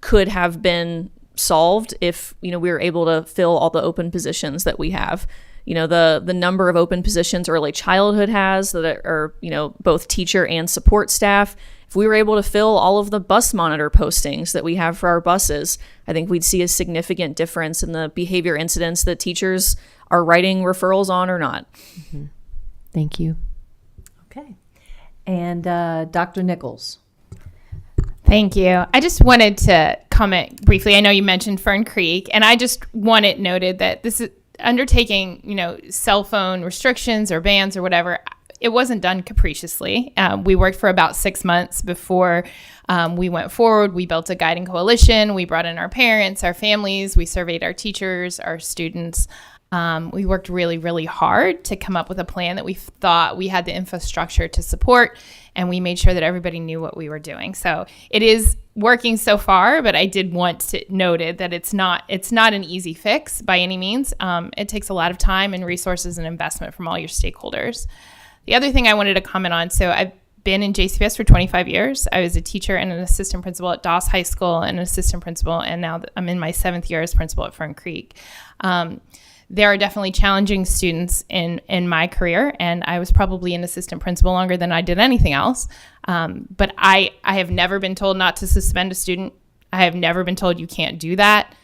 could have been solved if we were able to fill all the open positions that we have. The number of open positions early childhood has that are both teacher and support staff. If we were able to fill all of the bus monitor postings that we have for our buses, I think we'd see a significant difference in the behavior incidents that teachers are writing referrals on or not. Thank you. Okay. And Dr. Nichols. Thank you. I just wanted to comment briefly. I know you mentioned Fern Creek, and I just want it noted that this is undertaking, cell phone restrictions or bans or whatever. It wasn't done capriciously. We worked for about 6 months before we went forward. We built a guiding coalition. We brought in our parents, our families. We surveyed our teachers, our students. We worked really, really hard to come up with a plan that we thought we had the infrastructure to support, and we made sure that everybody knew what we were doing. So it is working so far, but I did want to note it that it's not an easy fix by any means. It takes a lot of time and resources and investment from all your stakeholders. The other thing I wanted to comment on, so I've been in JCPS for 25 years. I was a teacher and an assistant principal at Doss High School and an assistant principal, and now I'm in my 7th year as principal at Fern Creek. There are definitely challenging students in my career, and I was probably an assistant principal longer than I did anything else. But I have never been told not to suspend a student. I have never been told you can't do that.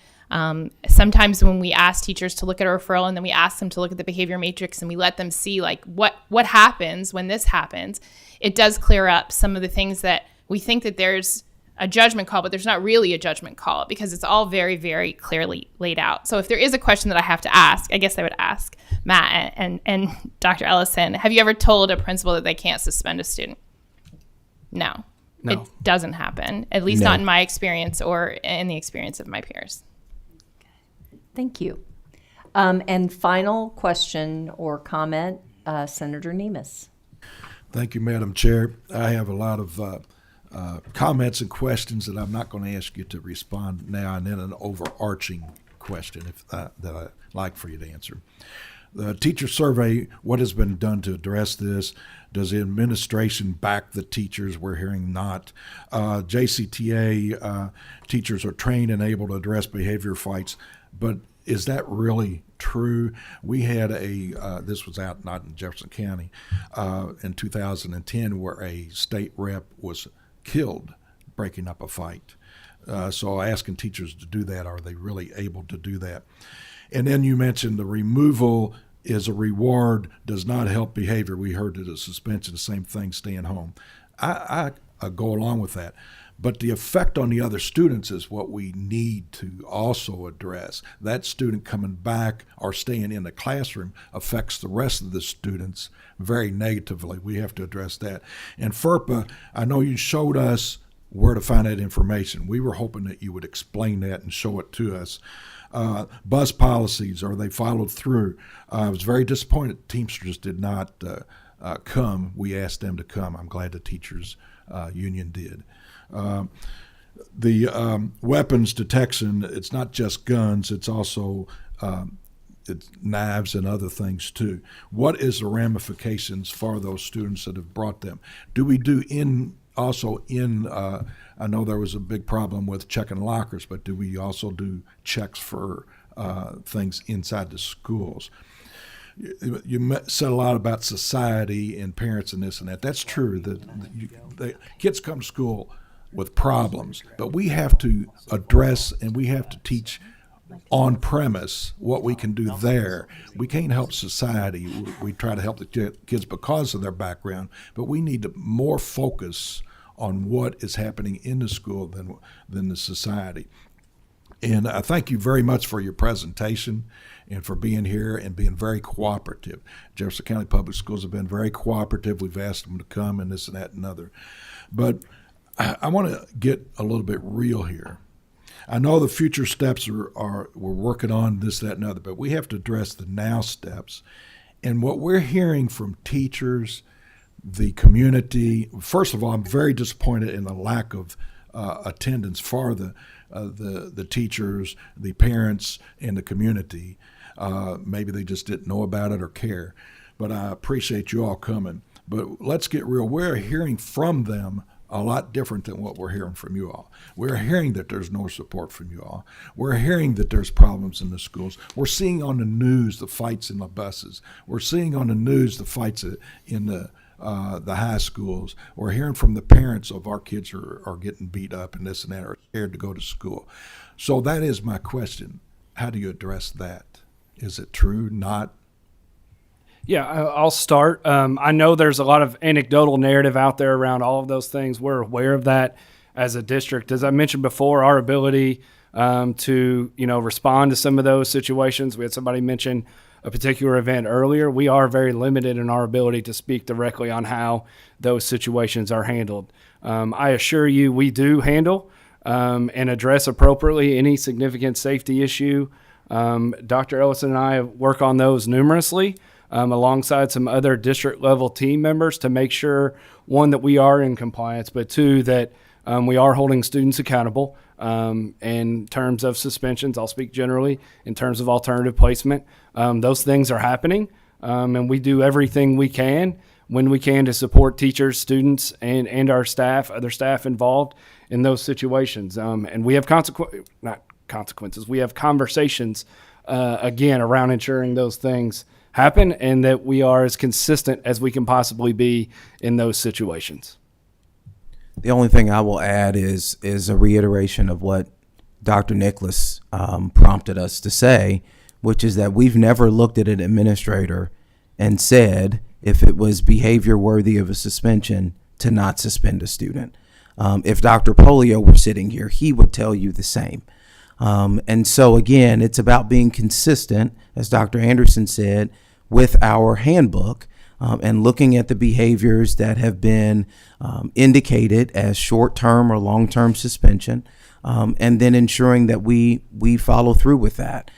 Sometimes when we ask teachers to look at a referral and then we ask them to look at the behavior matrix and we let them see like what happens when this happens, it does clear up some of the things that we think that there's a judgment call, but there's not really a judgment call because it's all very, very clearly laid out. So if there is a question that I have to ask, I guess I would ask Matt and Dr. Ellison, have you ever told a principal that they can't suspend a student? No. It doesn't happen, at least not in my experience or in the experience of my peers. Thank you. And final question or comment, Senator Nemes. Thank you, Madam Chair. I have a lot of comments and questions that I'm not going to ask you to respond now, and then an overarching question that I'd like for you to answer. The teacher survey, what has been done to address this? Does the administration back the teachers? We're hearing not. JCTA teachers are trained and able to address behavior fights, but is that really true? We had this was out not in Jefferson County, in 2010 where a state rep was killed breaking up a fight. So asking teachers to do that, are they really able to do that? And then you mentioned the removal is a reward, does not help behavior. We heard that a suspension, the same thing, staying home. I go along with that. But the effect on the other students is what we need to also address. That student coming back or staying in the classroom affects the rest of the students very negatively. We have to address that. And FERPA, I know you showed us where to find that information. We were hoping that you would explain that and show it to us. Bus policies, are they followed through? I was very disappointed Teamsters did not come. We asked them to come. I'm glad the teachers union did. The weapons detection, it's not just guns, it's also it's knives and other things too. What is the ramifications for those students that have brought them? Do we do I know there was a big problem with checking lockers, but do we also do checks for things inside the schools? You said a lot about society and parents and this and that. That's true. The kids come to school with problems, but we have to address and we have to teach on premise what we can do there. We can't help society. We try to help the kids because of their background, but we need to more focus on what is happening in the school than the society. And I thank you very much for your presentation and for being here and being very cooperative. Jefferson County Public Schools have been very cooperative. We've asked them to come and this and that and other. But I want to get a little bit real here. I know the future steps we're working on this, that, and other, but we have to address the now steps. And what we're hearing from teachers, the community, first of all, I'm very disappointed in the lack of attendance for the teachers, the parents, and the community. Maybe they just didn't know about it or care. But I appreciate you all coming. But let's get real. We're hearing from them a lot different than what we're hearing from you all. We're hearing that there's no support from you all. We're hearing that there's problems in the schools. We're seeing on the news the fights in the buses. We're seeing on the news the fights in the high schools. We're hearing from the parents of our kids are getting beat up and this and that, are scared to go to school. So that is my question. How do you address that? Is it true? Not? Yeah, I'll start. I know there's a lot of anecdotal narrative out there around all of those things. We're aware of that as a district. As I mentioned before, our ability to respond to some of those situations. We had somebody mention a particular event earlier. We are very limited in our ability to speak directly on how those situations are handled. I assure you we do handle and address appropriately any significant safety issue Dr. Ellison and I work on those numerously, alongside some other district level team members to make sure, one, that we are in compliance, but two, that we are holding students accountable in terms of suspensions. I'll speak generally in terms of alternative placement. Those things are happening, and we do everything we can when we can to support teachers, students, and our staff, other staff involved in those situations. And we have we have conversations, again, around ensuring those things happen and that we are as consistent as we can possibly be in those situations. The only thing I will add is a reiteration of what Dr. Nicholas prompted us to say, which is that we've never looked at an administrator and said if it was behavior worthy of a suspension to not suspend a student. If Dr. Polio were sitting here, he would tell you the same. And so again, it's about being consistent, as Dr. Anderson said, with our handbook, and looking at the behaviors that have been indicated as short-term or long-term suspension, and then ensuring that we follow through with that.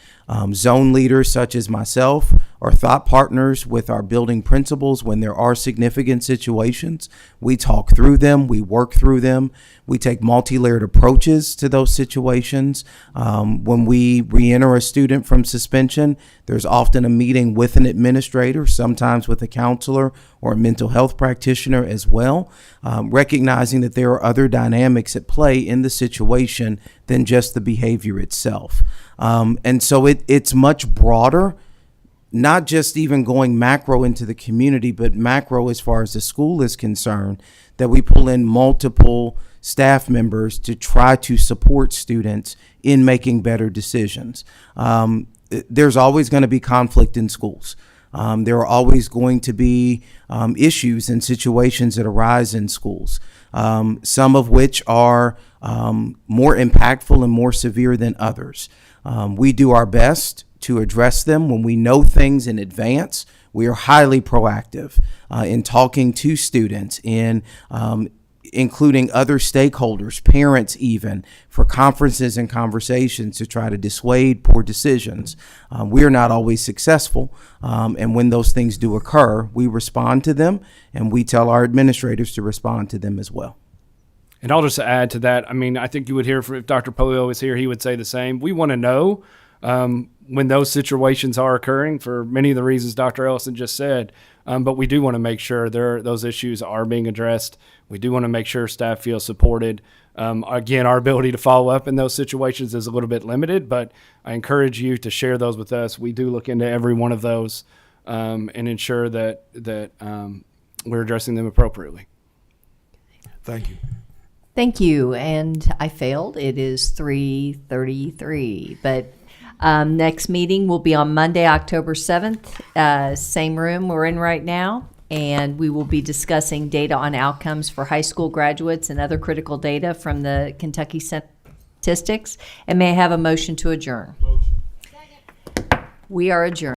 Zone leaders such as myself are thought partners with our building principals when there are significant situations. We talk through them, we work through them, we take multi-layered approaches to those situations. When we re-enter a student from suspension, there's often a meeting with an administrator, sometimes with a counselor or a mental health practitioner as well, recognizing that there are other dynamics at play in the situation than just the behavior itself. And so it's much broader, not just even going macro into the community, but macro as far as the school is concerned, that we pull in multiple staff members to try to support students in making better decisions. There's always going to be conflict in schools. There are always going to be issues and situations that arise in schools, some of which are more impactful and more severe than others. We do our best to address them when we know things in advance. We are highly proactive in talking to students, in including other stakeholders, parents even, for conferences and conversations to try to dissuade poor decisions. We are not always successful, and when those things do occur, we respond to them, and we tell our administrators to respond to them as well. And I'll just add to that. I mean, I think you would hear from, if Dr. Polio was here, he would say the same. We want to know when those situations are occurring for many of the reasons Dr. Ellison just said. But we do want to make sure those issues are being addressed. We do want to make sure staff feel supported. Again, our ability to follow up in those situations is a little bit limited, but I encourage you to share those with us. We do look into every one of those and ensure that we're addressing them appropriately. Thank you. Thank you. And I failed. It is 3:33. But next meeting will be on Monday, October 7th, same room we're in right now. And we will be discussing data on outcomes for high school graduates and other critical data from the Kentucky statistics. And may I have a motion to adjourn? Motion. We are adjourned.